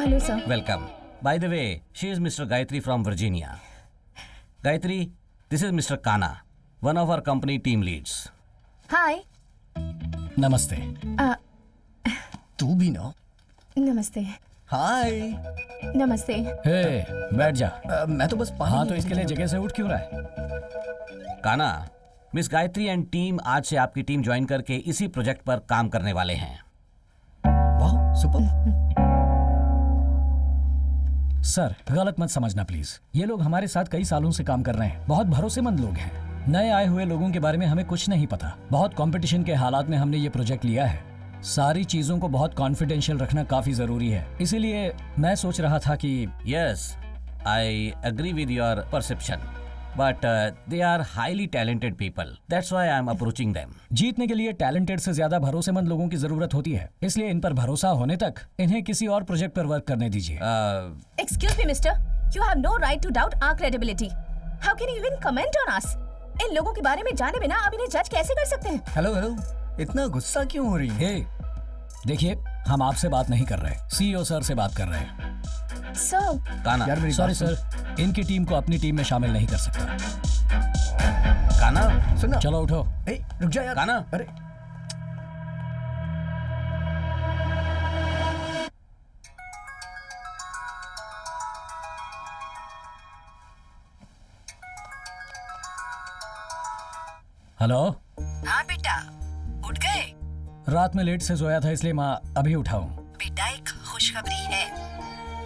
Hello sir. Welcome. By the way, she is Mr. Gayatri from Virginia. Gayatri, this is Mr. Kana, one of our company team leads. हाय। नमस्ते। तू भी ना। नमस्ते। हाय। नमस्ते। हे, बैठ जा। मैं तो बस पानी। हाँ, तो इसके लिए जगह से उठ क्यों रहा है? काना, मिस गायत्री एंड टीम आज से आपकी टीम ज्वाइन करके इसी प्रोजेक्ट पर काम करने वाले हैं। वाह, सुपर। सर, गलत मत समझना प्लीज। ये लोग हमारे साथ कई सालों से काम कर रहे हैं, बहुत भरोसेमंद लोग हैं। नए आए हुए लोगों के बारे में हमें कुछ नहीं पता। बहुत कंपटीशन के हालात में हमने ये प्रोजेक्ट लिया है। सारी चीजों को बहुत कॉन्फिडेंशियल रखना काफी जरूरी है। इसीलिए मैं सोच रहा था कि Yes, I agree with your perception, but they are highly talented people. That's why I am approaching them. जीतने के लिए टैलेंटेड से ज्यादा भरोसेमंद लोगों की जरूरत होती है, इसलिए इन पर भरोसा होने तक इन्हें किसी और प्रोजेक्ट पर वर्क करने दीजिए। Excuse me, mister. You have no right to doubt our credibility. How can you even comment on us? इन लोगों के बारे में जाने बिना आप इन्हें जज कैसे कर सकते हैं? हेलो हेलो, इतना गुस्सा क्यों हो रही है? हे, देखिए, हम आपसे बात नहीं कर रहे, सीईओ सर से बात कर रहे हैं। सर, काना, यार मेरी सॉरी बात सुन। सर, इनकी टीम को अपनी टीम में शामिल नहीं कर सकता। काना, सुन ना। चलो उठो। ए, रुक जा यार। काना। अरे हेलो। हाँ बेटा, उठ गए? रात में लेट से सोया था, इसलिए माँ अभी उठा हूँ। बेटा, एक खुशखबरी है।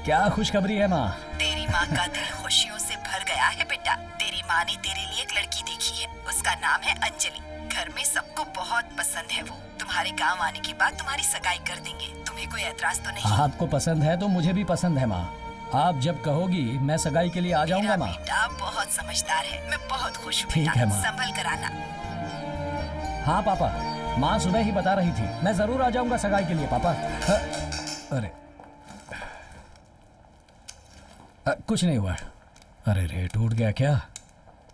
क्या खुशखबरी है माँ? तेरी माँ का दिल खुशियों से भर गया है बेटा। तेरी माँ ने तेरे लिए एक लड़की देखी है, उसका नाम है अंजलि। घर में सबको बहुत पसंद है वो। तुम्हारे गांव आने के बाद तुम्हारी सगाई कर देंगे। तुम्हें कोई एतराज तो नहीं? आपको पसंद है तो मुझे भी पसंद है माँ। आप जब कहोगी मैं सगाई के लिए आ जाऊंगा माँ। बेटा बहुत समझदार है, मैं बहुत खुश हूँ। ठीक है, माँ। संभल कर आना। हाँ पापा, माँ सुबह ही बता रही थी, मैं जरूर आ जाऊंगा सगाई के लिए पापा। अरे कुछ नहीं हुआ। अरे रे, टूट गया क्या?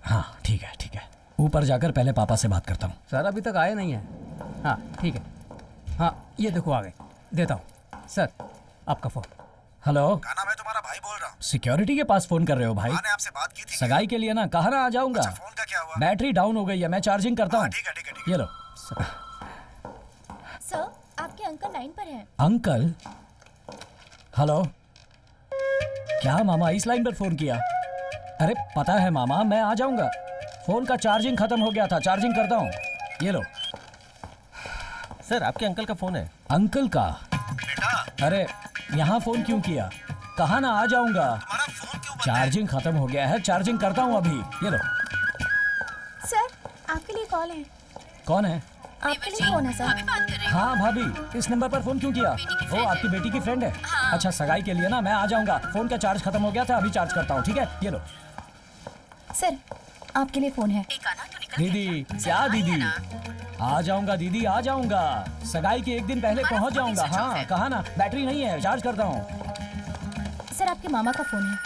हाँ ठीक है ठीक है, ऊपर जाकर पहले पापा से बात करता हूँ। सर अभी तक आए नहीं है। हाँ ठीक है, हाँ ये देखो आ गए, देता हूँ सर आपका फ़ोन। हेलो काना, मैं तुम्हारा भाई बोल रहा हूँ। सिक्योरिटी के पास फोन कर रहे हो भाई? मैंने आपसे बात की थी। सगाई के लिए ना, कहा ना आ जाऊंगा। अच्छा, फोन का क्या हुआ? बैटरी डाउन हो गई है, मैं चार्जिंग करता हूँ। ठीक है ठीक है ठीक है। ये लो। सर, आपके अंकल लाइन पर हैं। अंकल? हेलो, क्या मामा इस लाइन पर फोन किया? अरे पता है मामा, मैं आ जाऊंगा। फोन का चार्जिंग खत्म हो गया था, चार्जिंग करता हूँ। ये लो। सर आपके अंकल का फ़ोन है। अंकल का? बेटा, अरे यहाँ फोन क्यों किया? कहा ना आ जाऊंगा। तुम्हारा फोन क्यों बंद है? चार्जिंग खत्म हो गया है, चार्जिंग करता हूँ अभी। ये लो। सर, आपके लिए कॉल है। कौन है? आपके लिए फोन है सर। अभी बात कर रही हाँ भाभी, इस नंबर पर फोन क्यों किया? वो आपकी बेटी की फ्रेंड है? अच्छा, सगाई के लिए ना मैं आ जाऊंगा। फोन का चार्ज खत्म हो गया था, अभी चार्ज करता हूँ। ठीक है, ये लो। सर, आपके लिए फोन है। एक आना तो निकल दीदी, क्या दीदी? आ जाऊंगा दीदी, आ जाऊंगा। सगाई के एक दिन पहले पहुंच जाऊंगा। हाँ कहा ना, बैटरी नहीं है, चार्ज करता हूँ। सर, आपके मामा का फोन है।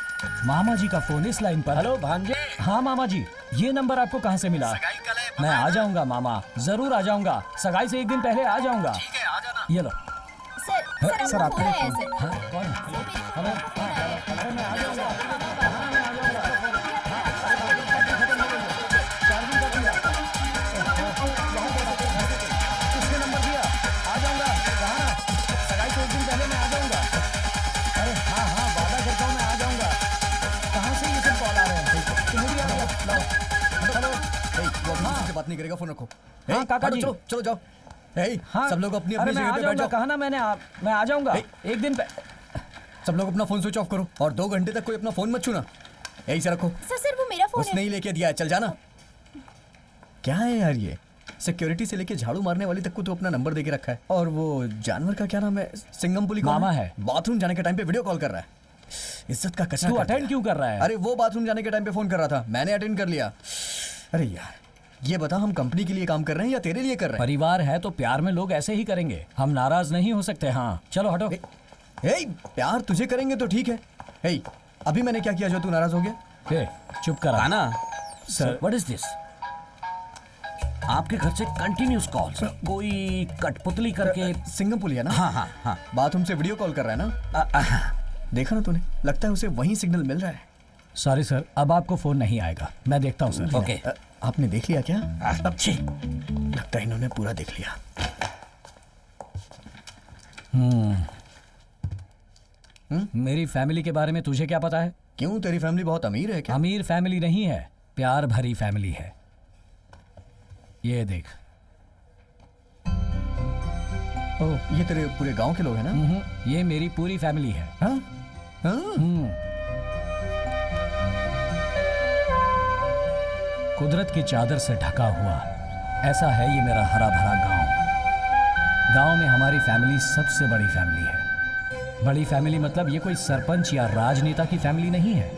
मामा जी का फोन इस लाइन पर? हेलो भांजे। हाँ मामा जी, ये नंबर आपको कहाँ से मिला? सगाई कल है, मैं आ जाऊंगा मामा, जरूर आ जाऊंगा। सगाई से एक दिन पहले आ जाऊंगा। ठीक है, आ जाना। ये लो। सर, सर, आपके आपका लिए फोन है फोन। सर। हाँ, कौन है? हेलो, अरे मैं आ जाऊंगा। हाँ, मैं आ जाऊंगा। चार्जिंग कर दिया। किसने नंबर दिया? आ जाऊंगा। कहा ना, सगाई से एक दिन पहले मैं आ जाऊंगा। अरे हाँ हाँ, वादा करता हूँ मैं आ जाऊंगा। कहाँ से ये सब कॉल आ रहे हैं? तुम्हें भी आ रहा है? लाओ। हेलो। वो अभी किसी से बात नहीं करेगा, फोन रखो। हाँ, ए, काका हटो, जी। चलो चलो जाओ। ए, हाँ, सब लोग अपनी अरे अपनी मैं जगह आ पे बैठ जाऊंगा। जाओ। कहा ना मैंने, मैं आ जाऊंगा एक दिन सब लोग अपना फोन स्विच ऑफ करो और 2 घंटे तक कोई अपना फोन मत छूना। यही से रखो। सर, वो मेरा फोन उसने ही लेके दिया है, चल जाना। क्या है यार ये? सिक्योरिटी से लेके झाड़ू मारने वाली तक को तो अपना नंबर देके रखा है। और वो जानवर का क्या नाम है? सिंगमपुली मामा है। बाथरूम जाने के टाइम पे वीडियो कॉल कर रहा है। इज्जत का कचरा तू कर अटेंड दिया। क्यों कर रहा है? अरे वो बाथरूम जाने के टाइम पे फोन कर रहा था, मैंने अटेंड कर लिया। अरे यार, ये बता, हम कंपनी के लिए काम कर रहे हैं या तेरे लिए कर रहे हैं? परिवार है तो प्यार में लोग ऐसे ही करेंगे, हम नाराज नहीं हो सकते। हाँ चलो हटो। हे, प्यार तुझे करेंगे तो ठीक है। हे, अभी मैंने क्या किया जो तू नाराज हो गया? हे, चुप करा। काना, सर। What is this? आपके घर से कंटिन्यूस कॉल्स, कोई कठपुतली करके। सिंगमपुली है ना? हाँ हाँ हाँ। बाथरूम से वीडियो कॉल कर रहा है ना? देखा ना तूने, लगता है उसे वहीं सिग्नल मिल रहा है। सॉरी सर, अब आपको फोन नहीं आएगा, मैं देखता हूँ सर। ओके। आपने देख लिया क्या? अच्छी। लगता है इन्होंने पूरा देख लिया। मेरी फैमिली के बारे में तुझे क्या पता है? क्यों, तेरी फैमिली बहुत अमीर है क्या? अमीर फैमिली नहीं है, प्यार भरी फैमिली है। ये देख। ओह, ये तेरे पूरे गांव के लोग हैं ना? ये मेरी पूरी फैमिली है। हाँ? हाँ? कुदरत की चादर से ढका हुआ ऐसा है ये मेरा हरा भरा गांव। गांव में हमारी फैमिली सबसे बड़ी फैमिली है। बड़ी फैमिली मतलब ये कोई सरपंच या राजनेता की फैमिली नहीं है।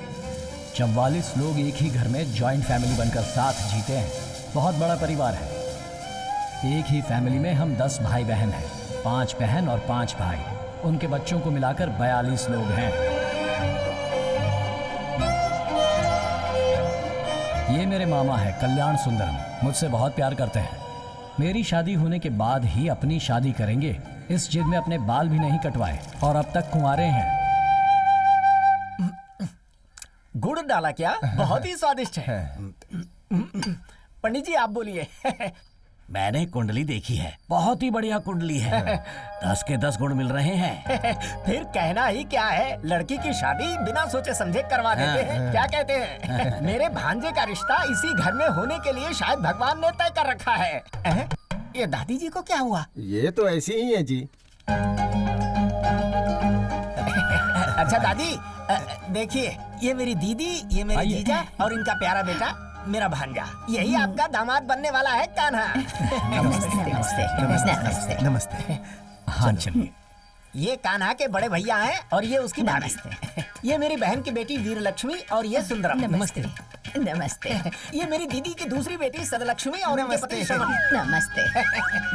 44 लोग एक ही घर में जॉइंट फैमिली बनकर साथ जीते हैं। बहुत बड़ा परिवार है। एक ही फैमिली में हम 10 भाई बहन हैं, 5 बहन और 5 भाई। उनके बच्चों को मिलाकर 42 लोग हैं। ये मेरे मामा है कल्याण सुंदरम, मुझसे बहुत प्यार करते हैं। मेरी शादी होने के बाद ही अपनी शादी करेंगे, इस जिद में अपने बाल भी नहीं कटवाए और अब तक कुंवारे हैं। गुड़ डाला क्या? बहुत ही स्वादिष्ट है। पंडित जी आप बोलिए। मैंने कुंडली देखी है, बहुत ही बढ़िया कुंडली है। 10 के 10 गुण मिल रहे हैं। फिर कहना ही क्या है, लड़की की शादी बिना सोचे समझे करवा देते हैं। क्या कहते हैं? मेरे भांजे का रिश्ता इसी घर में होने के लिए शायद भगवान ने तय कर रखा है। ये दादी जी को क्या हुआ? ये तो ऐसी ही है जी। अच्छा दादी, देखिए ये मेरी दीदी, ये मेरे आइए। जीजा और इनका प्यारा बेटा मेरा भांजा। यही आपका दामाद बनने वाला है कान्हा। नमस्ते। हाँ चलिए। ये कान्हा के बड़े भैया हैं और ये उसकी भाभी। ये मेरी बहन की बेटी वीर लक्ष्मी और ये सुंदरम। नमस्ते। नमस्ते। ये मेरी दीदी की दूसरी बेटी सदलक्ष्मी और उनके पति श्रवण। नमस्ते।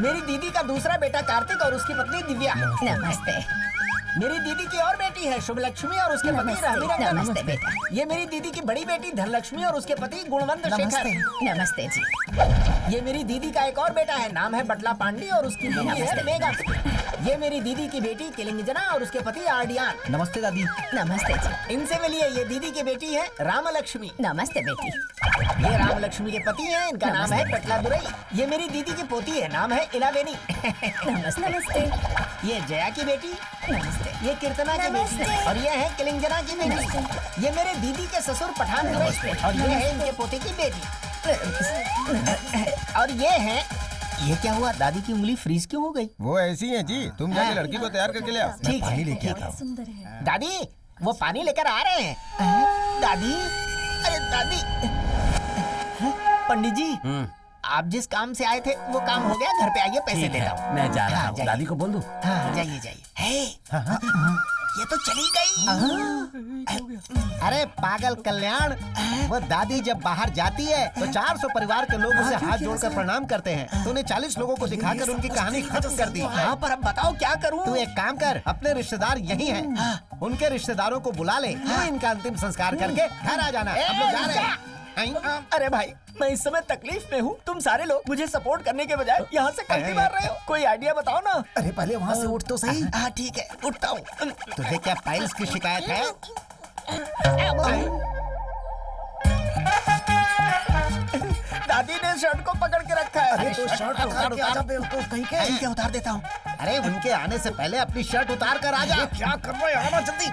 मेरी दीदी का दूसरा बेटा कार्तिक और उसकी पत्नी दिव्या। नमस्ते। मेरी दीदी की और बेटी है शुभ लक्ष्मी और उसके पति रहमीरंजन। नमस्ते बेटा। ये मेरी दीदी की बड़ी बेटी धनलक्ष्मी और उसके पति गुणवंत शेखर। नमस्ते जी। ये मेरी दीदी का एक और बेटा है, नाम है बटला पांडी और उसकी बीवी है मेघा। ये मेरी दीदी की बेटी किलिंगजना और उसके पति आर्डियान। नमस्ते दादी। नमस्ते जी। इनसे मिलिए, ये दीदी की बेटी है रामलक्ष्मी। नमस्ते बेटी। ये रामलक्ष्मी के पति हैं, इनका नाम है पेटला दुरई। ये मेरी दीदी की पोती है, नाम है इलावेनी। नमस्ते। ये जया की बेटी, नमस्ते। ये कीर्तना की बेटी और ये है किलिंगजना की बेटी। ये मेरे दीदी के ससुर पठान दुरई और ये है इनके पोते की बेटी। और ये है, ये क्या हुआ? दादी की उंगली फ्रीज क्यों हो गई? वो ऐसी है जी, तुम जाके लड़की को तैयार करके ले आओ। ठीक है, लेके आता हूँ। दादी वो पानी लेकर आ रहे हैं। दादी, अरे दादी। पंडित जी, आप जिस काम से आए थे वो काम हो गया, घर पे आइए, पैसे ठीक देता है, हूँ। मैं जा रहा हाँ, हूँ। जाइए। दादी को बोल दूं? हाँ, जाइए जाइए। ये तो चली गई। अरे पागल कल्याण, वो दादी जब बाहर जाती है तो 400 परिवार के लोग उसे हाथ जोड़कर प्रणाम करते हैं। तूने 40 लोगों को दिखाकर उनकी कहानी खत्म कर दी। हाँ, पर अब बताओ क्या करूँ? तू एक काम कर, अपने रिश्तेदार यही हैं, उनके रिश्तेदारों को बुला ले। तू इनका अंतिम संस्कार करके घर आ जाना। हम लोग जा रहे हैं। अरे भाई, मैं इस समय तकलीफ में हूँ। तुम सारे लोग मुझे सपोर्ट करने के बजाय यहाँ से कल्टी मार रहे हो। कोई आइडिया बताओ ना। अरे पहले वहाँ से उठ तो सही। हाँ ठीक है, उठता हूँ। तुझे क्या पाइल्स की शिकायत है? दादी ने शर्ट को पकड़ के रखा है। अरे तो शर्ट उतार कहीं के। ठीक है, उतार देता हूँ। अरे उनके आने से पहले अपनी शर्ट उतार कर आ जा। क्या कर रहे हो? आना जल्दी।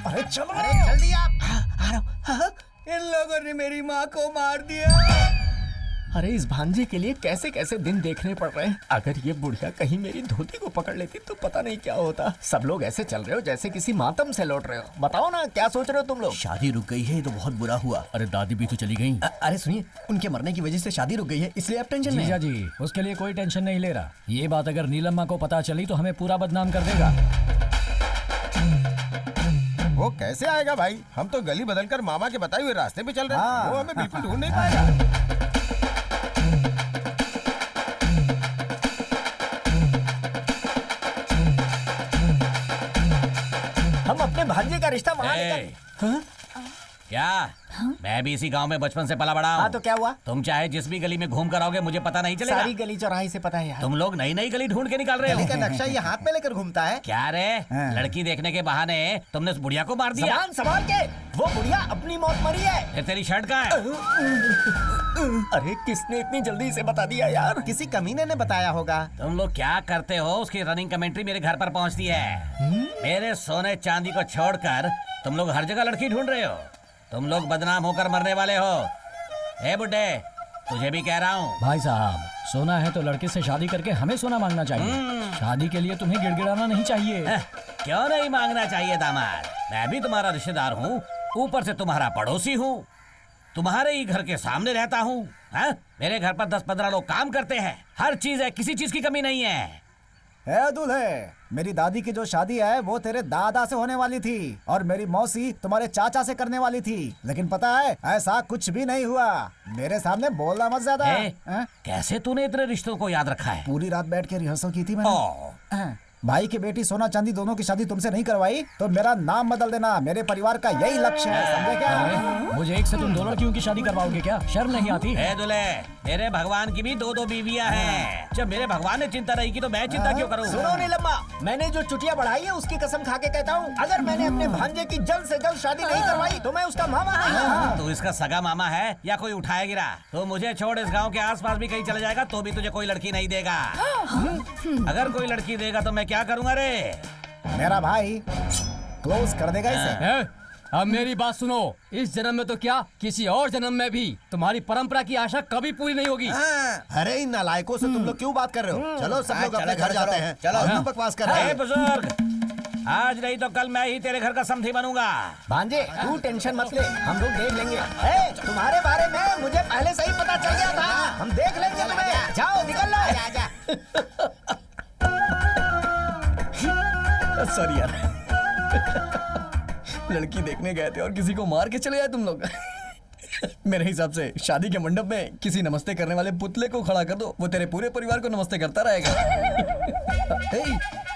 अरे चलो, अरे जल्दी आप। आ रहा हूँ। इन लोगों ने मेरी माँ को मार दिया। अरे इस भांजे के लिए कैसे कैसे दिन देखने पड़ रहे हैं। अगर ये बुढ़िया कहीं मेरी धोती को पकड़ लेती तो पता नहीं क्या होता। सब लोग ऐसे चल रहे हो जैसे किसी मातम से लौट रहे हो। बताओ ना, क्या सोच रहे हो तुम लोग? शादी रुक गई है, ये तो बहुत बुरा हुआ। अरे दादी भी तो चली गई। अरे सुनिए, उनके मरने की वजह से शादी रुक गई है, इसलिए आप टेंशन में जीजा हैं। जी, उसके लिए कोई टेंशन नहीं ले रहा। ये बात अगर नीलम्मा को पता चली तो हमें पूरा बदनाम कर देगा। वो कैसे आएगा भाई? हम तो गली बदलकर मामा के बताए हुए रास्ते पे चल रहे हैं। वो हमें बिल्कुल ढूंढ नहीं पाएगा। हम अपने भांजे का रिश्ता वहाँ ए, लेकर। हाँ? क्या मैं भी इसी गांव में बचपन से पला बड़ा हाँ हूँ। तो क्या हुआ? तुम चाहे जिस भी गली में घूम कर आओगे मुझे पता नहीं चलेगा। सारी गली चौराहे से पता है यार। तुम लोग नई नई गली ढूंढ के निकाल रहे गली का हो। नक्शा ये हाथ में लेकर घूमता है। क्या रे, लड़की देखने के बहाने तुमने उस बुढ़िया को मार दिया? जबान संभाल के, वो बुढ़िया अपनी मौत मरी है। फिर तेरी शर्ट कहाँ है? अरे किसने इतनी जल्दी से बता दिया यार? किसी कमीने ने बताया होगा। तुम लोग क्या करते हो उसकी रनिंग कमेंट्री मेरे घर पर पहुंचती है। मेरे सोने चांदी को छोड़कर तुम लोग हर जगह लड़की ढूंढ रहे हो। तुम लोग बदनाम होकर मरने वाले हो। ए बुड्ढे, तुझे भी कह रहा हूँ। भाई साहब, सोना है तो लड़के से शादी करके हमें सोना मांगना चाहिए। शादी के लिए तुम्हें गिड़गिड़ाना नहीं चाहिए। क्यों नहीं मांगना चाहिए दामाद? मैं भी तुम्हारा रिश्तेदार हूँ, ऊपर से तुम्हारा पड़ोसी हूँ, तुम्हारे ही घर के सामने रहता हूँ। मेरे घर पर 10-15 लोग काम करते हैं, हर चीज है, किसी चीज की कमी नहीं है। है दूल्हे, मेरी दादी की जो शादी है वो तेरे दादा से होने वाली थी और मेरी मौसी तुम्हारे चाचा से करने वाली थी, लेकिन पता है ऐसा कुछ भी नहीं हुआ। मेरे सामने बोलना मत ज्यादा। कैसे तूने इतने रिश्तों को याद रखा है? पूरी रात बैठ के रिहर्सल की थी मैंने। भाई की बेटी सोना चांदी दोनों की शादी तुमसे नहीं करवाई तो मेरा नाम बदल देना। मेरे परिवार का यही लक्ष्य है, समझे क्या? मुझे एक से तुम 2 लड़कियों की शादी करवाओगे क्या? शर्म नहीं आती? दूल्हे, मेरे भगवान की भी 2-2 बीवियां हैं। जब मेरे भगवान ने चिंता नहीं की तो मैं चिंता क्यों करूं? सुनो नीलम्मा, मैंने जो चुटिया बढ़ाई है उसकी कसम खा के कहता हूँ, अगर मैंने अपने भांजे की जल्द से जल्द शादी नहीं करवाई तो मैं उसका मामा नहीं हूँ। तू इसका सगा मामा है या कोई उठाया गिरा? तो मुझे छोड़ इस गांव के आसपास भी कहीं चले जाएगा तो भी तुझे कोई लड़की नहीं देगा। अगर कोई लड़की देगा तो मैं क्या करूंगा रे? मेरा भाई क्लोज कर देगा इसे। अब मेरी बात सुनो, इस जन्म में तो क्या, किसी और जन्म में भी तुम्हारी परंपरा की आशा कभी पूरी नहीं होगी। अरे इन नालायकों से तुम लोग क्यों बात कर रहे हो? चलो सब लोग अपने घर जाते हैं। चलो क्यों बकवास कर रहे हैं? बुजुर्ग, आज नहीं तो कल मैं ही तेरे घर का समधी बनूंगा। भांजे तू टेंशन मत ले, हम लोग देख लेंगे। तुम्हारे बारे में मुझे पहले से ही पता चल गया था, हम देख लेंगे तुम्हें। जाओ निकल लो। सॉरी यार, लड़की देखने गए थे और किसी को मार के चले आए तुम लोग। मेरे हिसाब से शादी के मंडप में किसी नमस्ते करने वाले पुतले को खड़ा कर दो, वो तेरे पूरे परिवार को नमस्ते करता रहेगा।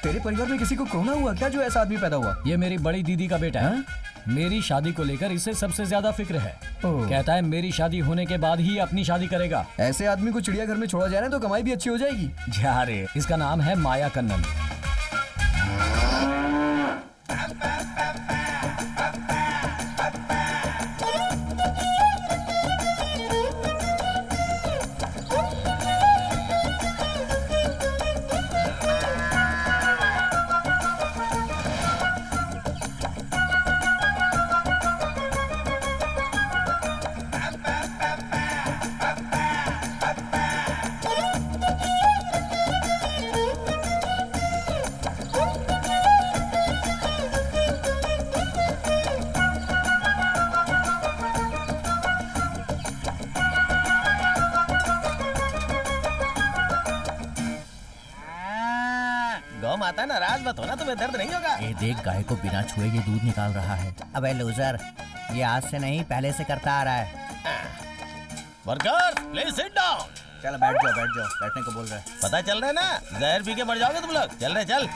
तेरे परिवार में किसी को कोरोना हुआ क्या जो ऐसा आदमी पैदा हुआ? ये मेरी बड़ी दीदी का बेटा है। मेरी शादी को लेकर इसे सबसे ज्यादा फिक्र है। कहता है मेरी शादी होने के बाद ही अपनी शादी करेगा। ऐसे आदमी को चिड़ियाघर में छोड़ा जाए ना तो कमाई भी अच्छी हो जाएगी। जा रे, इसका नाम है माया कन्नन। गौ माता नाराज मत होना, तुम्हें दर्द नहीं होगा। ये देख, गाय को बिना छुए ये दूध निकाल रहा है। अबे लूजर, ये आज से नहीं पहले से करता आ रहा है। Workers please sit down. चल बैठ जाओ, बैठने को बोल रहा है। पता चल रहा है ना, जहर पी के मर जाओगे तुम लोग। चल रहे चल।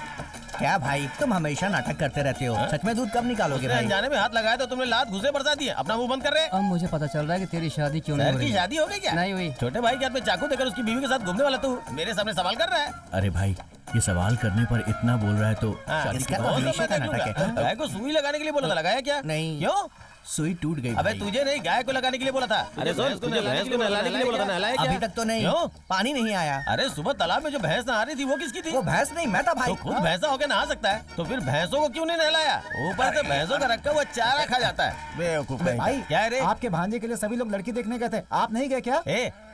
क्या भाई, तुम हमेशा नाटक करते रहते हो। सच में दूध कब निकालोगे भाई? अनजाने में हाथ लगाया तो तुमने लात घुसे बरसा दिए। अपना मुंह बंद कर रहे। अब मुझे पता चल रहा है कि तेरी शादी क्यों नहीं हो रही। शादी हो गई क्या? नहीं हुई। छोटे भाई के हाथ में चाकू देकर उसकी बीवी के साथ घूमने वाला तू मेरे सामने सवाल कर रहा है। अरे भाई, ये सवाल करने पर इतना बोल रहा है तो शादी इसका की तो हमेशा का नाटक है। गाय को सुई लगाने के लिए बोला था, लगाया क्या? नहीं। क्यों? सुई टूट गई। अबे तुझे नहीं, गाय को लगाने के लिए बोला था। अरे सुन, तुझे भैंस को नहलाने के लिए बोला था, नहलाया क्या? अभी तक तो नहीं। क्यों? पानी नहीं आया। अरे सुबह तालाब में जो भैंस नहा रही थी वो किसकी थी? वो भैंस नहीं, मैं था भाई। तो खुद भैंसा होकर नहा सकता है तो फिर भैंसों को क्यों नहीं नहलाया? ऊपर से भैंसों का रखा हुआ चारा खा जाता है। बेवकूफ भाई, क्या है रे? आपके भांजे के लिए सभी लोग लड़की देखने गए थे, आप नहीं गए क्या?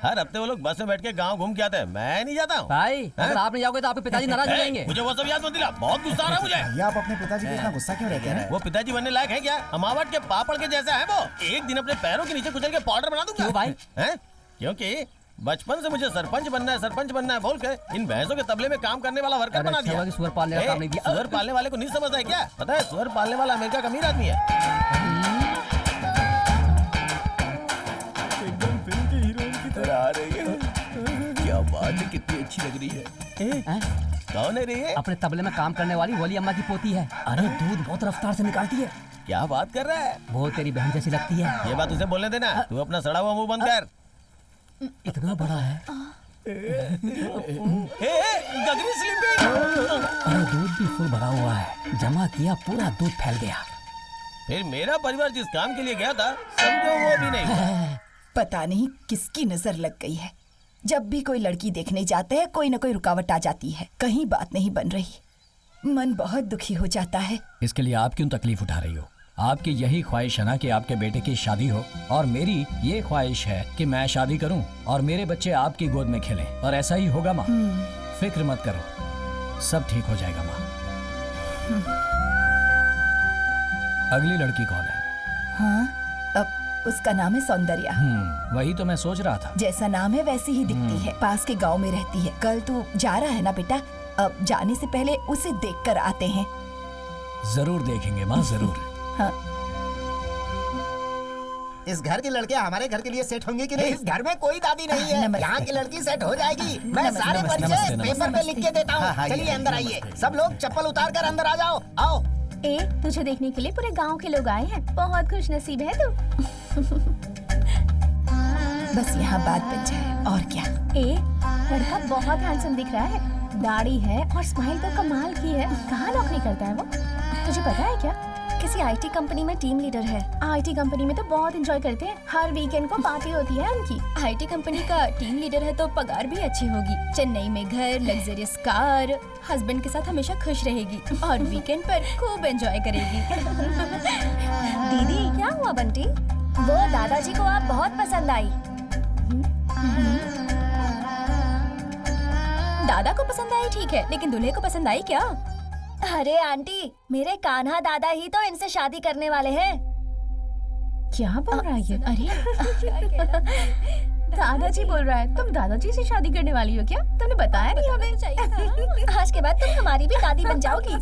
हर हफ्ते वो लोग बस में बैठ के गाँव घूम के आते हैं, मैं नहीं जाता हूँ। भाई अगर आप नहीं जाओगे तो आपके पिताजी नाराज हो जाएंगे। मुझे वो सब याद मत दिला, बहुत गुस्सा आ रहा है मुझे। भैया, आप अपने पिताजी पे इतना गुस्सा क्यों रहते हैं? वो पिताजी बनने लायक है क्या? अमावट के पापड़ के जैसा है वो। एक दिन अपने पैरों के नीचे कुचल के पाउडर बना दूंगा। क्यों भाई? हैं? क्योंकि बचपन से मुझे सरपंच बनना है बोल के इन भैंसों के तबले में काम करने वाला वर्कर बना दिया। सुअर पालने का काम नहीं दिया। सुअर पालने वाले को नहीं समझता है क्या? पता है, सुअर पालने वाला अमेरिका का अमीर आदमी है। एकदम फिल्म के हीरोइन की तरह आ रही है। क्या बात है, कितनी अच्छी लग रही है। कौन है रे ये? अपने तबले में काम करने वाली वली अम्मा की पोती है। अरे दूध बहुत रफ्तार से निकालती है। क्या बात कर रहा है? वो तेरी बहन जैसी लगती है। ये बात उसे बोलने देना। तू अपना सड़ा हुआ मुंह बंद कर। इतना बड़ा है। गगरी स्लीपिंग। अरे दूध भी फुल भरा हुआ है। जमा किया, पूरा दूध फैल गया। फिर मेरा परिवार जिस काम के लिए गया था, समझो वो भी नहीं हुआ। पता नहीं किसकी नजर लग गई है। जब भी कोई लड़की देखने जाते हैं कोई न कोई रुकावट आ जाती है। कहीं बात नहीं बन रही। मन बहुत दुखी हो जाता है। इसके लिए आप क्यों तकलीफ उठा रही हो? आपकी यही ख्वाहिश है ना कि आपके बेटे की शादी हो, और मेरी ये ख्वाहिश है कि मैं शादी करूं और मेरे बच्चे आपकी गोद में खेलें, और ऐसा ही होगा माँ। फिक्र मत करो, सब ठीक हो जाएगा माँ। अगली लड़की कौन है? हाँ, अब उसका नाम है सौंदर्या। वही तो मैं सोच रहा था। जैसा नाम है वैसी ही दिखती है। पास के गांव में रहती है। कल तू जा रहा है ना बेटा? अब जाने से पहले उसे देखकर आते हैं। जरूर देखेंगे माँ, जरूर। हाँ। इस घर के लड़के हमारे घर के लिए सेट होंगे कि नहीं? इस घर में कोई दादी नहीं है। नमस्ते। यहाँ की लड़की सेट हो जाएगी। मैं नमस्ते, सारे नमस्ते, परिचय नमस्ते, पेपर पे लिख के देता हाँ, हूँ। हाँ, चलिए ये, अंदर आइए। सब लोग चप्पल उतार कर अंदर आ जाओ। आओ। ए, तुझे देखने के लिए पूरे गांव के लोग आए हैं। बहुत खुश नसीब है तू। बस यहाँ बात बन जाए और क्या। ए, लड़का बहुत हैंडसम दिख रहा है। दाढ़ी है और स्माइल तो कमाल की है। कहाँ नौकरी करता है वो? तुझे पता है क्या? किसी आईटी कंपनी में टीम लीडर है। आईटी कंपनी में तो बहुत एंजॉय करते हैं। हर वीकेंड को पार्टी होती है उनकी। आईटी कंपनी का टीम लीडर है तो पगार भी अच्छी होगी। चेन्नई में घर, लग्जरियस कार, हस्बैंड के साथ हमेशा खुश रहेगी और वीकेंड पर खूब एंजॉय करेगी। दीदी, क्या हुआ बंटी? वो दादाजी को आप बहुत पसंद आई। दादा को पसंद आई ठीक है, लेकिन दूल्हे को पसंद आई क्या? अरे आंटी, मेरे कान्हा दादा ही तो इनसे शादी करने वाले हैं। क्या बोल रहा है ये? अरे दादाजी बोल रहा है। तुम दादाजी से शादी करने वाली हो क्या? तुमने बताया नहीं हमें। आज के बाद तुम हमारी भी दादी बन जाओगी।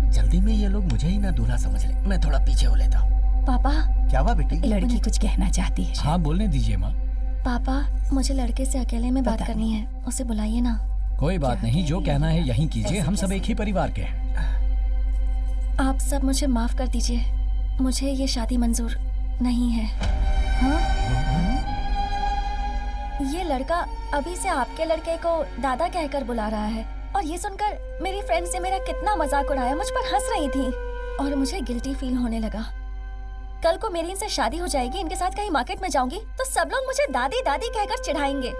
जल्दी में ये लोग मुझे ही ना दूल्हा समझ ले। मैं थोड़ा पीछे हो लेता हूँ। पापा, क्या हुआ बेटी? लड़की कुछ कहना चाहती है। हाँ, बोलने दीजिए माँ। पापा, मुझे लड़के से अकेले में बात करनी है। उसे बुलाइए ना। कोई बात नहीं, जो कहना है यहीं कीजिए। हम सब एक ही परिवार के हैं। आप सब मुझे माफ कर दीजिए। मुझे ये शादी मंजूर नहीं है। हाँ? ये लड़का अभी से आपके लड़के को दादा कहकर बुला रहा है, और ये सुनकर मेरी फ्रेंड्स ने मेरा कितना मजाक उड़ाया, मुझ पर हंस रही थी, और मुझे गिल्टी फील होने लगा। कल को मेरी इनसे शादी हो जाएगी, इनके साथ कहीं मार्केट में जाऊंगी तो सब लोग मुझे दादी दादी कहकर चिढ़ाएंगे।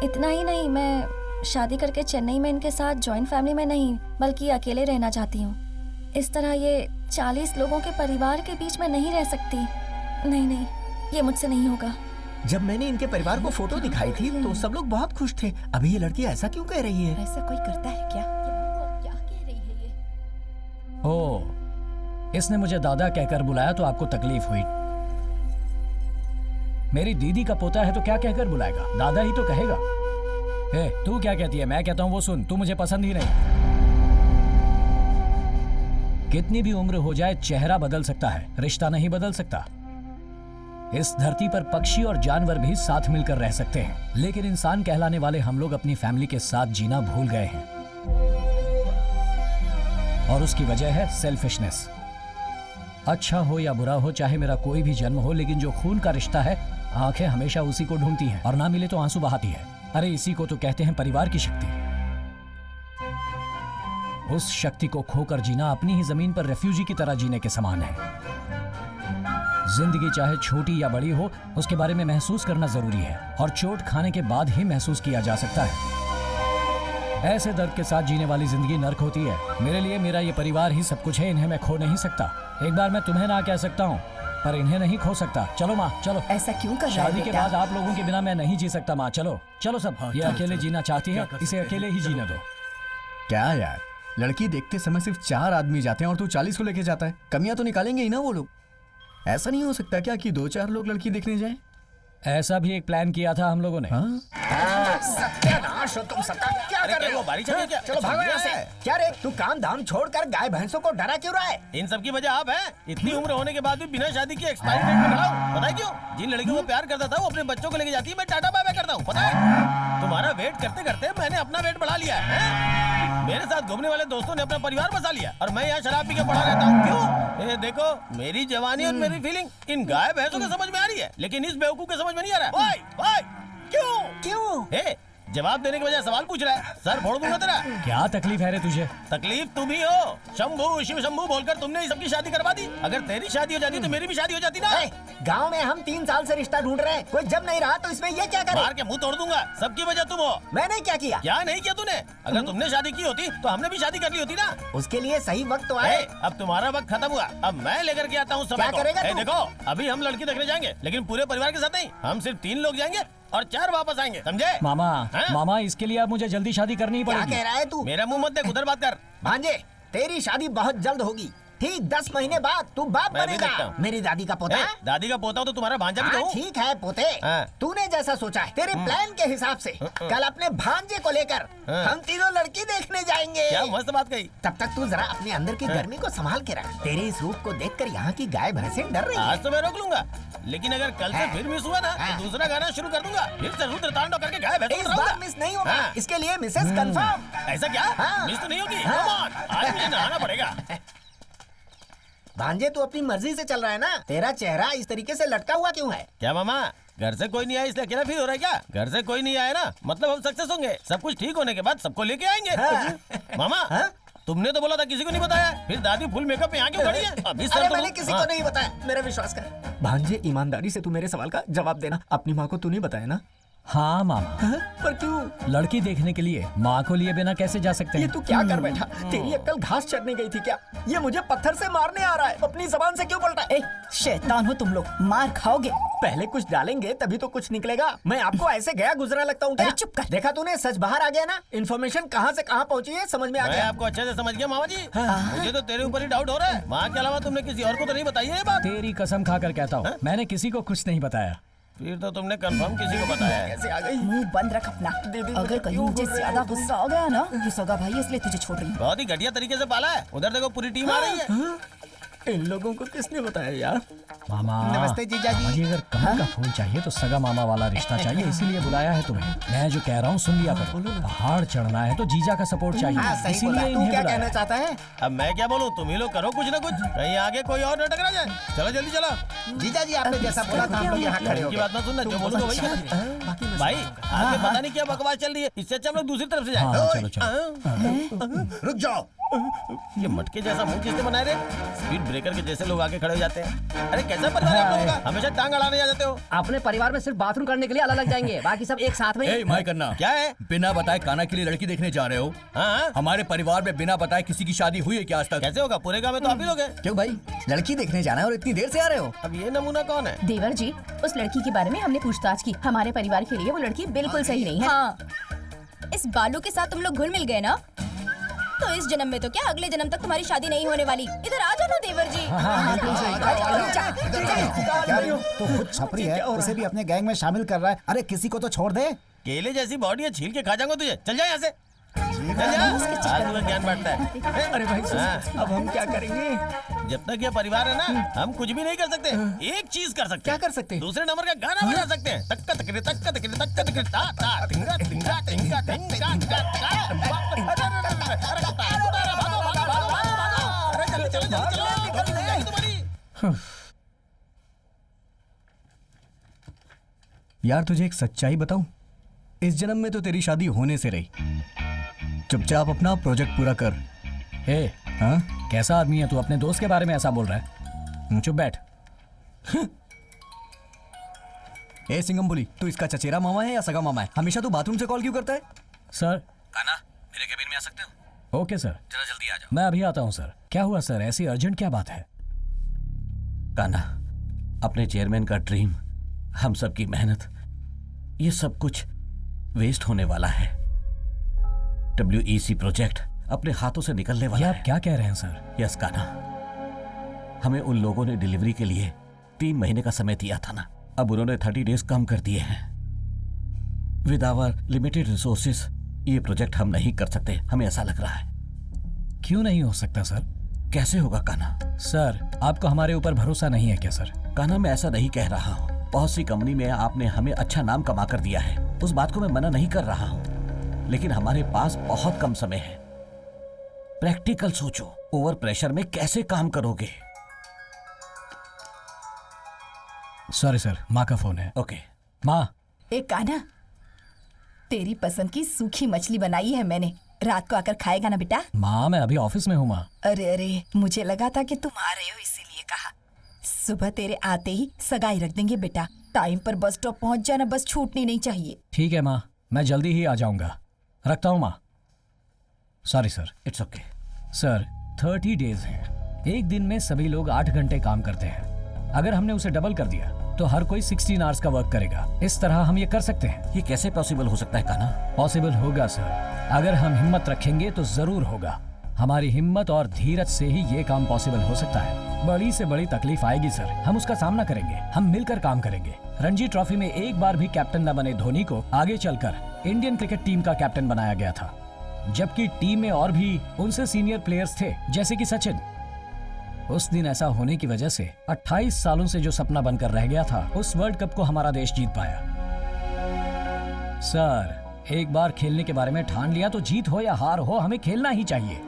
इतना ही नहीं, मैं शादी करके चेन्नई में इनके साथ जॉइंट फैमिली में नहीं बल्कि अकेले रहना चाहती हूँ। इस तरह ये 40 लोगों के परिवार के बीच में नहीं रह सकती। नहीं नहीं, ये मुझसे नहीं होगा। जब मैंने इनके परिवार को फोटो दिखाई थी तो सब लोग बहुत खुश थे। अभी ये लड़की ऐसा क्यों कह रही है? ऐसा कोई करता है क्या? क्या कह रही है ये? ओह, इसने मुझे दादा कहकर बुलाया तो आपको तकलीफ हुई। मेरी दीदी का पोता है तो क्या कहकर बुलाएगा? दादा ही तो कहेगा। ए, तू क्या कहती है? मैं कहता हूँ वो सुन, तू मुझे पसंद ही नहीं। कितनी भी उम्र हो जाए, चेहरा बदल सकता है, रिश्ता नहीं बदल सकता। इस धरती पर पक्षी और जानवर भी साथ मिलकर रह सकते हैं, लेकिन इंसान कहलाने वाले हम लोग अपनी फैमिली के साथ जीना भूल गए हैं, और उसकी वजह है सेल्फिशनेस। अच्छा हो या बुरा हो, चाहे मेरा कोई भी जन्म हो, लेकिन जो खून का रिश्ता है, आंखें हमेशा उसी को ढूंढती हैं और ना मिले तो आंसू बहाती है। अरे इसी को तो कहते हैं परिवार की शक्ति। उस शक्ति को खोकर जीना अपनी ही जमीन पर रेफ्यूजी की तरह जीने के समान है। जिंदगी चाहे छोटी या बड़ी हो, उसके बारे में महसूस करना जरूरी है, और चोट खाने के बाद ही महसूस किया जा सकता है। ऐसे दर्द के साथ जीने वाली जिंदगी नर्क होती है। मेरे लिए मेरा ये परिवार ही सब कुछ है, इन्हें मैं खो नहीं सकता। एक बार मैं तुम्हें ना कह सकता हूँ, पर इन्हें नहीं खो सकता। चलो माँ, चलो। ऐसा क्यों कर रहा है शादी के बाद आप लोगों के बिना मैं नहीं जी सकता माँ। चलो चलो सब। ये अकेले जीना चाहती है, इसे अकेले ही जीने दो। क्या यार, लड़की देखते समय सिर्फ 4 आदमी जाते हैं और तू 40 को लेके जाता है। कमियां तो निकालेंगे ही ना वो लोग। ऐसा नहीं हो सकता क्या कि 2-4 लोग लड़की देखने जाएं? ऐसा भी एक प्लान किया था हम लोगों ने। सत्यानाश हो तुम सबका। क्या कर रहे हो? बारी चल रही है क्या? चलो भागो यहाँ से। क्या रे, तू काम धाम छोड़कर गाय भैंसों को डरा क्यों रहा है? इन सब की वजह आप हैं। इतनी उम्र होने के बाद भी बिना शादी के एक्सपायरी डेट पे खड़ा हूँ। पता है क्यों? जिन लड़कियों को प्यार करता था वो अपने बच्चों को लेके जाती है, मैं टाटा बाय बाय करता हूँ। पता है? तुम्हारा वेट करते करते मैंने अपना वेट बढ़ा लिया है। मेरे साथ घूमने वाले दोस्तों ने अपना परिवार बसा लिया और मैं यहाँ शराब पी के पड़ा रहता हूँ। क्यों? ये देखो, मेरी जवानी और मेरी फीलिंग इन गाय भैंसों के समझ में आ रही है, लेकिन इस बेवकूफ के समझ में नहीं आ रहा। भाई क्यों? जवाब देने के बजाय सवाल पूछ रहा है। सर फोड़ दूंगा तेरा। क्या तकलीफ है रे तुझे? तकलीफ तुम ही हो। शंभू शिव शंभू बोलकर तुमने सबकी शादी करवा दी। अगर तेरी शादी हो जाती तो मेरी भी शादी हो जाती ना। गांव में हम 3 साल से रिश्ता ढूंढ रहे हैं, कोई जब नहीं रहा तो इसमें ये क्या करे? मार के मुंह तोड़ दूंगा। सबकी वजह तुम हो। मैंने क्या किया? क्या नहीं किया तूने? अगर तुमने शादी की होती तो हमने भी शादी कर ली होती ना। उसके लिए सही वक्त तो आए। अब तुम्हारा वक्त खत्म हुआ, अब मैं लेकर के आता हूँ समय क्या करेगा तू? देखो, अभी हम लड़की देखने जाएंगे, लेकिन पूरे परिवार के साथ नहीं। हम सिर्फ 3 लोग जाएंगे और 4 वापस आएंगे, समझे? मामा इसके लिए अब मुझे जल्दी शादी करनी ही पड़ेगी। क्या कह रहा है तू? मेरा मुंह मत देख, उधर बात कर। भांजे, तेरी शादी बहुत जल्द होगी। ठीक 10 महीने बाद तू बाप मैं भी बनेगा। देखता हूँ। मेरी दादी का पोता। दादी का पोता हो तो तुम्हारा भांजा भी तो हूँ। ठीक है पोते, तूने जैसा सोचा है, तेरे प्लान के हिसाब से कल अपने भांजे को लेकर हम तीनों लड़की देखने जाएंगे। क्या मस्त बात कही। तब तक तू जरा अपने अंदर की गर्मी को संभाल के रख। तेरे इस रूप को देखकर यहाँ की गाय भैंसें डर रही हैं। आज तो मैं रोक लूंगा, लेकिन अगर कल से फिर मिस हुआ ना तो दूसरा गाना शुरू कर दूंगा। फिर से रुद्र तांडव करके गाय भैंसों इस को डराऊंगा। बार मिस नहीं होगा। इसके लिए मिसेस कंफर्म। ऐसा क्या? मिस तो नहीं होगी। Come on, आज मुझे नहाना पड़ेगा। भांजे, तू अपनी मर्जी से चल रहा है ना? तेरा चेहरा इस तरीके से लटका हुआ क्यों है? क्या मामा, घर से कोई नहीं आया इसलिए अकेला फील हो रहा है क्या? घर से कोई नहीं आया ना, मतलब हम सक्सेस होंगे। सब कुछ ठीक होने के बाद सबको लेके आएंगे। मामा, तुमने तो बोला था किसी को नहीं बताया, फिर दादी फुल मेकअप में यहाँ क्यों खड़ी है? अभी अरे मैंने किसी को नहीं बताया, मेरा विश्वास कर। भांजे, ईमानदारी से तू मेरे सवाल का जवाब देना। अपनी माँ को तू नहीं बताया ना? हाँ मामा। पर क्यों? लड़की देखने के लिए माँ को लिए बिना कैसे जा सकते हैं? ये तू क्या कर बैठा? तेरी अक्ल घास चरने गई थी क्या? ये मुझे पत्थर से मारने आ रहा है। अपनी जबान से क्यों पलटा? शैतान हो तुम लोग, मार खाओगे। पहले कुछ डालेंगे तभी तो कुछ निकलेगा। मैं आपको ऐसे गया गुजरा लगता हूँ क्या? चुप कर। देखा तूने, सच बाहर आ गया ना। इन्फॉर्मेशन कहाँ से कहाँ पहुँची है समझ में आ मैं गया। आपको अच्छे से समझ गया मामा जी। मुझे तो तेरे ऊपर ही डाउट हो रहा है। माँ के अलावा तुमने किसी और को तो नहीं बताई है ये बात? तेरी कसम खाकर कहता हूँ, मैंने किसी को कुछ नहीं बताया। फिर तो तुमने कंफर्म किसी को बताया है। कैसे आ गई? मुंह बंद रख अपना। अगर कहीं मुझे ज्यादा गुस्सा हो गया ना, ये सगा भाई इसलिए तुझे छोड़ रही हूँ। बहुत ही घटिया तरीके से पाला है। उधर देखो पूरी टीम आ रही है। इन लोगों को किसने बताया यार? मामा, नमस्ते जीजाजी। मुझे अगर कमल का फूल चाहिए तो सगा मामा वाला रिश्ता चाहिए, इसीलिए बुलाया है तुम्हें। मैं जो कह रहा हूँ सुन लिया करो। पहाड़ चढ़ना है तो जीजा का सपोर्ट चाहिए, इसीलिए तू इन्हें क्या बुलाया। कहना चाहता है? अब मैं क्या बोलूँ, तुम ही लोग करो कुछ ना कुछ, कहीं आगे कोई और न टकरा जाए। चलो जल्दी चलो। जीजाजी, आपने जैसा बोला था हम लोग यहाँ खड़े हो की गए। बात मत सुनना, जो बोलूँगा वही करना। भाई आगे पता नहीं क्या बकवास चल रही है, इससे अच्छा हम लोग दूसरी तरफ से जाए। हाँ, चलो चलो। रुक जाओ। ये मटके जैसा मुंह किसने बनाए रे? स्पीड ब्रेकर के जैसे लोग आगे खड़े हो जाते हैं। अरे कैसा परिवार है आप लोगों का? हमेशा टांग अड़ाने आ जाते हो। अपने परिवार में सिर्फ बाथरूम करने के लिए अलग अलग जाएंगे, बाकी सब एक साथ में। ए, माय करना क्या है? बिना बताए काना के लिए लड़की देखने जा रहे हो? हाँ, हमारे परिवार में बिना बताए किसी की शादी हुई है क्या आज तक? कैसे होगा? पूरे गांव में तो आप ही लोग हैं। क्यों भाई, लड़की देखने जाना है और इतनी देर से आ रहे हो? अब ये नमूना कौन है? देवर जी, उस लड़की के बारे में हमने पूछताछ की। हमारे परिवार के लिए वो लड़की बिल्कुल सही नहीं है। हाँ, इस बालू के साथ तुम लोग घुल मिल गए ना, तो इस जन्म में तो क्या अगले जन्म तक तुम्हारी शादी नहीं होने वाली। इधर आ जाओ ना देवर जी। तो खुद छपरी है, उसे भी अपने गैंग में शामिल कर रहा है। अरे किसी को तो छोड़ दे। केले जैसी बॉडी है, छील के खा जाऊंगा तुझे। चल जा यहाँ से। ज्ञान बांटता है। अरे भाई अब हम क्या करेंगे? जब तक ये परिवार है ना, हम कुछ भी नहीं कर सकते। एक चीज कर सकते। क्या कर सकते? दूसरे नंबर का गाना बजा सकते हैं। तक्का तकरे तक्का तकरे तक्का तकरे ता ता तिंगा तिंगा तिंगा तिंगा तिंगा। यार तुझे एक सच्चाई बताऊं, इस जन्म में तो तेरी शादी होने से रही। चुपचाप अपना प्रोजेक्ट पूरा कर। ए, हाँ? कैसा आदमी है तू? अपने दोस्त के बारे में ऐसा बोल रहा है? चुप बैठ। ए सिंगम बोली, तू इसका चचेरा मामा है या सगा मामा है? हमेशा तू बाथरूम से कॉल क्यों करता है? सर, काना, मेरे केबिन में आ सकते हो? ओके सर, जरा जल्दी आ जाओ। मैं अभी आता हूँ सर। क्या हुआ सर, ऐसी अर्जेंट क्या बात है? काना, अपने चेयरमैन का ड्रीम, हम सब की मेहनत, ये सब कुछ वेस्ट होने वाला है। WEC प्रोजेक्ट अपने हाथों से निकलने वाला है। आप क्या कह रहे हैं सर? यस काना, हमें उन लोगों ने डिलीवरी के लिए 3 महीने का समय दिया था ना, अब उन्होंने 30 डेज कम कर दिए हैं। विद आवर लिमिटेड रिसोर्सेस ये प्रोजेक्ट हम नहीं कर सकते, हमें ऐसा लग रहा है। क्यों नहीं हो सकता सर? कैसे होगा काना? सर, आपको हमारे ऊपर भरोसा नहीं है क्या सर? काना, मैं ऐसा नहीं कह रहा हूँ। बहुत सी कंपनी में आपने हमें अच्छा नाम कमा कर दिया है, उस बात को मैं मना नहीं कर रहा हूं, लेकिन हमारे पास बहुत कम समय है। प्रैक्टिकल सोचो, ओवर प्रेशर में कैसे काम करोगे? सॉरी सर, माँ का फोन है। ओके। माँ, एक कान्हा, तेरी पसंद की सूखी मछली बनाई है मैंने, रात को आकर खाएगा ना बेटा? माँ मैं अभी ऑफिस में हूँ माँ। अरे मुझे लगा था कि तुम आ रहे हो इसीलिए कहा। सुबह तेरे आते ही सगाई रख देंगे बेटा। टाइम पर बस स्टॉप पहुंच जाना, बस छूटनी नहीं चाहिए। ठीक है माँ, मैं जल्दी ही आ जाऊंगा। रखता हूँ माँ। Sorry sir. It's okay. Sir 30 days हैं। एक दिन में सभी लोग 8 घंटे काम करते हैं। अगर हमने उसे डबल कर दिया तो हर कोई 16 आवर्स का वर्क करेगा। इस तरह हम ये कर सकते हैं। ये कैसे पॉसिबल हो सकता है कान्हा? पॉसिबल होगा सर, अगर हम हिम्मत रखेंगे तो जरूर होगा। हमारी हिम्मत और धीरज से ही ये काम पॉसिबल हो सकता है। बड़ी से बड़ी तकलीफ आएगी सर, हम उसका सामना करेंगे, हम मिलकर काम करेंगे। रणजी ट्रॉफी में एक बार भी कैप्टन न बने धोनी को आगे चलकर इंडियन क्रिकेट टीम का कैप्टन बनाया गया था, जबकि टीम में और भी उनसे सीनियर प्लेयर्स थे जैसे कि सचिन। उस दिन ऐसा होने की वजह से 28 सालों से जो सपना बनकर रह गया था, उस वर्ल्ड कप को हमारा देश जीत पाया। सर एक बार खेलने के बारे में ठान लिया तो जीत हो या हार हो, हमें खेलना ही चाहिए।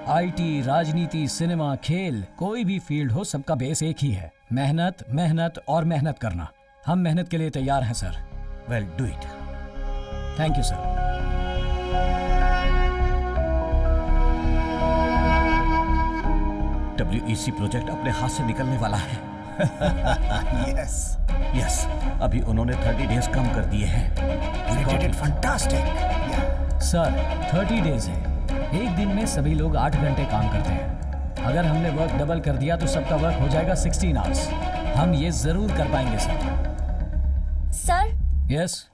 आईटी, राजनीति, सिनेमा, खेल, कोई भी फील्ड हो, सबका बेस एक ही है, मेहनत, मेहनत और मेहनत करना। हम मेहनत के लिए तैयार हैं sir. Well, do it. Thank you sir. WEC project अपने हाथ से निकलने वाला है। यस, अभी उन्होंने 30 डेज कम कर दिए हैं। फैंटास्टिक। सर 30 डेज है, एक दिन में सभी लोग 8 घंटे काम करते हैं। अगर हमने वर्क डबल कर दिया तो सबका वर्क हो जाएगा 16 आवर्स। हम ये जरूर कर पाएंगे सर। सर। यस।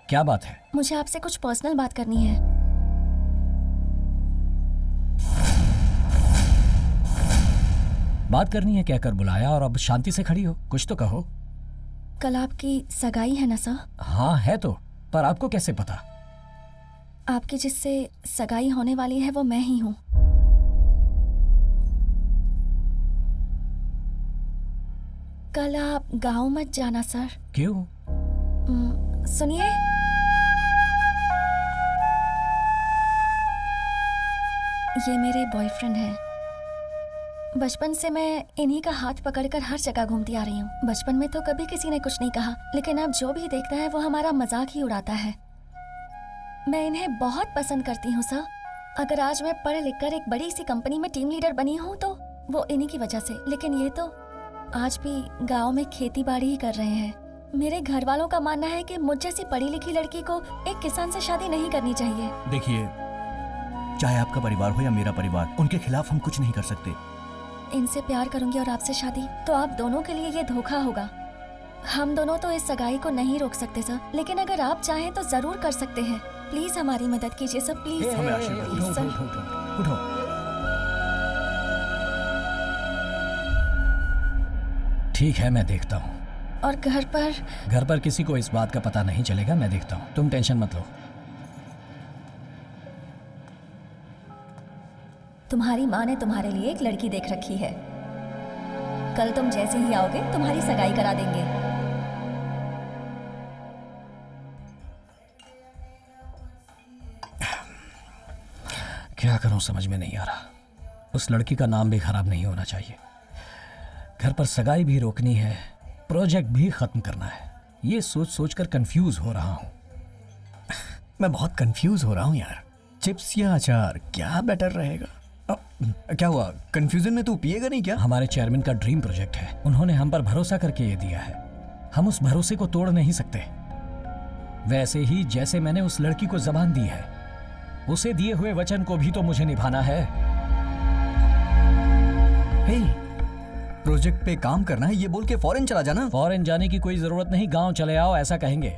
क्या बात है? मुझे आपसे कुछ पर्सनल बात करनी है। बात करनी है, कहकर बुलाया और अब शांति से खड़ी हो, कुछ तो कहो। कल आपकी सगाई है ना सर? हाँ है तो, पर आपको कैसे पता? आपकी जिससे सगाई होने वाली है वो मैं ही हूँ। कल आप गांव मत जाना सर। क्यों? सुनिए, ये मेरे बॉयफ्रेंड हैं। बचपन से मैं इन्हीं का हाथ पकड़कर हर जगह घूमती आ रही हूँ। बचपन में तो कभी किसी ने कुछ नहीं कहा, लेकिन अब जो भी देखता है वो हमारा मजाक ही उड़ाता है। मैं इन्हें बहुत पसंद करती हूँ सर। अगर आज मैं पढ़ लिख कर एक बड़ी सी कंपनी में टीम लीडर बनी हूँ तो वो इन्हीं की वजह से, लेकिन ये तो आज भी गाँव में खेती बाड़ी ही कर रहे हैं। मेरे घर वालों का मानना है कि मुझ जैसी पढ़ी लिखी लड़की को एक किसान से शादी नहीं करनी चाहिए। देखिए, चाहे आपका परिवार हो या मेरा परिवार, उनके खिलाफ हम कुछ नहीं कर सकते। इनसे प्यार करूंगी और आपसे शादी, तो आप दोनों के लिए ये धोखा होगा। हम दोनों तो इस सगाई को नहीं रोक सकते सर, लेकिन अगर आप चाहें तो जरूर कर सकते हैं। प्लीज हमारी मदद कीजिए सर, प्लीज। हमें आशीर्वाद दो। उठो। ठीक है, मैं देखता हूँ। और घर पर किसी को इस बात का पता नहीं चलेगा, मैं देखता हूँ, तुम टेंशन मत लो। तुम्हारी माँ ने तुम्हारे लिए एक लड़की देख रखी है। कल तुम जैसे ही आओगे तुम्हारी सगाई करा देंगे। क्या करूं समझ में नहीं आ रहा। उस लड़की का नाम भी खराब नहीं होना चाहिए। घर पर सगाई भी रोकनी है, प्रोजेक्ट भी खत्म करना है। ये सोच सोचकर कंफ्यूज हो रहा हूं। मैं बहुत कंफ्यूज हो रहा हूं यार। चिप्स या अचार, क्या बेटर रहेगा? क्या हुआ, कंफ्यूजन में तू पिएगा नहीं क्या? हमारे चेयरमैन का ड्रीम प्रोजेक्ट है, उन्होंने हम पर भरोसा करके ये दिया है। हम उस भरोसे को तोड़ नहीं सकते। वैसे ही जैसे मैंने उस लड़की को जबान दी है, उसे दिए हुए वचन को भी तो मुझे निभाना है। हे, प्रोजेक्ट पे काम करना है ये बोल के फॉरेन चला जाना। फॉरेन जाने की कोई जरूरत नहीं, गांव चले आओ ऐसा कहेंगे।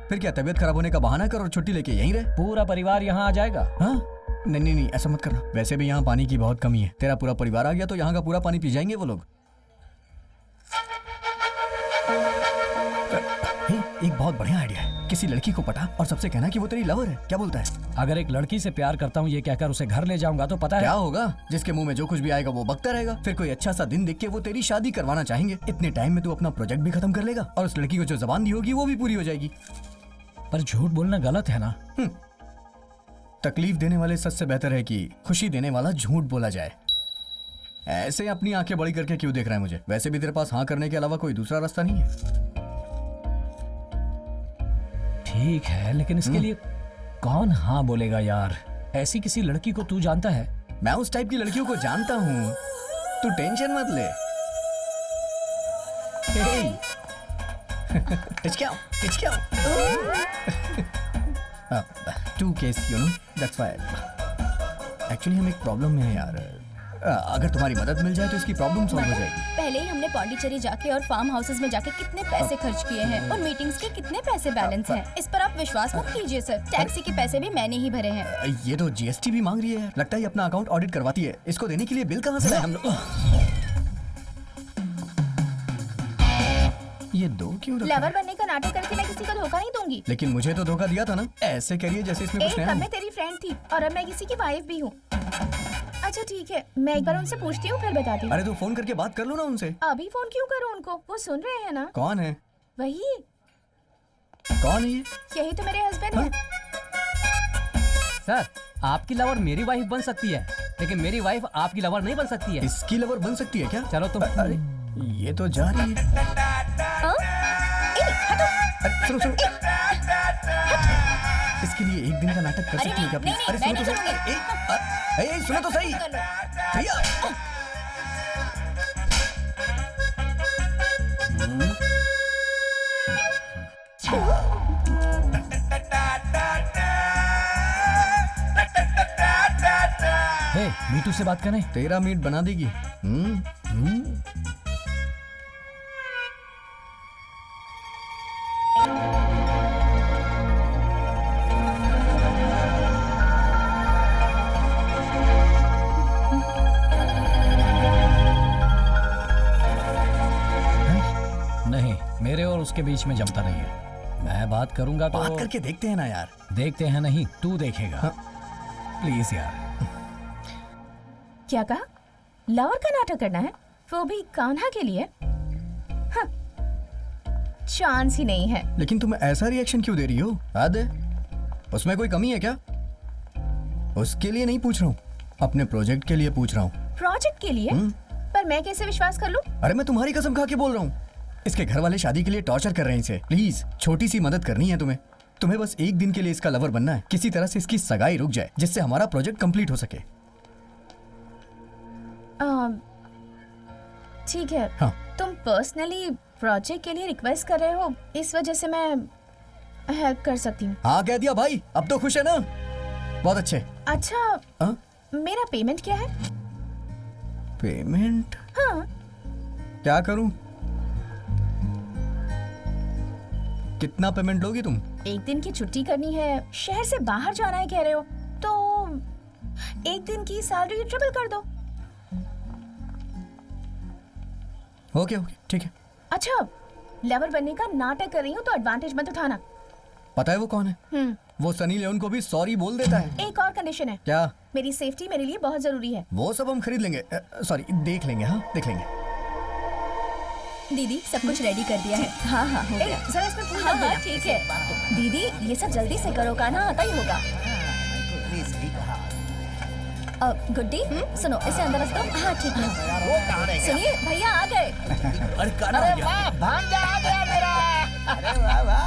फिर क्या तबीयत खराब होने का बहाना कर और छुट्टी लेके यहीं रहे? पूरा परिवार यहाँ आ जाएगा। हाँ? नहीं, ऐसा मत करना। वैसे भी यहाँ पानी की बहुत कमी है। तेरा पूरा परिवार आ गया तो यहाँ का पूरा पानी पी जाएंगे वो लोग। भांजे, एक बहुत बढ़िया आइडिया है। किसी लड़की को पटा और सबसे कहना कि वो तेरी लवर है। क्या बोलता है? अगर एक लड़की से प्यार करता हूँ ये कहकर उसे घर ले जाऊंगा तो पता है क्या होगा? जिसके मुंह में जो कुछ भी आएगा वो बकता रहेगा। फिर कोई अच्छा सा दिन देख के वो तेरी शादी करवाना चाहेंगे। इतने टाइम में तू अपना प्रोजेक्ट भी खत्म कर लेगा और उस लड़की को जो जबान दी होगी वो भी पूरी हो जाएगी। पर झूठ बोलना गलत है ना। तकलीफ देने वाले सच से बेहतर है कि खुशी देने वाला झूठ बोला जाए। ऐसे अपनी आंखें बड़ी करके क्यों देख रहा है मुझे? वैसे भी तेरे पास हाँ करने के अलावा कोई दूसरा रास्ता नहीं है। ठीक है, लेकिन इसके लिए कौन हाँ बोलेगा यार? ऐसी किसी लड़की को तू जानता है? मैं उस टाइप की लड़कियों को जानता हूँ, तू टेंशन मत ले। To case you know, that's why. Actually हम एक प्रॉब्लम में है यार। अगर तुम्हारी मदद मिल जाए तो इसकी प्रॉब्लम सॉल्व हो जाएगी। पहले ही हमने पौंडीचेरी जाके और फार्म हाउसेस में जाके कितने पैसे खर्च किए हैं और मीटिंग्स के कितने पैसे बैलेंस हैं। इस पर आप विश्वास मत कीजिए सर, टैक्सी के पैसे भी मैंने ही भरे हैं। ये तो जीएसटी भी मांग रही है। लगता है अपना अकाउंट ऑडिट करवाती है। इसको देने के लिए बिल कहाँ से लाए हम लोग? ये दो क्यों रखा लवर है? बनने का नाटक करके मैं किसी को धोखा नहीं दूंगी। लेकिन मुझे तो धोखा दिया था ना। ऐसे करिए जैसे इसमें कुछ एक नया तब हो। मैं तेरी फ्रेंड थी और अब मैं किसी की वाइफ भी हूँ। अच्छा ठीक है, मैं एक बार उनसे पूछती हूँ फिर बताती हूँ। अरे तो फोन करके बात कर लो ना उनसे। अभी फोन क्यों करूँ उनको? वो सुन रहे हैं ना। कौन है? वही। कौन है ये? यही तो मेरे हस्बैंड है। सर, आपकी लवर मेरी वाइफ बन सकती है, लेकिन मेरी वाइफ आपकी लवर नहीं बन सकती है। इसकी लवर बन सकती है क्या? चलो तुम। अरे ये तो जा रही है। अरे सुनो सुनो, इसके लिए एक दिन का नाटक कर सकती है क्या प्लीज? अरे सुनो तो सही, सुनो तो सही भैया। हे, मीटू से बात करें। तेरा मीट बना देगी। नहीं, मेरे और उसके बीच में जमता नहीं है। मैं बात करूंगा तो बात करके देखते हैं ना यार। देखते हैं नहीं, तू देखेगा। हाँ। प्लीज यार। क्या कहा? लवर का नाटक करना है, वो भी कान्हा के लिए? हाँ, चांस ही नहीं है। लेकिन तुम ऐसा रिएक्शन क्यों दे रही हो? याद है उसमें कोई कमी है क्या? उसके लिए नहीं पूछ रहा हूँ, अपने प्रोजेक्ट के लिए पूछ रहा हूँ। प्रोजेक्ट के लिए? पर मैं कैसे विश्वास कर लूं? अरे मैं तुम्हारी कसम खा के बोल रहा हूँ। इसके घर वाले शादी के लिए टॉर्चर कर रहे हैं इसे। प्लीज छोटी सी मदद करनी है तुम्हें। तुम्हें बस एक दिन के लिए इसका लवर बनना है। किसी तरह से इसकी सगाई रुक जाए जिससे हमारा प्रोजेक्ट कंप्लीट हो सके। ठीक है। हाँ। तुम पर्सनली प्रोजेक्ट के लिए रिक्वेस्ट कर रहे हो, इस वजह से मैं हेल्प कर सकती हूँ। हाँ कह दिया भाई, अब तो खुश है ना? बहुत अच्छे। अच्छा मेरा पेमेंट क्या है? पेमेंट? हाँ। क्या करूं? कितना पेमेंट लोगी तुम? एक दिन की छुट्टी करनी है, शहर से बाहर जाना है कह रहे हो, तो एक दिन की सैलरी ट्रिपल कर दो। ओके ओके ठीक है। अच्छा, लवर बनने का नाटक कर रही हूँ तो एडवांटेज मत उठाना। पता है वो कौन है? वो सनी लियोन को भी सॉरी बोल देता है। एक और कंडीशन है। क्या? मेरी सेफ्टी मेरे लिए बहुत जरूरी है। वो सब हम खरीद लेंगे, सॉरी देख लेंगे। हाँ देख लेंगे। दीदी सब कुछ रेडी कर दिया है। हाँ हाँ हो गया। जरा इसमें फूल हाँ डाल देना। हाँ ठीक है दीदी, ये सब जल्दी से करो, कान्हा आता ही होगा। गुड्डी सुनो, इसे अंदर रख दो। हाँ ठीक है। सुनिए भैया आ गए। अरे वाह, भांजा आ गया मेरा। अरे वाह वाह।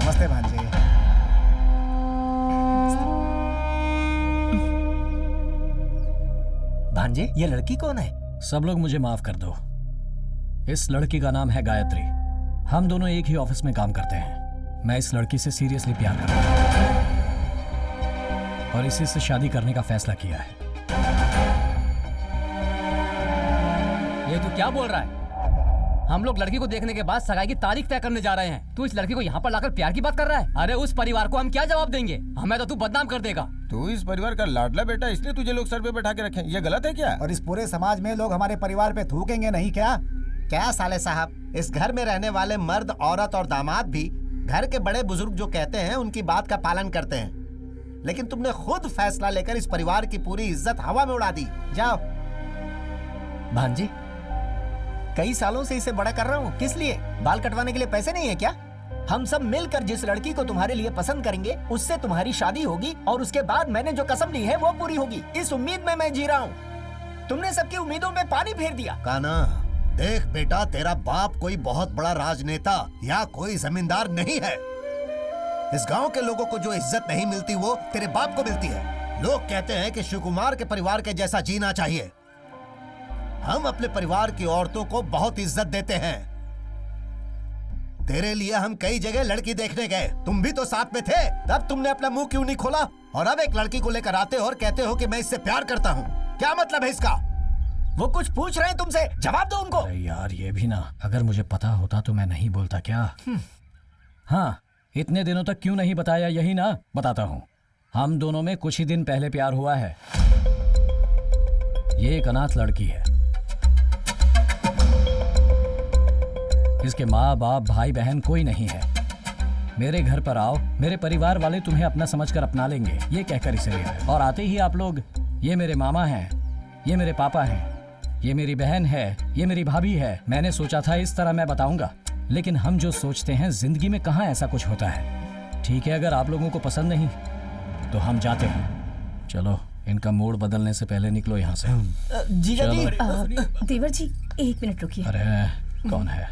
नमस्ते भांजे। भांजे, ये लड़की कौन है? सब लोग मुझे माफ कर दो। इस लड़की का नाम है गायत्री। हम दोनों एक ही ऑफिस में काम करते हैं। मैं इस लड़की से सीरियसली प्यार करता हूँ और इसी से शादी करने का फैसला किया है। ये तू क्या बोल रहा है? हम लोग लड़की को देखने के बाद सगाई की तारीख तय करने जा रहे हैं। तू इस लड़की को यहाँ पर लाकर प्यार की बात कर रहा है? अरे उस परिवार को हम क्या जवाब देंगे? हमें तो तू बदनाम कर देगा। तू इस परिवार का लाडला बेटा, इसलिए तुझे लोग सर पे बैठा के रखे। ये गलत है क्या? और इस पूरे समाज में लोग हमारे परिवार पे थूकेंगे नहीं क्या? क्या साले साहब, इस घर में रहने वाले मर्द, औरत और दामाद भी घर के बड़े बुजुर्ग जो कहते हैं उनकी बात का पालन करते हैं, लेकिन तुमने खुद फैसला लेकर इस परिवार की पूरी इज्जत हवा में उड़ा दी। जाओ। भांजी, कई सालों से इसे बड़ा कर रहा हूँ, किस लिए? बाल कटवाने के लिए पैसे नहीं है क्या? हम सब मिलकर जिस लड़की को तुम्हारे लिए पसंद करेंगे उससे तुम्हारी शादी होगी और उसके बाद मैंने जो कसम ली है वो पूरी होगी। इस उम्मीद में मैं जी रहा हूँ। तुमने सबकी उम्मीदों में पानी फेर दिया। काना, देख बेटा, तेरा बाप कोई बहुत बड़ा राजनेता या कोई जमींदार नहीं है। इस गांव के लोगों को जो इज्जत नहीं मिलती वो तेरे बाप को मिलती है। लोग कहते हैं कि शिव कुमार के परिवार के जैसा जीना चाहिए। हम अपने परिवार की औरतों को बहुत इज्जत देते हैं। तेरे लिए हम कई जगह लड़की देखने गए, तुम भी तो साथ में थे। तब तुमने अपना मुंह क्यों नहीं खोला? और अब एक लड़की को लेकर आते हो और कहते हो कि मैं इससे प्यार करता हूँ। क्या मतलब है इसका? वो कुछ पूछ रहे हैं तुमसे, जवाब दो उनको। अरे यार, ये भी ना, अगर मुझे पता होता तो मैं नहीं बोलता क्या? हाँ, इतने दिनों तक क्यों नहीं बताया? यही ना, बताता हूँ। हम दोनों में कुछ ही दिन पहले प्यार हुआ है। ये एक अनाथ लड़की है। इसके माँ बाप, भाई बहन कोई नहीं है। मेरे घर पर आओ, मेरे परिवार वाले तुम्हें अपना समझकर अपना लेंगे, ये कहकर इसे ले आए। और आते ही आप लोग, ये मेरे मामा हैं, ये मेरे पापा हैं, ये मेरी बहन है, ये मेरी भाभी है। मैंने सोचा था इस तरह मैं बताऊंगा, लेकिन हम जो सोचते हैं जिंदगी में कहाँ ऐसा कुछ होता है। ठीक है, अगर आप लोगों को पसंद नहीं तो हम जाते हैं। चलो, इनका मूड बदलने से पहले निकलो यहाँ से। जीजा जी। देवर जी, एक मिनट रुकिए। अरे कौन है?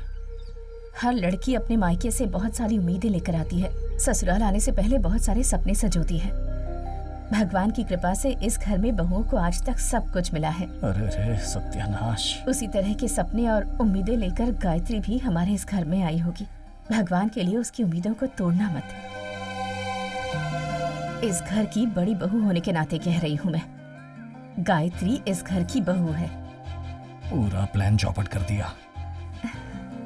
हर लड़की अपने मायके से बहुत सारी उम्मीदें लेकर आती है। ससुराल आने से पहले बहुत सारे सपने सजोती है। भगवान की कृपा से इस घर में बहुओं को आज तक सब कुछ मिला है। अरे रे सत्यानाश। उसी तरह के सपने और उम्मीदें लेकर गायत्री भी हमारे इस घर में आई होगी। भगवान के लिए उसकी उम्मीदों को तोड़ना मत। इस घर की बड़ी बहू होने के नाते कह रही हूँ मैं, गायत्री इस घर की बहू है। पूरा प्लान चौपट कर दिया।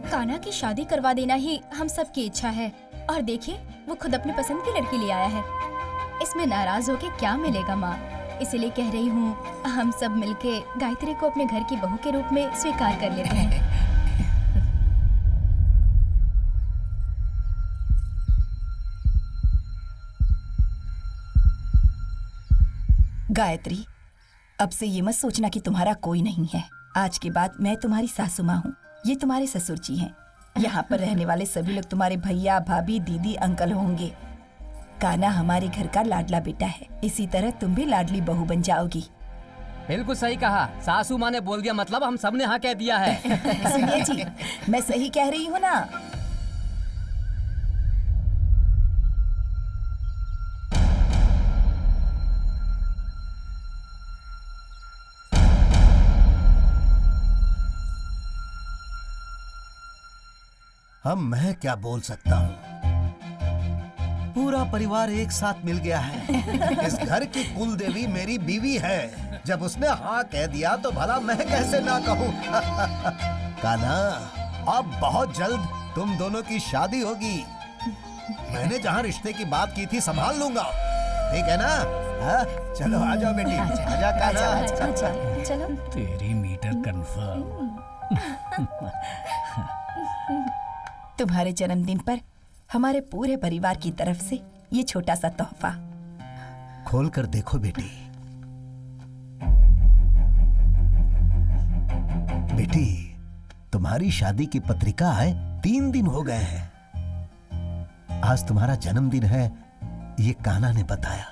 कान्हा की शादी करवा देना ही हम सब की इच्छा है। और देखिए, वो खुद अपनी पसंद की लड़की ले आया है। इसमें नाराज होके क्या मिलेगा माँ? इसीलिए कह रही हूँ, हम सब मिलके गायत्री को अपने घर की बहू के रूप में स्वीकार कर लेते हैं। गायत्री, अब से ये मत सोचना कि तुम्हारा कोई नहीं है। आज के बाद मैं तुम्हारी सासू माँ हूँ, ये तुम्हारे ससुर जी हैं। यहाँ पर रहने वाले सभी लोग तुम्हारे भैया, भाभी, दीदी, अंकल होंगे। कान्हा हमारे घर का लाडला बेटा है, इसी तरह तुम भी लाडली बहू बन जाओगी। बिल्कुल सही कहा, सासू माँ ने बोल दिया मतलब हम सब ने हाँ कह दिया है। सुनिए जी, मैं सही कह रही हूँ ना? मैं क्या बोल सकता हूँ? पूरा परिवार एक साथ मिल गया है। इस घर की कुल देवी मेरी बीवी है। जब उसने हाँ कह दिया तो भला मैं कैसे ना कहूँ। कान्हा, अब बहुत जल्द तुम दोनों की शादी होगी। मैंने जहाँ रिश्ते की बात की थी संभाल लूंगा, ठीक है ना? हाँ? चलो आ जाओ बेटी, आजा कान्हा। चलो। तेरी मीटर कंफर्म। तुम्हारे जन्मदिन पर हमारे पूरे परिवार की तरफ से ये छोटा सा तोहफा। खोल कर देखो बेटी। बेटी, तुम्हारी शादी की पत्रिका आए 3 दिन हो गए हैं। आज तुम्हारा जन्मदिन है, ये कान्हा ने बताया।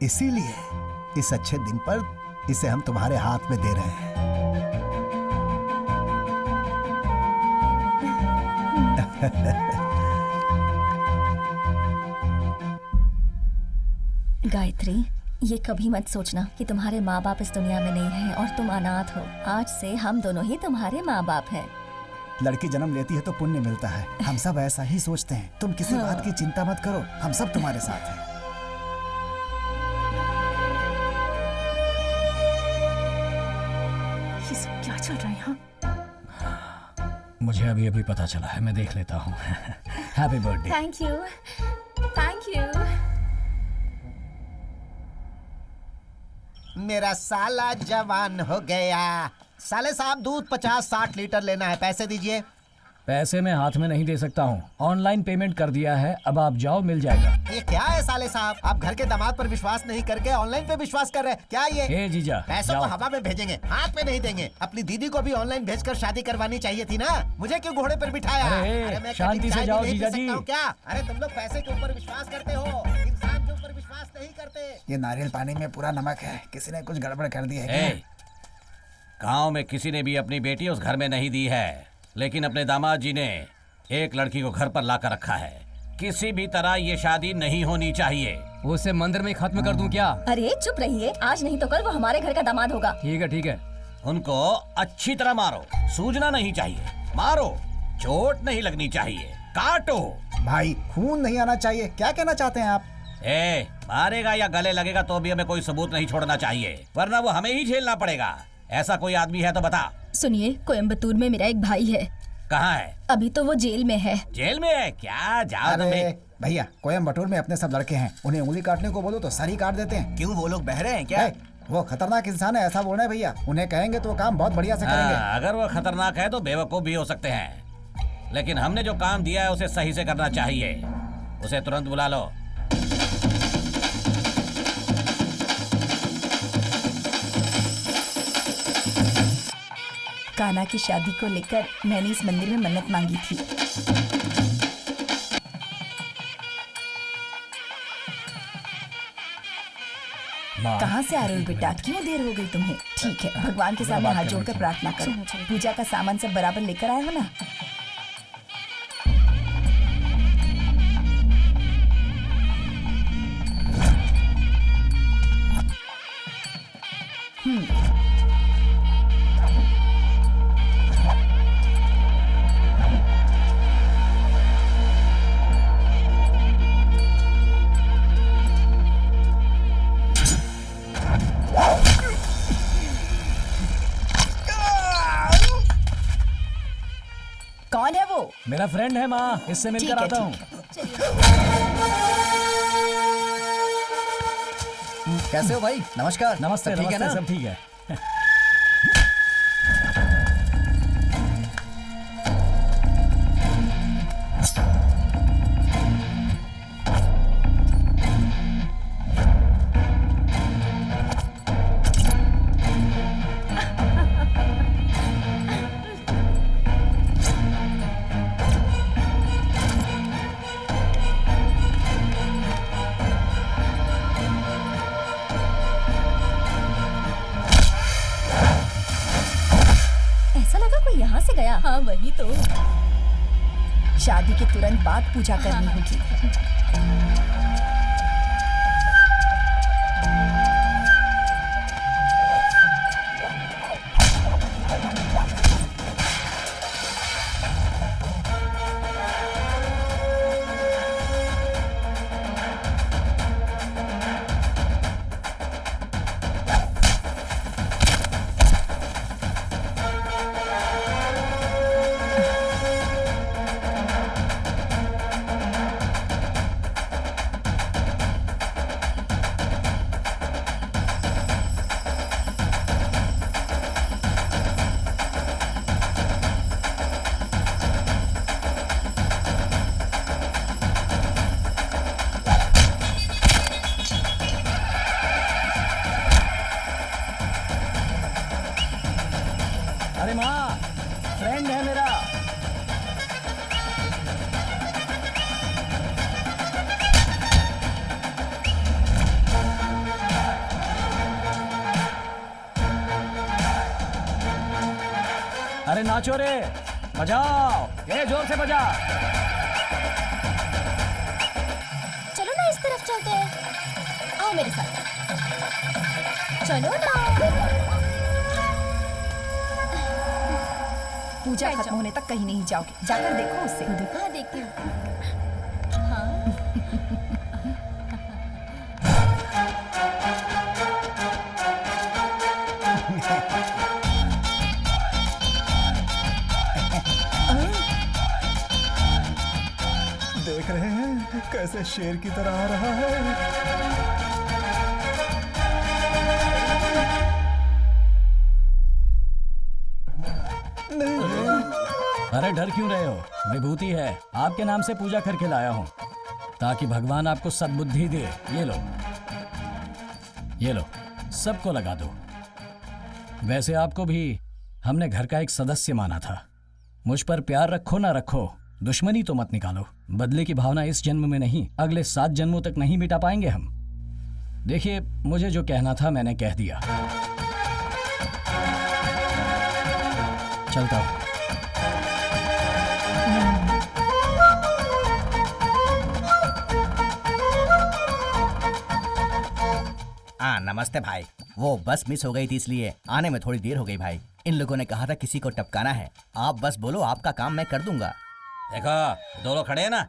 इसीलिए इस अच्छे दिन पर इसे हम तुम्हारे हाथ में दे रहे हैं। गायत्री, ये कभी मत सोचना कि तुम्हारे माँ बाप इस दुनिया में नहीं हैं और तुम अनाथ हो। आज से हम दोनों ही तुम्हारे माँ बाप हैं। लड़की जन्म लेती है तो पुण्य मिलता है, हम सब ऐसा ही सोचते हैं। तुम किसी बात की चिंता मत करो, हम सब तुम्हारे साथ हैं। ये सब मुझे अभी अभी पता चला है, मैं देख लेता हूँ। Happy birthday. Thank you, thank you. मेरा साला जवान हो गया। साले साहब दूध 50-60 लीटर लेना है, पैसे दीजिए। पैसे मैं हाथ में नहीं दे सकता हूँ, ऑनलाइन पेमेंट कर दिया है, अब आप जाओ, मिल जाएगा। ये क्या है साले साहब, आप घर के दामाद पर विश्वास नहीं करके ऑनलाइन पे विश्वास कर रहे हैं क्या? ये ए जीजा, पैसों जाओ। को हवा में भेजेंगे, हाथ में नहीं देंगे। अपनी दीदी को भी ऑनलाइन भेजकर शादी करवानी चाहिए थी ना, मुझे क्यों घोड़े पर बिठाया? अरे, मैं शांति कभी से चाय भी जाओ नहीं पी जीजा सकता जी। हूँ क्या? अरे तुम लोग पैसे के ऊपर विश्वास करते हो, इंसान के ऊपर विश्वास नहीं करते। ये नारियल पानी में पूरा नमक है, किसी ने कुछ गड़बड़ कर दी है क्या? गांव में किसी ने भी अपनी बेटी उस घर में नहीं दी है, लेकिन अपने दामाद जी ने एक लड़की को घर पर लाकर रखा है। किसी भी तरह ये शादी नहीं होनी चाहिए। उसे मंदिर में खत्म कर दूं क्या? अरे चुप रहिए, आज नहीं तो कल वो हमारे घर का दामाद होगा। ठीक है ठीक है। उनको अच्छी तरह मारो, सूजना नहीं चाहिए, मारो, चोट नहीं लगनी चाहिए, काटो। भाई खून नहीं आना चाहिए, क्या कहना चाहते हैं आप? मारेगा या गले लगेगा तो भी हमें कोई सबूत नहीं छोड़ना चाहिए, वरना वो हमें ही झेलना पड़ेगा। ऐसा कोई आदमी है तो बता। सुनिए, कोयम्बतूर में मेरा एक भाई है। कहाँ है? अभी तो वो जेल में है। जेल में है क्या? जाओ अरे भैया, कोयम्बटूर में अपने सब लड़के हैं, उन्हें उंगली काटने को बोलो तो सर ही काट देते हैं। क्यों, वो लोग बहरे हैं क्या? वो खतरनाक इंसान है, ऐसा बोलना है भैया। उन्हें कहेंगे तो वो काम बहुत बढ़िया से करेंगे। अगर वो खतरनाक है तो बेवकूफ भी हो सकते हैं, लेकिन हमने जो काम दिया है उसे सही से करना चाहिए। उसे तुरंत बुला लो। कान्हा की शादी को लेकर मैंने इस मंदिर में मन्नत मांगी थी। कहाँ से आ रहे हो बेटा, क्यों देर हो गई तुम्हें? ठीक है, भगवान के सामने हाथ जोड़कर प्रार्थना करो। पूजा का सामान सब बराबर लेकर आए हो ना? कौन है वो? मेरा फ्रेंड है माँ, इससे मिलकर आता हूँ। कैसे हो भाई? नमस्कार। नमस्ते, सब ठीक है ना? सब ठीक है। हाँ वही तो। शादी के तुरंत बाद पूजा करनी होगी। अरे माँ, फ्रेंड है मेरा। अरे नाचो रे, बजाओ, ये जोर से बजा। चलो ना इस तरफ चलते हैं, आओ मेरे साथ, चलो ना। पूजा खत्म होने तक कहीं नहीं जाओगे, जाकर देखो उससे। हाँ देखती हूँ। हाँ। कैसे शेर की तरह आ रहा है। अरे डर क्यों रहे हो? विभूति है, आपके नाम से पूजा करके लाया हूँ ताकि भगवान आपको सद्बुद्धि दे। ये लो सबको लगा दो। वैसे आपको भी हमने घर का एक सदस्य माना था। मुझ पर प्यार रखो ना रखो, दुश्मनी तो मत निकालो। बदले की भावना इस जन्म में नहीं, अगले 7 जन्मों तक नहीं मिटा पाएंगे हम। देखिए, मुझे जो कहना था मैंने कह दिया। चलता हूँ। नमस्ते भाई। वो बस मिस हो गई थी इसलिए आने में थोड़ी देर हो गई भाई। इन लोगों ने कहा था किसी को टपकाना है। आप बस बोलो, आपका काम मैं कर दूंगा। देखो दो लोग खड़े हैं ना।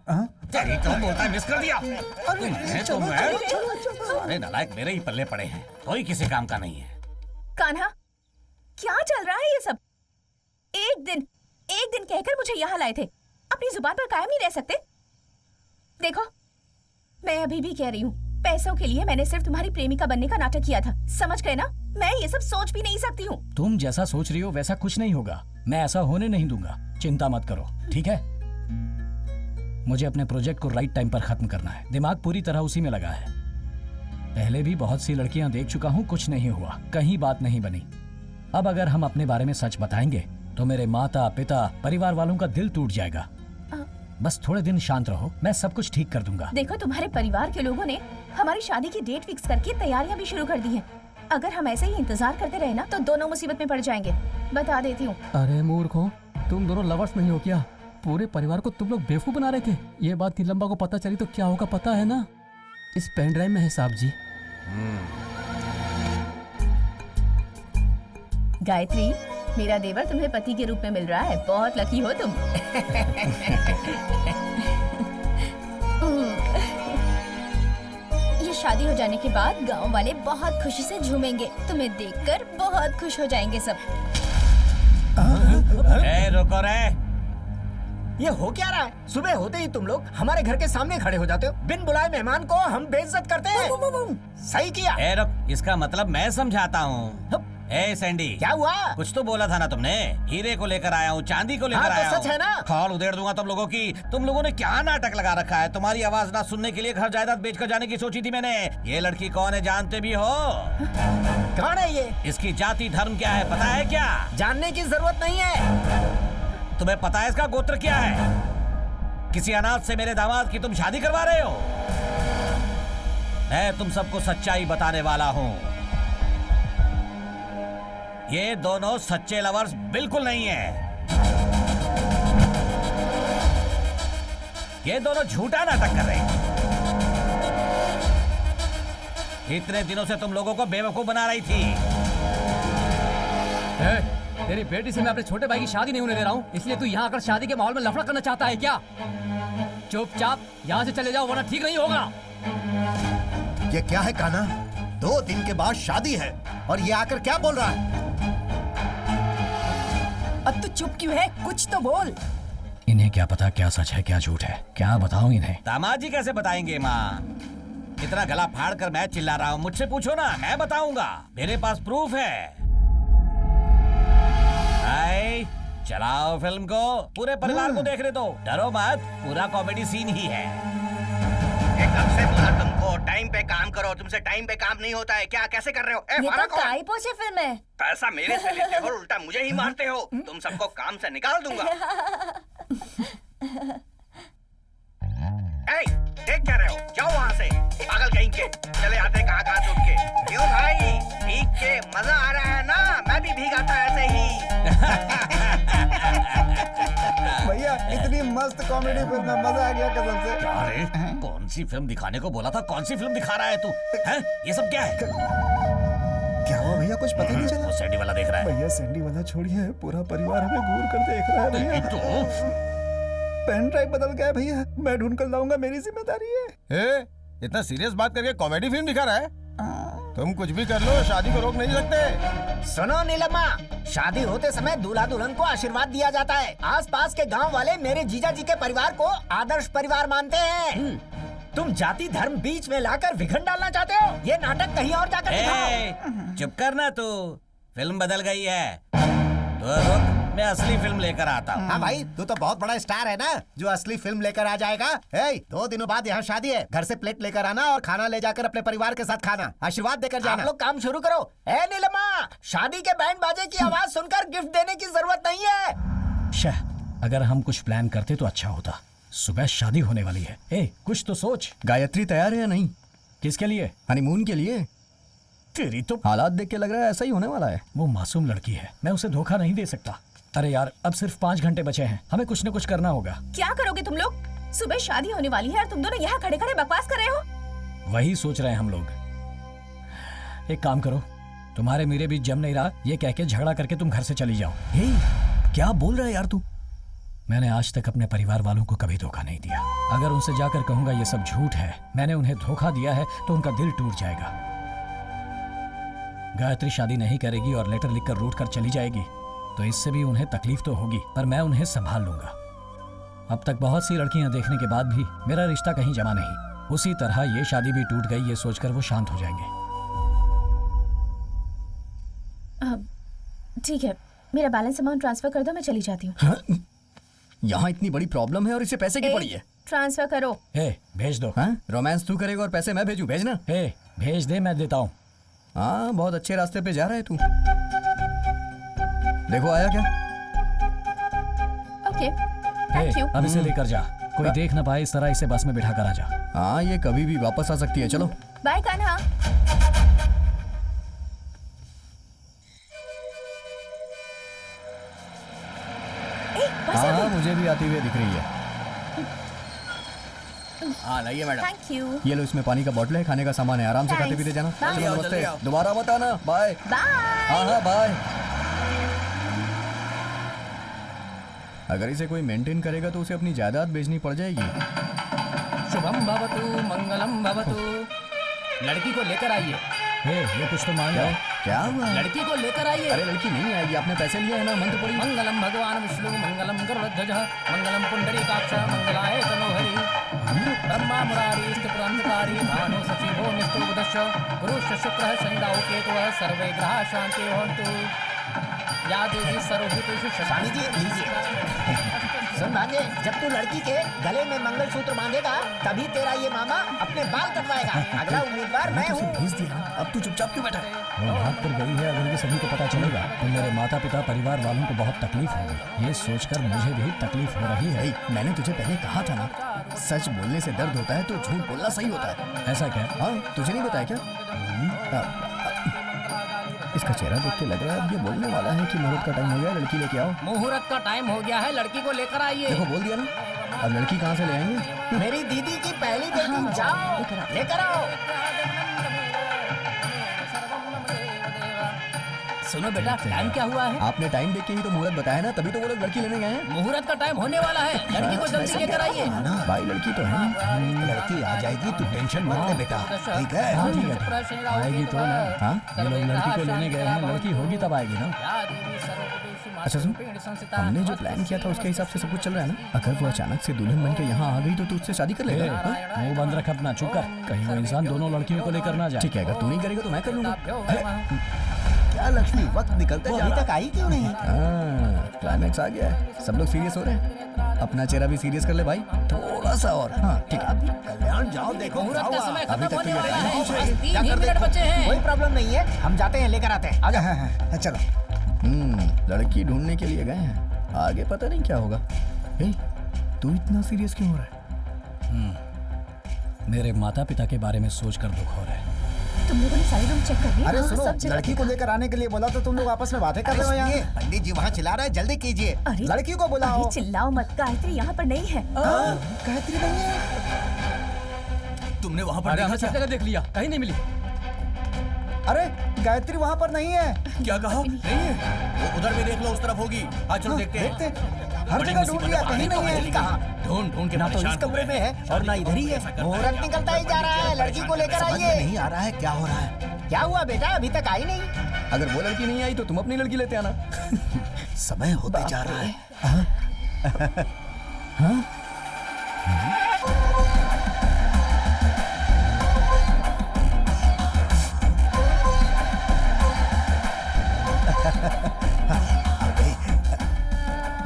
तेरी तो बोलता है मिस कर दिया। अरे नालायक, मेरे ही पल्ले पड़े हैं, कोई किसी काम का नहीं है। कान्हा, क्या चल रहा है ये सब? एक दिन कहकर मुझे यहाँ लाए थे, अपनी जुबान पर कायम नहीं रह सकते? देखो, मैं अभी भी कह रही हूँ, पैसों के लिए मैंने सिर्फ तुम्हारी प्रेमिका बनने का नाटक किया था, समझ गए ना? मैं ये सब सोच भी नहीं सकती हूँ। तुम जैसा सोच रही हो वैसा कुछ नहीं होगा। मैं ऐसा होने नहीं दूंगा, चिंता मत करो, ठीक है? मुझे अपने प्रोजेक्ट को राइट टाइम पर खत्म करना है। दिमाग पूरी तरह उसी में लगा है। पहले भी बहुत सी लड़कियां देख चुका हूँ, कुछ नहीं हुआ, कहीं बात नहीं बनी। अब अगर हम अपने बारे में सच बताएंगे तो मेरे माता पिता परिवार वालों का दिल टूट जाएगा। बस थोड़े दिन शांत रहो, मैं सब कुछ ठीक कर दूंगा। देखो, तुम्हारे परिवार के लोगों ने हमारी शादी की डेट फिक्स करके तैयारियां भी शुरू कर दी हैं। अगर हम ऐसे ही इंतजार करते रहे ना तो दोनों मुसीबत में पड़ जाएंगे, बता देती हूँ। अरे मूर्खों, तुम दोनों लवर्स नहीं हो क्या? पूरे परिवार को तुम लोग बेवकूफ बना रहे थे। ये बात नीलम्बा को पता चली तो क्या होगा पता है ना? इस पेन ड्राइव में है साहब जी। गायत्री, मेरा देवर तुम्हें पति के रूप में मिल रहा है, बहुत लकी हो तुम। ये शादी हो जाने के बाद गांव वाले बहुत खुशी से झूमेंगे। तुम्हें देखकर बहुत खुश हो जाएंगे सब। रुको रे। ये हो क्या रहा है? सुबह होते ही तुम लोग हमारे घर के सामने खड़े हो जाते हो। बिन बुलाए मेहमान को हम बेइज्जत करते हैं। सही किया। रुक, इसका मतलब मैं समझाता हूँ। ए सैंडी, क्या हुआ? कुछ तो बोला था ना तुमने। हीरे को लेकर आया हूँ, चांदी को लेकर आया हूँ। सच है ना? खाल उधेड़ दूंगा तुम लोगों की। तुम लोगों ने क्या नाटक लगा रखा है? तुम्हारी आवाज ना सुनने के लिए घर जायदाद बेचकर जाने की सोची थी मैंने। ये लड़की कौन है जानते भी हो? कौन है ये? इसकी जाति धर्म क्या है पता है क्या? जानने की जरूरत नहीं है। तुम्हें पता है इसका गोत्र क्या है? किसी अनाथ से मेरे दामाद की तुम शादी करवा रहे हो? मैं तुम सबको सच्चाई बताने वाला हूँ। ये दोनों सच्चे लवर्स बिल्कुल नहीं है। ये दोनों झूठा नाटक कर रहे हैं। इतने दिनों से तुम लोगों को बेवकूफ बना रही थी। तेरी बेटी से मैं अपने छोटे भाई की शादी नहीं होने दे रहा हूँ, इसलिए तू यहाँ आकर शादी के माहौल में लफड़ा करना चाहता है क्या? चुपचाप यहाँ से चले जाओ वरना ठीक नहीं होगा। ये क्या है कान्हा? 2 दिन के बाद शादी है और ये आकर क्या बोल रहा है? अब तू चुप क्यों है? कुछ तो बोल। इन्हें क्या पता क्या सच है क्या झूठ है? क्या बताऊं इन्हें? दामाद जी कैसे बताएंगे माँ? इतना गला फाड़ कर मैं चिल्ला रहा हूँ, मुझसे पूछो ना, मैं बताऊंगा। मेरे पास प्रूफ है। चलाओ फिल्म को, पूरे परिवार को देखने दो। डरो मत, पूरा कॉमेडी सीन ही है। कब से बोला तुमको टाइम पे काम करो, तुमसे टाइम पे काम नहीं होता है क्या? कैसे कर रहे हो? ये तो काई पोछे फिल्म है। पैसा मेरे से लेते हो, उल्टा मुझे ही मारते हो। तुम सबको काम से निकाल दूंगा। देख क्या रहे हो? जाओ वहाँ से, पागल कहीं के। चले आते कहाँ से उठ के। क्यों भाई, भीग के मजा आ रहा है ना? मैं भी भीगाता ऐसे ही। भैया, इतनी मस्त कॉमेडी फिल्म है, मजा आ गया कसम से। अरे कौन सी फिल्म दिखाने को बोला था? कौन सी फिल्म दिखा रहा है तू? हैं? ये सब क्या है? क्या हुआ भैया? कुछ पता नहीं चला। वो सैंडी वाला देख रहा है। भैया सैंडी वाला छोड़िए, पूरा परिवार हमें घूर कर देख रहा है भैया। पेन ड्राइव बदल गया भैया, मैं ढूंढ कर लाऊंगा, मेरी जिम्मेदारी है। इतना सीरियस बात करके कॉमेडी फिल्म दिखा रहा है? तुम कुछ भी कर लो, शादी को रोक नहीं सकते। सुनो नीलम्मा, शादी होते समय दूल्हा दुल्हन को आशीर्वाद दिया जाता है। आसपास के गांव वाले मेरे जीजा जी के परिवार को आदर्श परिवार मानते हैं। तुम जाति धर्म बीच में लाकर विघन डालना चाहते हो? ये नाटक कहीं और जाकर दिखाओ। चुप करना तू, फिल्म बदल गई है। तो रुक, मैं असली फिल्म लेकर आता हूँ। हाँ भाई, तू तो बहुत बड़ा स्टार है ना, जो असली फिल्म लेकर आ जाएगा। 2 दिनों बाद यहाँ शादी है, घर से प्लेट लेकर आना और खाना ले जाकर अपने परिवार के साथ खाना, आशीर्वाद देकर जाना। आप लोग काम शुरू करो। ए नीलिमा, शादी के बैंड बाजे की आवाज सुनकर गिफ्ट देने की जरूरत नहीं है। शाह, अगर हम कुछ प्लान करते तो अच्छा होता। सुबह शादी होने वाली है। कुछ तो सोच। गायत्री तैयार है या नहीं? किसके लिए? हनीमून के लिए। तेरी तो हालात देख के लग रहा है ऐसा ही होने वाला है। वो मासूम लड़की है, मैं उसे धोखा नहीं दे सकता। अरे यार, अब सिर्फ 5 घंटे बचे हैं, हमें कुछ न कुछ करना होगा। क्या करोगे तुम लोग? सुबह शादी होने वाली है और तुम दोनों यहाँ खड़े खड़े बकवास कर रहे हो। वही सोच रहे हैं हम लोग। एक काम करो, तुम्हारे मेरे बीच जम नहीं रहा, ये कह के झगड़ा करके तुम घर से चली जाओ। क्या बोल रहा है यार तू? मैंने आज तक अपने परिवार वालों को कभी धोखा नहीं दिया। अगर उनसे जाकर कहूंगा ये सब झूठ है, मैंने उन्हें धोखा दिया है, तो उनका दिल टूट जाएगा। गायत्री शादी नहीं करेगी और लेटर लिखकर रूठ कर चली जाएगी, तो इससे भी उन्हें तकलीफ तो होगी, पर मैं उन्हें संभाल लूंगा। अब तक बहुत सी लड़कियां देखने के बाद भी मेरा रिश्ता कहीं जमा नहीं। उसी तरह ये शादी भी टूट गई, ये सोचकर वो शांत हो जाएंगे। ठीक है, मेरा बैलेंस अमाउंट ट्रांसफर कर दो, मैं चली जाती हूँ। यहाँ इतनी बड़ी प्रॉब्लम है और इसे पैसे की पड़ी है। ट्रांसफर करो। भेज दो। रोमांस तू करेगा और पैसे मैं भेजूं? भेजना। भेज दे, मैं देता हूँ। हाँ, बहुत अच्छे रास्ते पे जा रहा है तू। देखो आया क्या? Okay, thank you. अब इसे लेकर जा, कोई देख ना पाए, इस तरह इसे बस में बिठा कर आ जा। हाँ, ये कभी भी वापस आ सकती है। चलो बाय कान्हा। हाँ, मुझे भी आती हुई दिख रही है। हाँ लाइए मैडम। Thank you. ये लो, इसमें पानी का बोतल है, खाने का सामान है, आराम से खाते पीते जाना। Bye. चलो नमस्ते, दोबारा मत आना। Bye bye. हाँ बाय। अगर इसे कोई मेंटेन करेगा तो उसे अपनी जायदाद बेचनी पड़ जाएगी। शुभम भवतु मंगलम भवतु। लड़की को लेकर आइए। ये कुछ तो मांग रहा। क्या हुआ? लड़की को लेकर आइए। अरे लड़की नहीं आएगी, आपने पैसे लिए है ना, मंत्र पड़ी। मंगलम भगवान विष्णु मंगलम गरुड़ध्वज मंगलम पुंडरीकाक्ष मंगलाय तनोहरि ब्रह्मा मुरारी स्थिपुरंधकारी भानु सचिवो निस्तुवदश गुरुश्च शुक्रः शनिदाव केतुः सर्वे ग्रहाः शान्ति भवन्तु। या देवी सर्वभूतेषु स्वामी जी लीजिए। सुन भांजे, जब तू लड़की के गले में मंगलसूत्र बांधेगा तभी तेरा ये मामा अपने बाल कटवाएगा। अगला उम्मीदवार मैं हूँ। भेज दिया, अब तू चुपचाप क्यों बैठा है? वो भाग कर गई है, अगर ये सभी को पता चलेगा तो मेरे माता पिता परिवार वालों को बहुत तकलीफ होगी। ये सोचकर मुझे भी तकलीफ हो रही है। मैंने तुझे पहले कहा था ना, सच बोलने से दर्द होता है तो झूठ बोलना सही होता है। ऐसा क्या? हाँ, तुझे नहीं बताया क्या? इसका चेहरा देख के लग रहा है अब ये बोलने वाला है कि मुहूर्त का टाइम हो गया, लड़की लेके आओ। मुहूर्त का टाइम हो गया है, लड़की को लेकर आइए। देखो बोल दिया ना, अब लड़की कहाँ से ले आएंगे? मेरी दीदी की पहली बेटी, जाओ लेकर आओ। सुनो बेटा, टाइम क्या हुआ है? आपने टाइम देख के ही तो मुहूर्त बताया ना, तभी तो वो लोग लड़की लेने गए हैं। मुहूर्त का टाइम होने वाला है, लड़की को जल्दी लेकर आइए। भाई लड़की तो है, लड़की आ जाएगी, तू टेंशन मत ले बेटा, ठीक है? हाँ ठीक है, आएगी तो ना। हाँ, ये लोग लड़की को लेने गए हैं, लड़की होगी तब आएगी ना। अच्छा सुन, हमने जो प्लान किया था उसके हिसाब से सब कुछ चल रहा है ना? अगर वो अचानक से दुल्हन बन के यहाँ आ गई तो तू उससे शादी कर लेगा? मुंह बंद रख अपना, चुप कर, कहीं वो इंसान दोनों लड़कियों को लेकर ना जाए। ठीक है, अगर तू नहीं करेगा तो मैं कर लूंगा। क्या लक्ष्मी, वक्त निकलते जा अभी रहा तक आई क्यों नहीं? क्लाइमैक्स आ गया है, सब लोग सीरियस हो रहे हैं। अपना चेहरा भी सीरियस कर ले भाई, थोड़ा सा और। हाँ ठीक है, कल्याण जाओ, देखो मुहूर्त का समय अभी खत्म तक तो होने ये वाला है, टाइम बस 3 ही मिनट बचे हैं। कोई प्रॉब्लम नहीं है, हम जाते हैं, लेकर आते हैं। आजा। चलो। लड़की ढूंढने के लिए गए हैं, आगे पता नहीं क्या होगा। तू इतना सीरियस क्यों हो रहा है? मेरे माता पिता के बारे में सोचकर दुख हो रहा है। तुम लोगों ने सारे रूम चेक कर लिए? अरे हाँ, सुनो, सब जगह लड़की को लेकर आने के लिए बोला तो तुम लोग आपस में बातें कर रहे हो यहाँ। पंडित जी वहाँ चिल्ला रहे हैं, जल्दी कीजिए। अरे लड़की को बुलाओ। अरे चिल्लाओ मत, गायत्री यहाँ पर नहीं है। गायत्री नहीं है? तुमने वहाँ पर अरे देखा हमने सब क्या? जगह देख लिया, कहीं नहीं मिली। अरे गायत्री वहाँ पर नहीं है। क्या कहा? नहीं है, वो उधर भी देख लो, उस तरफ होगी। आज चलो देखते हैं। हर जगह ढूंढ लिया, कहीं नहीं है। कहाँ? ढूंढ ढूंढ के ना तो इस परेशान हो कमरे गए। में है और ना इधर ही है। मुहूर्त निकलता ही जा रहा है, लड़की को लेकर समझ में आइए। नहीं आ रहा है क्या हो रहा है। क्या हुआ बेटा, अभी तक आई नहीं? अगर वो लड़की नहीं आई तो तुम अपनी लड़की लेते आना। समय होते जा रहा है।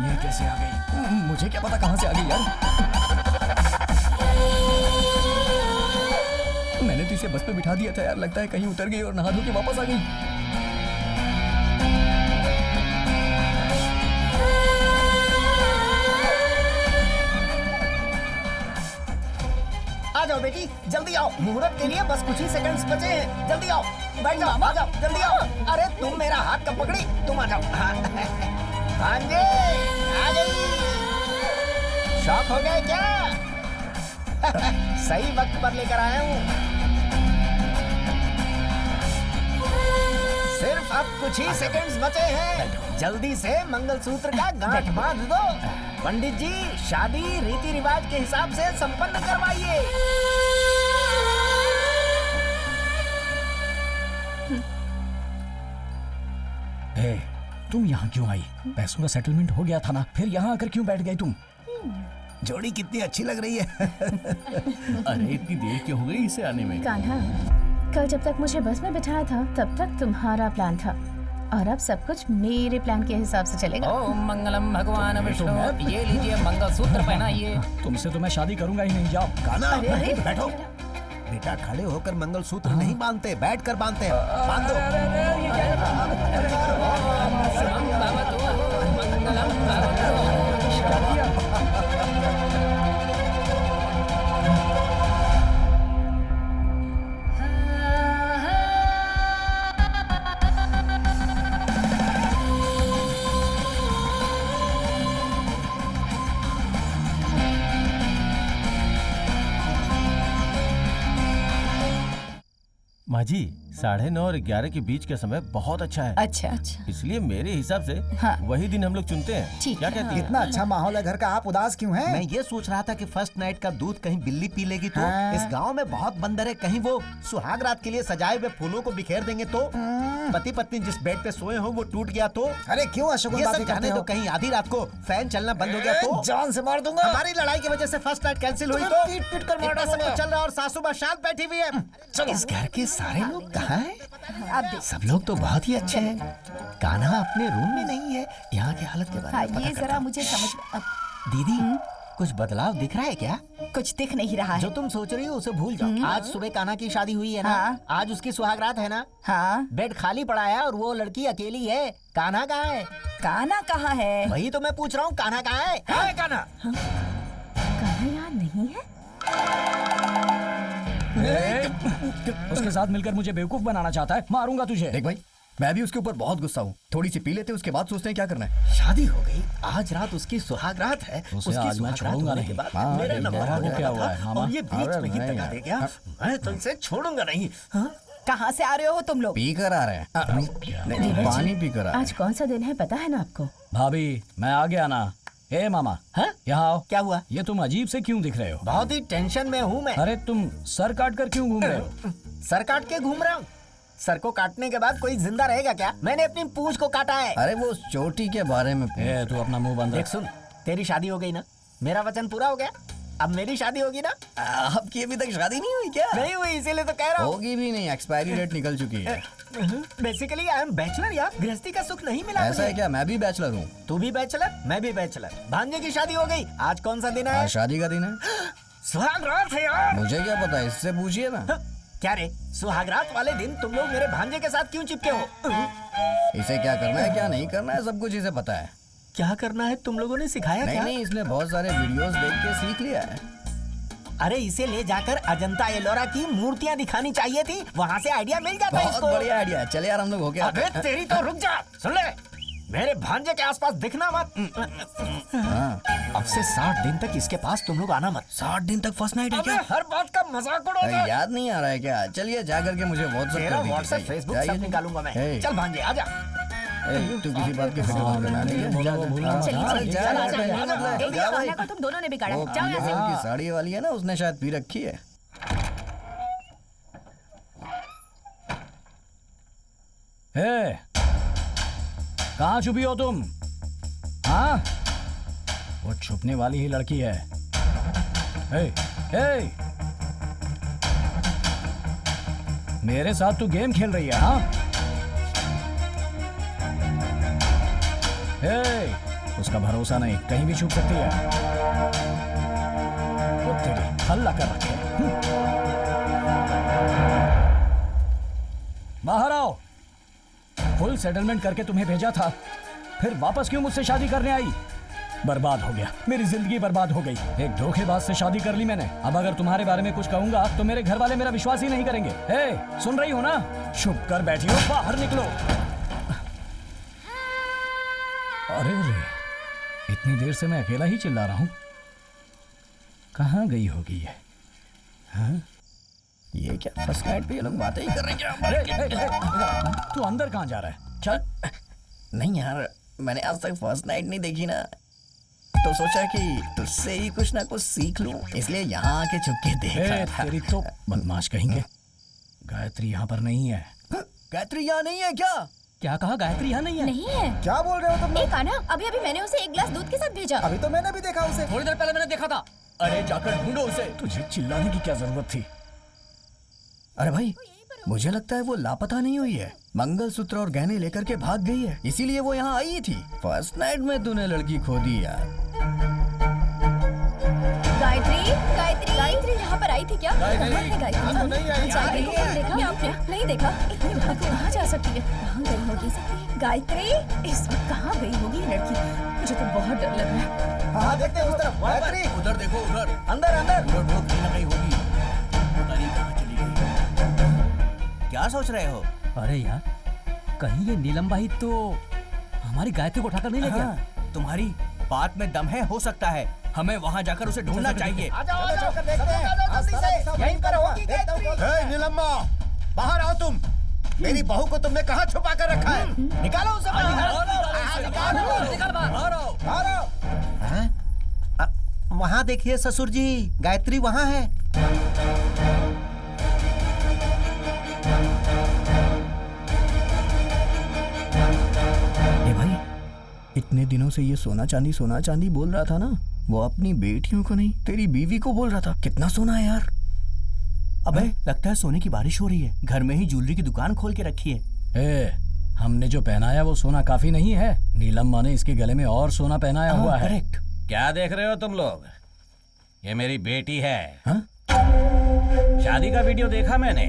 ये कैसे आ गई? मुझे क्या पता कहाँ से आ गई यार। मैंने तो इसे बस पे बिठा दिया था यार, लगता है कहीं उतर गई और नहा धो के वापस आ गई। आ जाओ बेटी, जल्दी आओ, मुहूर्त के लिए बस कुछ ही सेकंड्स बचे हैं। जल्दी आओ, बैठ जाओ, आ जाओ, जल्दी आओ। अरे तुम मेरा हाथ कब पकड़ी, तुम आ जाओ। भांजे आ गई। शौक हो गए क्या? सही वक्त पर लेकर आया हूँ। सिर्फ अब कुछ ही सेकंड्स बचे हैं, जल्दी से मंगलसूत्र का गांठ बांध दो। पंडित जी, शादी रीति रिवाज के हिसाब से संपन्न करवाइए। ए, तुम यहाँ क्यों आई? पैसों का सेटलमेंट हो गया था ना, फिर यहाँ आकर क्यों बैठ गई तुम? जोड़ी कितनी अच्छी लग रही है। अरे इतनी देर क्यों हो गई इसे आने में? कान्हा, कल जब तक मुझे बस में बिठाया था तब तक तुम्हारा प्लान था, और अब सब कुछ मेरे प्लान के हिसाब से चलेगा। ओम मंगलम भगवान विष्णु। ये लीजिए मंगलसूत्र पहनाइए। तुमसे तो मैं शादी करूंगा ही नहीं, जाओ। कान्हा, बैठो। बेटा खड़े होकर मंगलसूत्र नहीं बांधते, बैठ कर बांधते हैं। बांध दो। माँ जी, 9:30 और 11 के बीच का समय बहुत अच्छा है। अच्छा, इसलिए मेरे हिसाब से हाँ। वही दिन हम लोग चुनते हैं। ठीक क्या है। कहती हैं? इतना अच्छा माहौल है घर का, आप उदास क्यों हैं? मैं ये सोच रहा था कि फर्स्ट नाइट का दूध कहीं बिल्ली पी लेगी तो। हाँ। इस गांव में बहुत बंदर है, कहीं वो सुहाग रात के लिए सजाए हुए फूलों को बिखेर देंगे तो। पति पत्नी जिस बेड पे सोए हो वो टूट गया तो। अरे क्यों अशोक ये बात सब करते कहने हो? तो कहीं आधी रात को फैन चलना बंद हो गया तो। जान से मार दूंगा। हमारी लड़ाई की वजह से फर्स्ट नाइट कैंसिल हुई तुम्हें तो। पीट पीट कर मार इतना सब डालूंगा। कुछ चल रहा है और सासू माँ शांत बैठी हुई है। इस घर के सारे लोग कहाँ हैं? सब लोग तो बहुत ही अच्छे हैं। कान्हा अपने रूम में नहीं है। यहाँ की हालत के बारे में पता ये करता जरा हूँ। मुझे समझ दीदी, कुछ बदलाव दिख रहा है क्या? कुछ दिख नहीं रहा जो है। तुम सोच रही हो उसे भूल जाओ। आज सुबह कान्हा की शादी हुई है ना। हाँ। आज उसकी सुहागरात है ना। हाँ, बेड खाली पड़ा है और वो लड़की अकेली है। कान्हा कहाँ है? कान्हा कहाँ है? वही तो मैं पूछ रहा हूँ, कान्हा कहाँ है? कहाँ है कान्हा? कान्हा यहाँ नहीं है? उसके साथ मिलकर मुझे बेवकूफ बनाना चाहता है, मारूंगा तुझे। देख भाई, मैं भी उसके ऊपर बहुत गुस्सा हूँ। थोड़ी सी पी लेते, उसके बाद सोचते हैं क्या करना है। शादी हो गई, आज रात उसकी सुहागरात है। उसे उसकी आज मैं सुहागरात छोड़ूंगा होने नहीं। के बाद हाँ, मेरा ठीक है। नंबर वो आने क्या वाला हुआ है, था मामा? और ये बीच अरे में ही नहीं दगा यार। दे गया। मैं तुमसे छोड़ूंगा नहीं। हाँ? कहाँ से आ रहे हो तुम लोग? पी कर आ रहे हैं। नहीं, पानी पी कर आ रहे आज कौन सा दिन है पता है ना आपको? भाभी, मैं आ गया ना। ए मामा, हाँ? यहाँ आओ। क्या हुआ? ये तुम अजीब से क्यों दिख रहे हो? बहुत ही टेंशन में हूँ मैं। अरे तुम सर काट कर क्यों घूम रहे हो? सर काट के घूम रहा हूँ। सर को काटने के बाद कोई जिंदा रहेगा क्या? मैंने अपनी पूंछ को काटा है। अरे वो चोटी के बारे में ए, तू अपना मुंह बंद देख रख। सुन, तेरी शादी हो गई ना, मेरा वचन पूरा हो गया। अब मेरी शादी होगी ना? आपकी अभी तक शादी नहीं हुई क्या? नहीं हुई, इसीलिए तो कह रहा हूँ। होगी भी नहीं, एक्सपायरी डेट निकल चुकी है। बेसिकली आई एम बैचलर यार, गृहस्थी का सुख नहीं मिला ऐसा है मुझे। क्या? मैं भी बैचलर हूँ। तू भी बैचलर, मैं भी बैचलर। भांजे की शादी हो गई। आज कौन सा दिन है? आज शादी का दिन है। सुहागरात है यार। मुझे क्या पता, इससे पूछिए ना। क्या रे, सुहागरात वाले दिन तुम लोग मेरे भांजे के साथ क्यों चिपके हो? इसे क्या करना है क्या नहीं करना है सब कुछ इसे पता है। क्या करना है तुम लोगों ने सिखाया नहीं क्या? नहीं, इसने बहुत सारे वीडियोस देख के सीख लिया है। अरे इसे ले जाकर अजंता एलोरा की मूर्तियां दिखानी चाहिए थी, वहाँ से आइडिया मिल जाता बहुत इसको। बढ़िया आइडिया है। चले यार हम लोग हो गया। अबे तेरी तो रुक जा, सुन ले, मेरे भांजे के आसपास दिखना मत। अब से 60 दिन तक इसके पास तुम लोग आना मत। 60 दिन तक फर्स्ट नाइट है अबे क्या? हर बात का मजाक उड़ाओगे। याद नहीं आ रहा है क्या? चलिए जा करके मुझे व्हाट्सएप तेरा कर दीजिए। व्हाट्सएप फेसबुक जाइए सब जी। निकालूंगा मैं। ए, चल भांजे आजा। ए, तू किसी बात की फिक्र मत करना। नहीं है? जा, जा। चलिए, अरे चलिए, जा, चलो, जा, चलो, जा, चलो, जा, देखिए, जा भाई। कान्हा को तुम दोनों ने बिगाड़ा। वो जाओ यहाँ से। उनकी साड़ी वाली है ना, उसने शायद पी रखी है। ए, कहाँ छुपी हो तुम? हाँ, वो छुपने वाली ही लड़की है। ए, ए, मेरे साथ तू गेम खेल रही है? हाँ, ए, उसका भरोसा नहीं, कहीं भी छुप सकती है। वो तेरी हल्ला कर रखे। बाहर आओ। फुल सेटलमेंट करके तुम्हें भेजा था, फिर वापस क्यों मुझसे शादी करने आई? बर्बाद हो गया, मेरी जिंदगी बर्बाद हो गई। एक धोखेबाज से शादी कर ली मैंने। अब अगर तुम्हारे बारे में कुछ कहूंगा तो मेरे घर वाले मेरा विश्वास ही नहीं करेंगे। ए, सुन रही हो ना? चुप कर बैठी हो, बाहर निकलो। अरे रे, इतनी देर से मैं अकेला ही चिल्ला रहा हूं। कहाँ गई होगी ये? हाँ? ये क्या फर्स्ट नाइट पे ये लोग बातें ही कर रहे हैं क्या? तू अंदर कहाँ जा रहा है? चल। नहीं यार, मैंने आज तक फर्स्ट नाइट नहीं देखी ना, तो सोचा कि तुझसे ही कुछ ना कुछ सीख लूं, इसलिए यहाँ आके छुप के देख रहा था। तेरी तो बदमाश कहेंगे। गायत्री यहाँ पर नहीं है। गायत्री यहाँ नहीं है क्या? क्या कहा? गायत्री यहाँ नहीं है? नहीं है। क्या बोल रहे हो तुम लोग? कान्हा, अभी अभी मैंने उसे एक गिलास दूध के साथ भेजा। अभी तो मैंने भी देखा उसे। थोड़ी देर पहले मैंने देखा था। अरे जाकर ढूंढो उसे। तुझे चिल्लाने की क्या जरूरत थी? अरे भाई, मुझे लगता है वो लापता नहीं हुई है। मंगलसूत्र और गहने लेकर के भाग गई है, इसीलिए वो यहाँ आई थी। फर्स्ट नाइट में तूने लड़की खो दी यार। गायत्री, गायत्री, गायत्री यहाँ पर आई थी क्या? गायत्री, कहाँ है गायत्री? यहाँ तो नहीं आई। गायत्री को कहीं देखा आपने? नहीं देखा। इतनी रात को कहाँ जा सकती है? कहाँ गई होगी गायत्री? इस वक्त कहाँ गई होगी ये लड़की? मुझे तो बहुत डर लग रहा है। हाँ, देखते हैं उस तरफ। गायत्री, उधर देखो, उधर अंदर अंदर। उधर बहुत कहीं ना कहीं होगी। पता नहीं कहाँ चली गई। क्या सोच रहे हो? अरे यार, कहीं ये नीलम भाई तो हमारी गायत्री को उठाकर नहीं ले गया? तुम्हारी बात में दम है, हो सकता है। हमें वहाँ जाकर उसे ढूंढना चाहिए। चलो चलकर देखते हैं। जल्दी से यहीं पर होगी गायत्री। हे नीलम्मा, बाहर आओ तुम। मेरी बहू को तुमने कहाँ छुपा कर रखा है? निकालो उसे बाहर। निकाल बाहर। वहाँ देखिए ससुर जी, गायत्री वहाँ है। ए भाई, इतने दिनों से ये सोना चांदी बोल रहा था ना, वो अपनी बेटियों को नहीं, तेरी बीवी को बोल रहा था। कितना सोना है यार। अबे, लगता है सोने की बारिश हो रही है। घर में ही ज्वेलरी की दुकान खोल के रखी है। ए, हमने जो पहनाया वो सोना काफी नहीं है। नीलम्मा ने इसके गले में और सोना पहनाया हुआ है। करेक्ट। क्या देख रहे हो तुम लोग? ये मेरी बेटी है। हाँ? शादी का वीडियो देखा मैंने।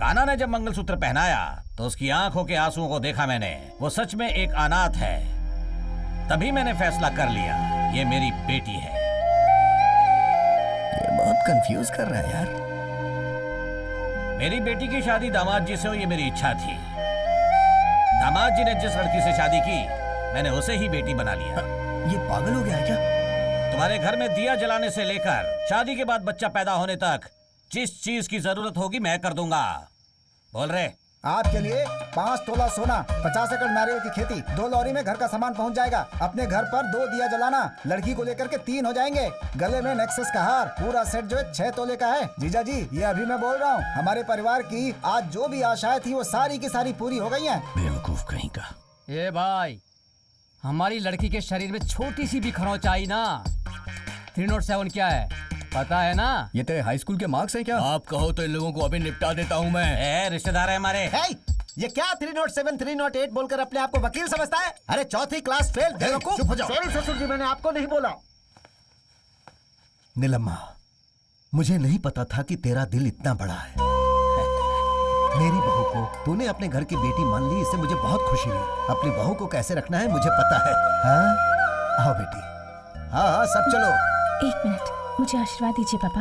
कान्हा ने जब मंगलसूत्र पहनाया तो उसकी आंखों के आंसुओं को देखा मैंने। वो सच में एक अनाथ है। तभी मैंने फैसला कर लिया, ये मेरी बेटी है। ये बहुत कंफ्यूज कर रहा है यार। मेरी बेटी की शादी दामाद जी से हो, ये मेरी इच्छा थी। दामाद जी ने जिस लड़की से शादी की, मैंने उसे ही बेटी बना लिया। ये पागल हो गया है क्या? तुम्हारे घर में दिया जलाने से लेकर शादी के बाद बच्चा पैदा होने तक जिस चीज की जरूरत होगी मैं कर दूंगा। बोल रहे? आपके लिए 5 तोला सोना, 50 एकड़ नारियल की खेती, 2 लॉरी में घर का सामान पहुंच जाएगा। अपने घर पर 2 दिया जलाना, लड़की को लेकर के 3 हो जाएंगे। गले में नेक्सस का हार, पूरा सेट जो है 6 तोले का है। जीजा जी, ये अभी मैं बोल रहा हूँ, हमारे परिवार की आज जो भी आशाएं थी वो सारी की सारी पूरी हो गई हैं। बेवकूफ कहीं का। ए भाई, हमारी लड़की के शरीर में छोटी सी भी खरोंच आई ना, 307 क्या है पता है ना? ये तेरे हाई स्कूल के मार्क्स हैं क्या? आप कहो तो इन लोगों को अभी निपटा देता हूँ मैं। रिश्तेदार है हमारे। ये क्या 307 308 बोलकर अपने आप को वकील समझता है? अरे चौथी क्लास फेल। चुप हो जाओ। सॉरी ससुर जी, मैंने आपको नहीं बोला। नीलम्मा, मुझे नहीं पता था कि तेरा दिल इतना बड़ा है। मेरी बहू को तूने अपने घर की बेटी मान ली, इससे मुझे बहुत खुशी हुई। अपनी बहू को कैसे रखना है मुझे पता है। हाँ आओ बेटी। हाँ सब चलो। 1 मिनट, मुझे आशीर्वाद दीजिए पापा।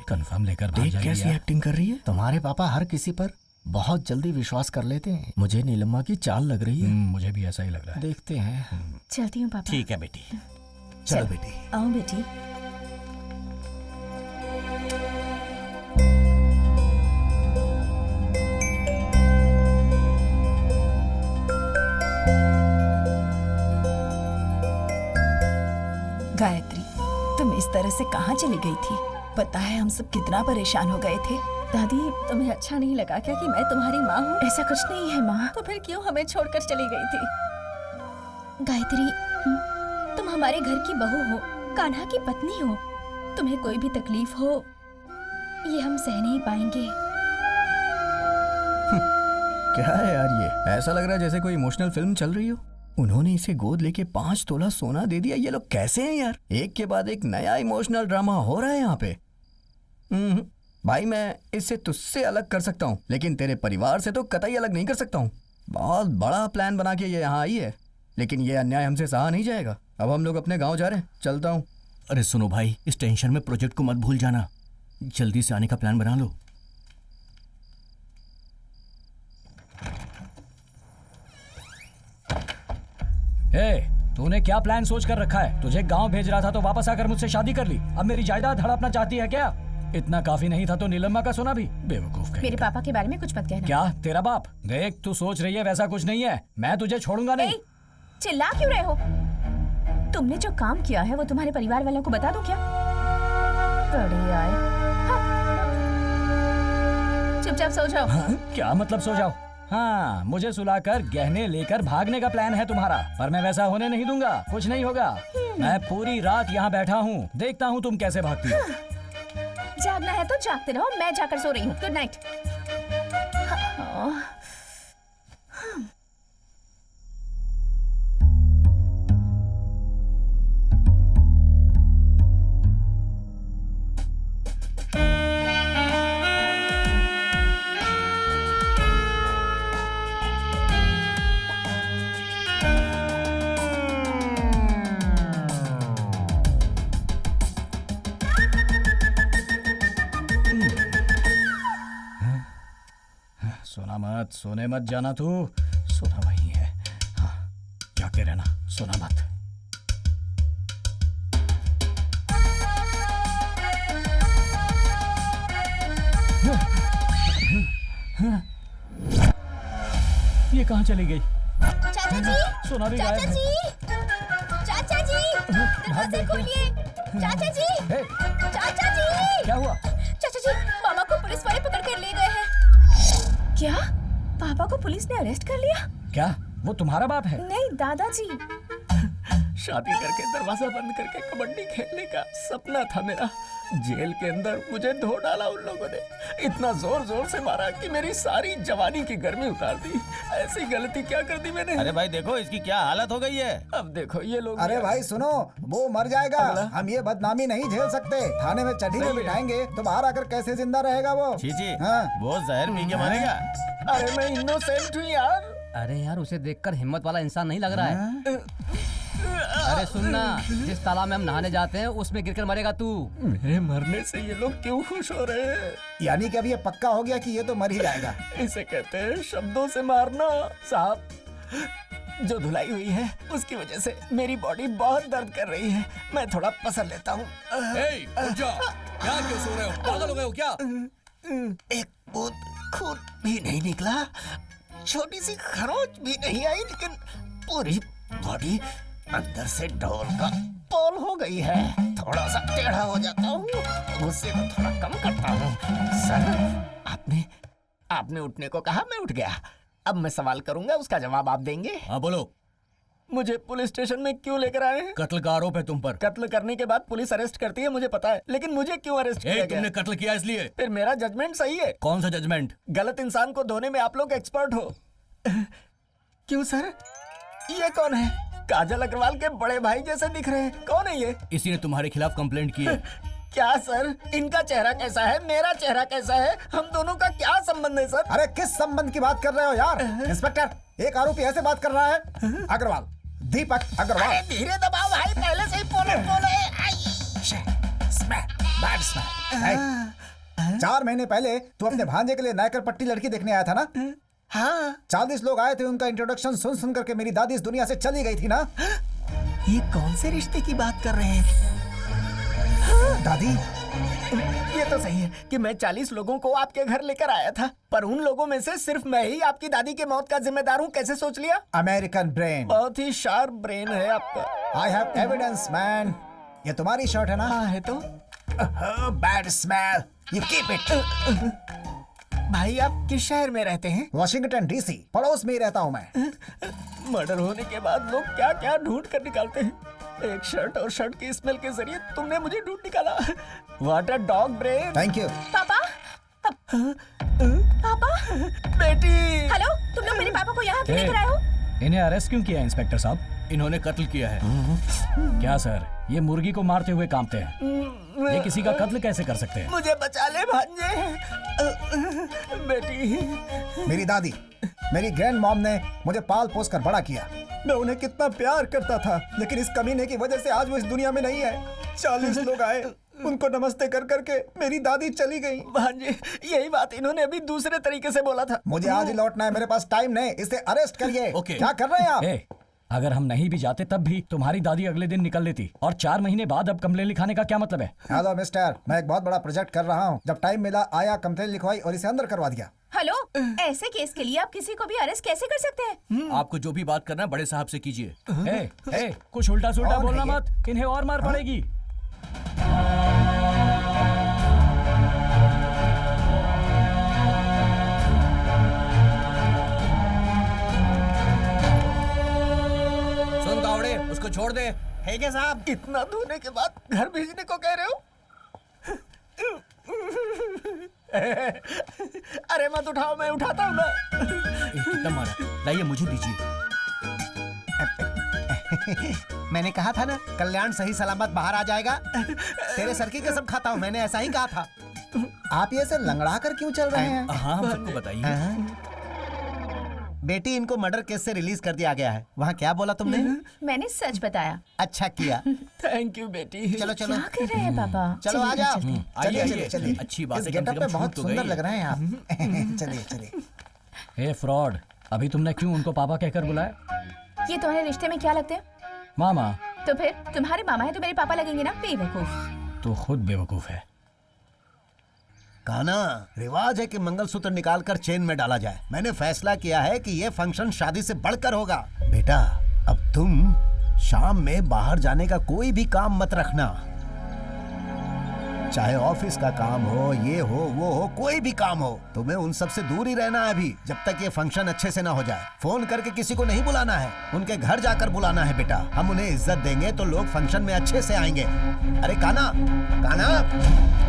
कंफर्म लेकर देख कैसी एक्टिंग कर रही है। तुम्हारे पापा हर किसी पर बहुत जल्दी विश्वास कर लेते हैं। मुझे नीलम्मा की चाल लग रही है। मुझे भी ऐसा ही लग रहा है। देखते हैं। चलती हूँ पापा। ठीक है बेटी। चलो बेटी। आओ बेटी। गायत्री, तुम इस तरह से कहाँ चली गई थी? पता है हम सब कितना परेशान हो गए थे। दादी, तुम्हें अच्छा नहीं लगा क्या कि मैं तुम्हारी माँ हूँ? ऐसा कुछ नहीं है माँ। तो फिर क्यों हमें छोड़कर चली गई थी? गायत्री, तुम हमारे घर की बहू हो, कान्हा की पत्नी हो। तुम्हें कोई भी तकलीफ हो, ये हम सह नहीं पाएंगे। क्या है यार ये? ऐसा लग रहा है जैसे कोई इमोशनल फिल्म चल रही हो। उन्होंने इसे गोद लेके 5 तोला सोना दे दिया। ये लोग कैसे हैं यार? एक के बाद एक नया इमोशनल ड्रामा हो रहा है यहाँ पे। भाई मैं इससे तुझसे अलग कर सकता हूँ, लेकिन तेरे परिवार से तो कतई अलग नहीं कर सकता हूँ। बहुत बड़ा प्लान बना के ये यहाँ आई है, लेकिन ये अन्याय हमसे सहा नहीं जाएगा। अब हम लोग अपने गाँव जा रहे हैं, चलता हूँ। अरे सुनो भाई, इस टेंशन में प्रोजेक्ट को मत भूल जाना। जल्दी से आने का प्लान बना लो। तूने क्या प्लान सोच कर रखा है? तुझे गांव भेज रहा था तो वापस आकर मुझसे शादी कर ली। अब मेरी जायदाद हड़पना चाहती है क्या? इतना काफी नहीं था तो नीलम्मा का सोना भी? बेवकूफ कहीं। मेरे पापा के बारे में कुछ मत कहना। क्या तेरा बाप? देख तू सोच रही है वैसा कुछ नहीं है। मैं तुझे छोड़ूंगा नहीं। चिल्ला क्यों रहे हो? तुमने जो काम किया है वो तुम्हारे परिवार वालों को बता दो क्या? बड़े आए। चुपचाप सो जाओ। क्या मतलब सो जाओ? हाँ, मुझे सुलाकर गहने लेकर भागने का प्लान है तुम्हारा, पर मैं वैसा होने नहीं दूंगा। कुछ नहीं होगा। मैं पूरी रात यहाँ बैठा हूँ, देखता हूँ तुम कैसे भागती हो। जागना है तो जागते रहो, मैं जाकर सो रही हूँ। Good night. सोने मत जाना तू। सोना वही है। हाँ, जागते रहना, सोना मत। ये कहाँ चली गई? चाचा जी, सोना भी गायब है। चाचा जी, दरवाजे खोलिए। चाचा जी, चाचा जी। क्या हुआ? चाचा जी, मामा को पुलिस वाले पकड़ कर ले गए हैं। क्या? पापा को पुलिस ने अरेस्ट कर लिया? क्या वो तुम्हारा बाप है? नहीं दादाजी। शादी करके दरवाजा बंद करके कबड्डी खेलने का सपना था मेरा। जेल के अंदर मुझे धो डाला उन लोगों ने। इतना जोर जोर से मारा कि मेरी सारी जवानी की गर्मी उतार दी। ऐसी गलती क्या कर दी मैंने? अरे भाई देखो इसकी क्या हालत हो गई है। अब देखो ये लोग। अरे भाई सुनो, वो मर जाएगा। हम ये बदनामी नहीं झेल सकते। थाने में चढ़ी में बिठाएंगे तो बाहर आकर कैसे जिंदा रहेगा वो? चीची, हाँ। वो जहर पी के मरेगा। अरे मैं इनोसेंट हूँ यार। अरे यार, उसे देखकर हिम्मत वाला इंसान नहीं लग रहा है। अरे सुनना, जिस तालाब में हम नहाने जाते हैं उसमें गिरकर मरेगा तू। मेरे मरने से ये लोग क्यों खुश हो रहे हैं? यानी कि अब ये पक्का हो गया कि ये तो मर ही जाएगा। इसे कहते हैं शब्दों से मारना। साहब, जो धुलाई हुई है उसकी वजह से मेरी बॉडी बहुत दर्द कर रही है। मैं थोड़ा पसर लेता हूँ। क्या क्यों सो रहे हो? पागल हो गए हो क्या? एक बूंद खून भी नहीं निकला, छोटी सी खरोच भी नहीं आई, लेकिन पूरी बॉडी अंदर से ढोल का पोल हो गई है। थोड़ा सा टेढ़ा हो जाता हूँ, गुस्से को थोड़ा कम करता हूँ। सर, आपने उठने को कहा, मैं उठ गया। अब मैं सवाल करूंगा, उसका जवाब आप देंगे। हाँ बोलो। मुझे पुलिस स्टेशन में क्यों लेकर आए हैं? कत्ल का आरोप है तुम पर। कत्ल करने के बाद पुलिस अरेस्ट करती है, मुझे पता है, लेकिन मुझे क्यों अरेस्ट किया गया? तुमने कत्ल किया इसलिए। फिर मेरा जजमेंट सही है। कौन सा जजमेंट? गलत इंसान को धोने में आप लोग एक्सपर्ट हो। क्यों सर? ये कौन है? काजल अग्रवाल के बड़े भाई जैसे दिख रहे हैं। कौन है ये? इसी ने तुम्हारे खिलाफ कंप्लेंट की है। क्या सर? इनका चेहरा कैसा है, मेरा चेहरा कैसा है? हम दोनों का क्या संबंध है सर? अरे किस संबंध की बात कर रहे हो यार? इंस्पेक्टर, एक आरोपी ऐसे बात कर रहा है। अग्रवाल, दीपक अग्रवाल। अरे धीरे दबाओ भाई, पहले से ही पोले। 4 महीने पहले तू अपने भांजे के लिए नायकर पट्टी लड़की देखने आया था ना? हाँ। 40 लोग आए थे, उनका इंट्रोडक्शन सुन सुन करके मेरी दादी इस दुनिया से चली गई थी ना? ये कौन से रिश्ते की बात कर रहे हैं? हाँ। दादी, ये तो सही है कि मैं 40 लोगों को आपके घर लेकर आया था, पर उन लोगों में से सिर्फ मैं ही आपकी दादी के मौत का जिम्मेदार हूँ। कैसे सोच लिया? American brain. बहुत ही शार्प ब्रेन है आपका। I have evidence man. ये तुम्हारी शर्ट है ना? हाँ है तो। Bad smell, you keep it. भाई आप किस शहर में रहते हैं? वॉशिंगटन डीसी, पड़ोस में ही रहता हूँ मैं। मर्डर होने के बाद लोग क्या क्या ढूंढ कर निकालते हैं। एक शर्ट और शर्ट की स्मेल के जरिए तुमने मुझे ढूंढ निकाला। What a dog brain. Thank you. पापा, पापा, बेटी। हेलो, तुम लोग मेरे पापा को यहाँ क्यों लेकर आए हो? इन्हें अरेस्ट क्यों किया इंस्पेक्टर साहब? इन्होंने कत्ल किया है। क्या सर, ये मुर्गी को मारते हुए कांपते हैं, ये किसी का कत्ल कैसे कर सकते हैं? मुझे बचा ले भांजे। बेटी, मेरी दादी, मेरी ग्रैंड मॉम ने मुझे पाल पोस कर बड़ा किया। मैं उन्हें कितना प्यार करता था, लेकिन इस कमीने की वजह से आज वो इस दुनिया में नहीं है। 40 लोग आए, उनको नमस्ते कर करके मेरी दादी चली गई। भांजे, यही बात इन्होंने अभी दूसरे तरीके से बोला था। मुझे आज ही लौटना है, मेरे पास टाइम नहीं। इसे अरेस्ट करिए। क्या कर रहे हैं आप? अगर हम नहीं भी जाते तब भी तुम्हारी दादी अगले दिन निकल लेती, और 4 महीने बाद अब कंप्लेन लिखाने का क्या मतलब है? हेलो मिस्टर, मैं एक बहुत बड़ा प्रोजेक्ट कर रहा हूँ। जब टाइम मिला आया, कंप्लेन लिखवाई और इसे अंदर करवा दिया। हेलो, ऐसे केस के लिए आप किसी को भी अरेस्ट कैसे कर सकते हैं? आपको जो भी बात करना है बड़े साहब से कीजिए। कुछ उल्टा सुल्टा बोलना मत, इन्हें और मार पड़ेगी। सुन कावड़े, उसको छोड़ दे। है क्या साहब, इतना धोने के बाद घर भेजने को कह रहे हो? अरे मत उठाओ, मैं उठाता हूँ ना। कितना मारा, लाइए मुझे दीजिए। मैंने कहा था ना, कल्याण सही सलामत बाहर आ जाएगा। तेरे सर की कसम खाता हूँ, मैंने ऐसा ही कहा था। आप ये ऐसे लंगड़ा कर क्यों चल रहे हैं? हाँ, हम सबको बताइए। बेटी, इनको मर्डर केस से रिलीज कर दिया गया है। वहाँ क्या बोला तुमने? मैंने सच बताया। अच्छा किया। थैंक यू बेटी। चलो चलो। क्या कर रहे हैं पापा? चलो आ जाओ। चलिए। अच्छी बात इस है, गेटअप पे बहुत सुंदर लग रहे हैं आप। चलिए। फ्रॉड, अभी तुमने क्यों उनको पापा कहकर बुलाया? ये तुम्हारे रिश्ते में क्या लगते हैं? मामा। तो फिर तुम्हारे मामा है तो मेरे पापा लगेंगे ना? बेवकूफ। तो खुद बेवकूफ है। काना, रिवाज है कि मंगलसूत्र निकालकर चेन में डाला जाए। मैंने फैसला किया है कि ये फंक्शन शादी से बढ़कर होगा। बेटा, अब तुम शाम में बाहर जाने का कोई भी काम मत रखना। चाहे ऑफिस का काम हो, ये हो, वो हो, कोई भी काम हो, तुम्हें उन सब से दूर ही रहना है अभी, जब तक ये फंक्शन अच्छे से ना हो जाए। फोन करके किसी को नहीं बुलाना है, उनके घर जाकर बुलाना है बेटा। हम उन्हें इज्जत देंगे तो लोग फंक्शन में अच्छे से आएंगे। अरे काना, काना।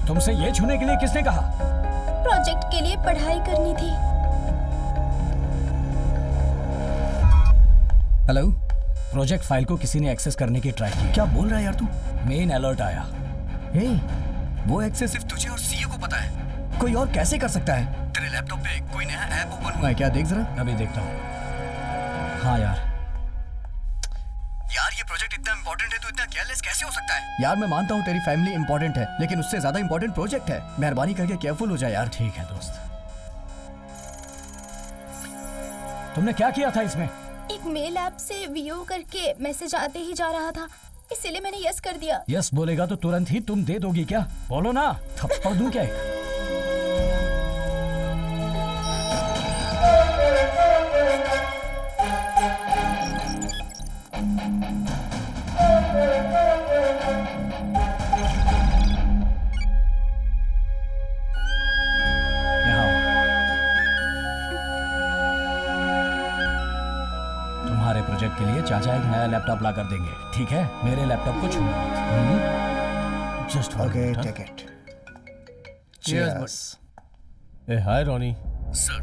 तुमसे ये छूने के लिए किसने कहा? प्रोजेक्ट के लिए पढ़ाई करनी थी। हेलो, प्रोजेक्ट फाइल को किसी ने एक्सेस करने की ट्राई की। क्या बोल रहा है यार तू? मेन अलर्ट आया। वो एक्सेस सिर्फ तुझे और सीईओ को पता है, कोई और कैसे कर सकता है? तेरे लैपटॉप पे कोई नया ऐप ओपन हुआ है क्या? देख जरा। अभी देखता हूँ। हाँ यार, ये प्रोजेक्ट इतना इंपॉर्टेंट है तो इतना केयरलेस कैसे हो सकता है? यार मैं मानता हूँ तेरी फैमिली इंपॉर्टेंट है, लेकिन उससे ज्यादा इंपॉर्टेंट प्रोजेक्ट है। मेहरबानी करके केयरफुल हो जाए यार। ठीक है दोस्त। तुमने क्या किया था इसमें? एक मेल ऐप से व्यू करके मैसेज आते ही जा रहा था, इसीलिए मैंने यस कर दिया। यस बोलेगा तो तुरंत ही तुम दे दोगी क्या? बोलो ना, थप्पड़ दूं क्या? प्रोजेक्ट के लिए चाचा एक नया लैपटॉप ला कर देंगे, ठीक है? मेरे लैपटॉप को छूना। Just okay, take it. Cheers. Hi Ronnie. Sir,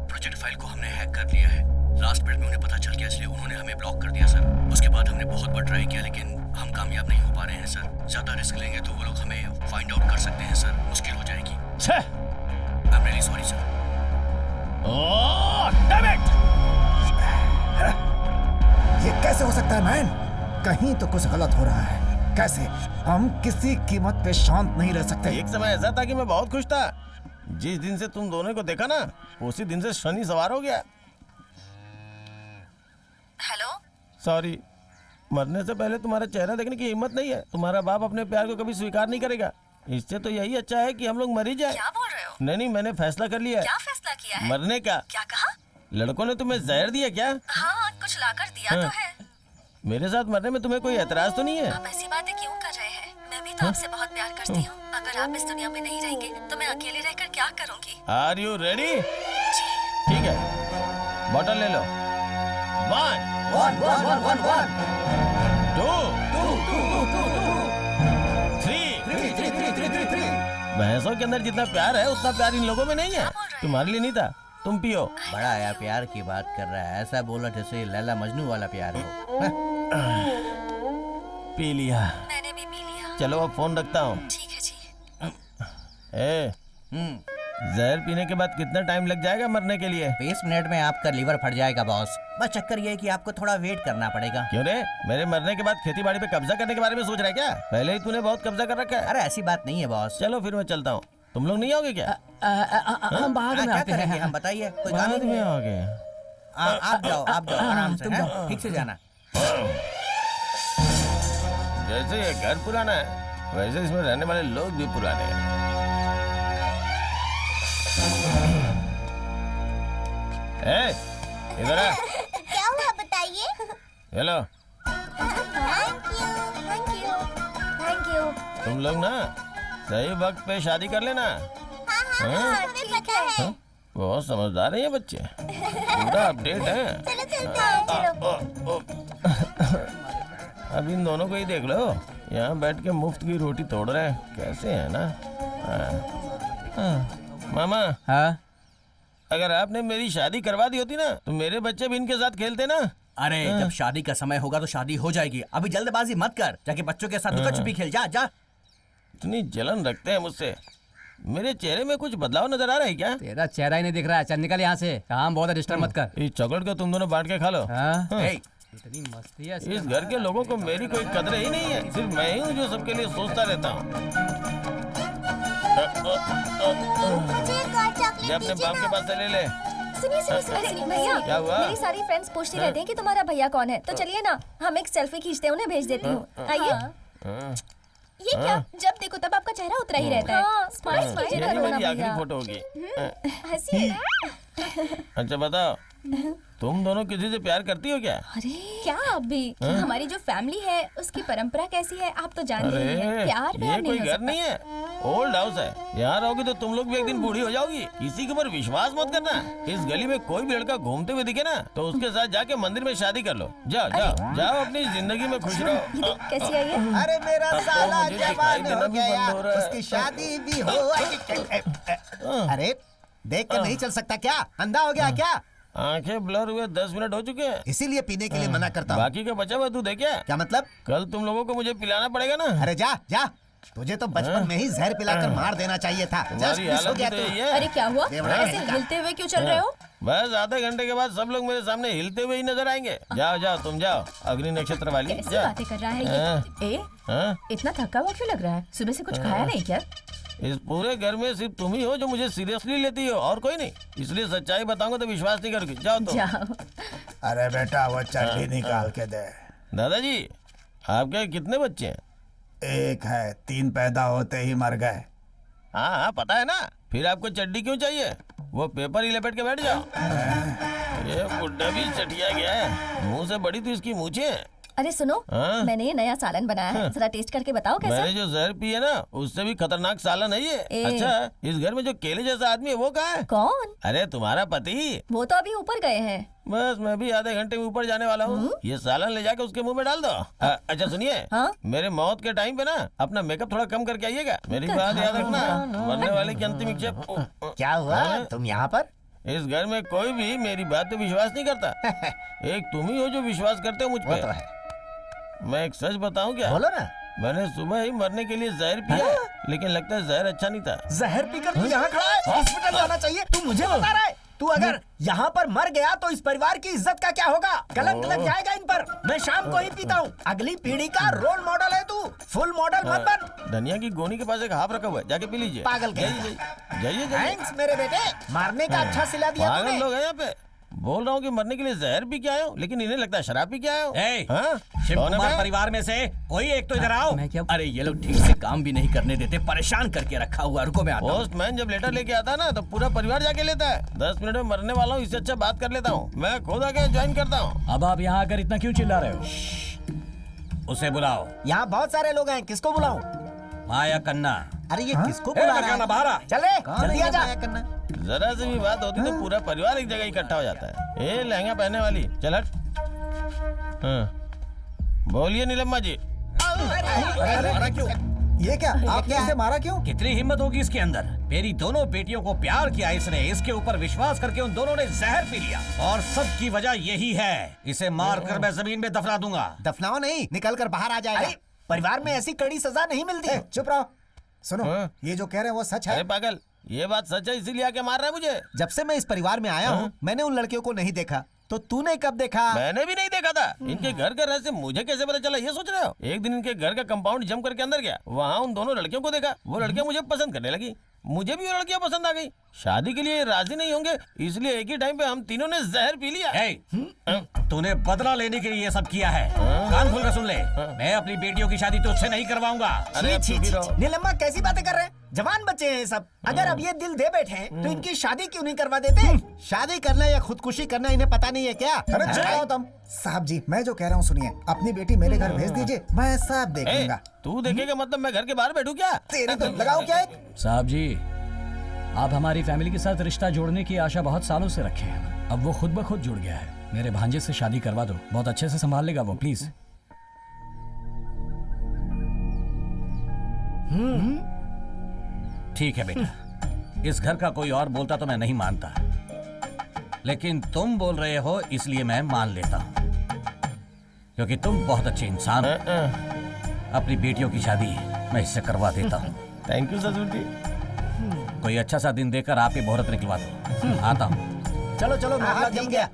project file को हमने हैक कर लिया है। लास्ट मिनट में उन्हें पता चल गया, इसलिए उन्होंने हमें ब्लॉक कर दिया सर। उसके बाद हमने बहुत बार ट्राई किया, लेकिन हम कामयाब नहीं हो पा रहे हैं सर। ज्यादा रिस्क लेंगे तो वो लोग हमें फाइंड आउट कर सकते हैं सर, मुश्किल हो जाएगी। I am really sorry sir. Oh damn it! ये कैसे हो सकता है मैन? कहीं तो कुछ गलत हो रहा है। कैसे? हम किसी कीमत पे शांत नहीं रह सकते। एक समय ऐसा था कि मैं बहुत खुश था। जिस दिन से तुम दोनों को देखा ना, उसी दिन से शनि सवार हो गया। हेलो? सॉरी, मरने से पहले तुम्हारा चेहरा देखने की हिम्मत नहीं है। तुम्हारा बाप अपने प्यार को कभी स्वीकार नहीं करेगा। इससे तो यही अच्छा है कि हम लोग मर ही जाए। क्या बोल रहे हो? नहीं, मैंने फैसला कर लिया है। क्या फैसला किया है? मरने का। क्या कहा? लड़कों ने तुम्हें जहर दिया क्या? हाँ, कुछ लाकर दिया तो है। मेरे साथ मरने में तुम्हें कोई एतराज तो नहीं है? आप ऐसी बातें क्यों कर रहे हैं? मैं भी तो आपसे बहुत प्यार करती हूँ। अगर आप इस दुनिया में नहीं रहेंगे तो मैं अकेले रहकर क्या करूंगी? Are you ready? ठीक है, बॉटल ले लो। 1 1 1 1 1 1 2 3 भैंसों के अंदर जितना प्यार है उतना प्यार इन लोगों में नहीं है। तुम्हारे लिए नहीं था, तुम पियो। बड़ा आया प्यार की बात कर रहा है, ऐसा बोला जैसे लैला मजनू वाला प्यार हो। पी लिया। मैंने भी पी लिया। चलो अब फोन रखता हूँ। ठीक है जी। ए, जहर पीने के बाद कितना टाइम लग जाएगा मरने के लिए? 20 मिनट में आपका लीवर फट जाएगा बॉस। बस चक्कर ये है कि आपको थोड़ा वेट करना पड़ेगा। क्यों रे? मेरे मरने के बाद खेती बाड़ी पे कब्जा करने के बारे में सोच रहा है क्या? पहले ही तूने बहुत कब्जा कर रखा है। अरे ऐसी बात नहीं है बॉस। चलो फिर मैं चलता हूँ। तुम लोग नहीं आओगे क्या? हम बाद में आते हैं। हम बताइए, कोई काम बाद नहीं में है। आओगे? आप जाओ आराम से, हैं? ठीक से जाना। जैसे ये घर पुराना है वैसे इसमें रहने वाले लोग भी पुराने हैं। इधर आ। क्या हुआ बताइए? हेलो। Thank you. तुम लोग ना सही वक्त पे शादी कर लेना। हाँ, हमें पता है। बहुत समझदार है ये बच्चे, पूरा अपडेट है। चलो। अब इन दोनों को ही देख लो, यहाँ बैठ के मुफ्त की रोटी तोड़ रहे हैं। कैसे है ना? मामा। हाँ? अगर आपने मेरी शादी करवा दी होती ना तो मेरे बच्चे भी इनके साथ खेलते ना। अरे जब शादी का समय होगा तो शादी हो जाएगी, अभी जल्दबाजी मत कर। जाके बच्चों के साथ लुका छुपी खेल। जा जा। इतनी जलन रखते हैं मुझसे। मेरे चेहरे में कुछ बदलाव नजर आ रहा है क्या? तेरा चेहरा ही नहीं दिख रहा है। चल निकल यहाँ से, काम बहुत है, डिस्टर्ब मत कर। इस चॉकलेट को तुम दोनों बांट के खा लो। इतनी मस्ती है इस घर के लोगों को मेरी कोई कदर ही नहीं है। सिर्फ मैं ही हूँ जो सबके लिए सोचता रहता हूँ। मुझे अपने बाप के पास से ले ले। सुनिए भैया, क्या हुआ? मेरी सारी फ्रेंड्स पूछती रहती हैं कि तुम्हारा भैया कौन है, तो चलिए ना हम एक सेल्फी खींचते हैं, उन्हें भेज देती हूँ। आइए। ये क्या? जब देखो तब आपका चेहरा उतरा ही रहता है। स्माइल कीजिए यही करो ना मेरी आखिरी भैया। फोटो होगी। हंसिए। अच्छा बताओ, तुम दोनों किसी से प्यार करती हो क्या? अरे क्या आप भी? हमारी जो फैमिली है उसकी परंपरा कैसी है आप तो जानते ही हैं। प्यार ये प्यार कोई नहीं हो घर सकता। नहीं है, ओल्ड हाउस है। यहाँ रहोगी तो तुम लोग भी एक दिन बूढ़ी हो जाओगी। किसी के ऊपर विश्वास मत करना। इस गली में कोई भी लड़का घूमते हुए दिखे ना तो उसके साथ जाके मंदिर में शादी कर लो। जाओ जाओ जाओ, अपनी जिंदगी में खुश रहो। कैसी आई है? अरे मेरा अब तो साला मुझे दिखाई जवान देना हो भी बंद गया, हो रहा है। उसकी शादी भी हो। अरे देख कर नहीं चल सकता क्या? अंधा हो गया क्या? आंखें ब्लर हुए 10 मिनट हो चुके हैं। इसीलिए पीने के लिए मना करता हूँ। बाकी का बचा हुआ तू देखिए। क्या मतलब? कल तुम लोगों को मुझे पिलाना पड़ेगा ना। अरे जा जा, तुझे तो बचपन में ही जहर पिलाकर मार देना चाहिए था। तुम्हारी जस्ट मिस हो हालत गया तो तू। यही है। अरे क्या हुआ? देवड़ा ऐसे है इनका। हिलते हुए क्यों चल रहे हो? बस आधे घंटे के बाद सब लोग मेरे सामने हिलते हुए ही नजर आएंगे। जाओ जाओ तुम जाओ, अग्नि नक्षत्र वाली। कैसी जाओ। बातें कर रहा है ये? इतना थका हुआ क्यों लग रहा है? सुबह से कुछ खाया नहीं क्या? इस पूरे घर में सिर्फ तुम ही हो जो मुझे सीरियसली लेती हो, और कोई नहीं। इसलिए सच्चाई बताऊंगा तो विश्वास नहीं करोगे। जाओ तुम। जाओ। अरे बेटा वो चड्डी निकाल के दे। दादाजी आपके कितने बच्चे हैं? एक है, 3 पैदा होते ही मर गए। हाँ हाँ पता है ना। फिर आपको चड्डी क्यों चाहिए? वो पेपर ही लपेट के बैठ जाओ। ये बुड्ढा भी चटिया गया है, मुंह से बड़ी तो इसकी मूछें हैं। अरे सुनो, हाँ? मैंने ये नया सालन बनाया है, जरा टेस्ट करके बताओ कैसा? मैंने जो जहर पी है ना उससे भी खतरनाक सालन है ये। अच्छा, इस घर में जो केले जैसा आदमी है वो कहाँ है? कौन? अरे तुम्हारा पति। वो तो अभी ऊपर गए हैं। बस मैं भी आधे घंटे में ऊपर जाने वाला हूँ। ये सालन ले जाके उसके मुंह में डाल दो। अच्छा सुनिए, मेरे मौत के टाइम पे ना अपना मेकअप थोड़ा कम करके आइएगा। मेरी बात याद रखना, मरने वाले की अंतिम इच्छा। क्या हुआ? तुम यहाँ पर? इस घर में कोई भी मेरी बात पे विश्वास नहीं करता। एक तुम ही हो जो विश्वास करते हो मुझ पे। वो तो है। मैं एक सच बताऊं क्या? बोलो ना। मैंने सुबह ही मरने के लिए जहर पिया, लेकिन लगता है जहर अच्छा नहीं था। जहर पीकर तू यहाँ खड़ा है? हॉस्पिटल जाना चाहिए। तू मुझे बता रहा है? तू अगर यहाँ पर मर गया तो इस परिवार की इज्जत का क्या होगा? कलंक लग जाएगा इन पर। मैं शाम को ही पीता हूँ। अगली पीढ़ी का रोल मॉडल है तू। फुल मॉडल मत बन। धनिया की गोनी के पास एक हाफ रखा हुआ है, जाके पी लीजिए। पागल जाइए जाइए। थैंक्स मेरे बेटे, मारने का अच्छा सिला दिया पागल तूने। लोग हैं यहाँ पे। बोल रहा हूँ कि मरने के लिए जहर पी के आए हो, लेकिन इन्हें लगता है शराब पी के आए हो। शिव कुमार परिवार में से कोई एक तो इधर आओ। मैं क्या? अरे ये लोग ठीक से काम भी नहीं करने देते, परेशान करके रखा हुआ। रुको मैं आता हूँ। पोस्टमैन जब लेटर लेके आता है ना तो पूरा परिवार जाके लेता है। 10 मिनट में मरने वाला हूँ, इससे अच्छा बात कर लेता हूँ। मैं खुद आके ज्वाइन करता हूँ। अब आप यहाँ आकर इतना क्यों चिल्ला रहे हो? उसे बुलाओ। यहाँ बहुत सारे लोग हैं, किसको बुलाऊं? माया कन्ना। अरे ये किसको ए, बुला रहा मकाना बाहर आ। है? चले जल्दी आ जा। जरा सी भी बात होती तो पूरा परिवार एक जगह इकट्ठा हो जाता है। ए लहंगा पहनने वाली चल हट। हाँ। बोलिए नीलम्मा जी। मारा क्यों? ये क्या? आपने इसे मारा क्यों? कितनी हिम्मत होगी इसके अंदर? मेरी दोनों बेटियों को प्यार किया इसने, इसके ऊपर विश्वास करके उन दोनों ने जहर पी लिया और सबकी वजह यही है। इसे मार कर मैं जमीन में दफना दूंगा। दफनाओ नहीं, निकल कर बाहर आ जाएगा। परिवार में ऐसी कड़ी सजा नहीं मिलती। चुप रहो। सुनो, ये जो कह रहे हैं वो सच है? अरे पागल, ये बात सच है इसीलिए आके मार रहा है मुझे। जब से मैं इस परिवार में आया हूँ मैंने उन लड़कियों को नहीं देखा, तो तूने कब देखा? मैंने भी नहीं देखा था। इनके घर का रहस्य मुझे कैसे पता चला ये सोच रहे हो? एक दिन इनके घर का कंपाउंड जम करके अंदर गया, वहाँ उन दोनों लड़कियों को देखा। वो लड़कियां मुझे पसंद करने लगी, मुझे भी वो लड़कियां पसंद आ गई। शादी के लिए राजी नहीं होंगे इसलिए एक ही टाइम पे हम तीनों ने जहर पी लिया। तूने बदला लेने के लिए ये सब किया है। कान खोल कर सुन ले, मैं अपनी बेटियों की शादी तुझसे नहीं करवाऊंगा। नीलम्मा कैसी बातें कर रहे हैं? जवान बच्चे हैं सब। अगर अब ये दिल दे बैठे हैं तो इनकी शादी क्यों नहीं करवा देते? शादी करना या खुदकुशी करना इन्हें पता नहीं है क्या? अरे चुप रहो तुम। साहब जी, मैं जो कह रहा हूँ सुनिए, अपनी बेटी मेरे घर भेज दीजिए, मैं सब देख लूंगा। तू देखेगा मतलब मैं घर के बाहर बैठूं क्या? तेरे तो लगाओ क्या एक? साहब जी, आप हमारी फैमिली के साथ रिश्ता जोड़ने की आशा बहुत सालों से रखे हैं। अब वो खुद ब खुद जुड़ गया है। मेरे भांजे से शादी करवा दो, बहुत अच्छे से संभाल लेगा वो, प्लीज। ठीक है बेटा, इस घर का कोई और बोलता तो मैं नहीं मानता, लेकिन तुम बोल रहे हो इसलिए मैं मान लेता हूँ, क्योंकि तुम बहुत अच्छे इंसान हो। अपनी बेटियों की शादी मैं इससे करवा देता हूँ। थैंक यू ससुर जी। कोई अच्छा सा दिन देकर आप ही मुहूर्त निकलवा दो। आता हूँ। चलो चलो, मामला जम गया।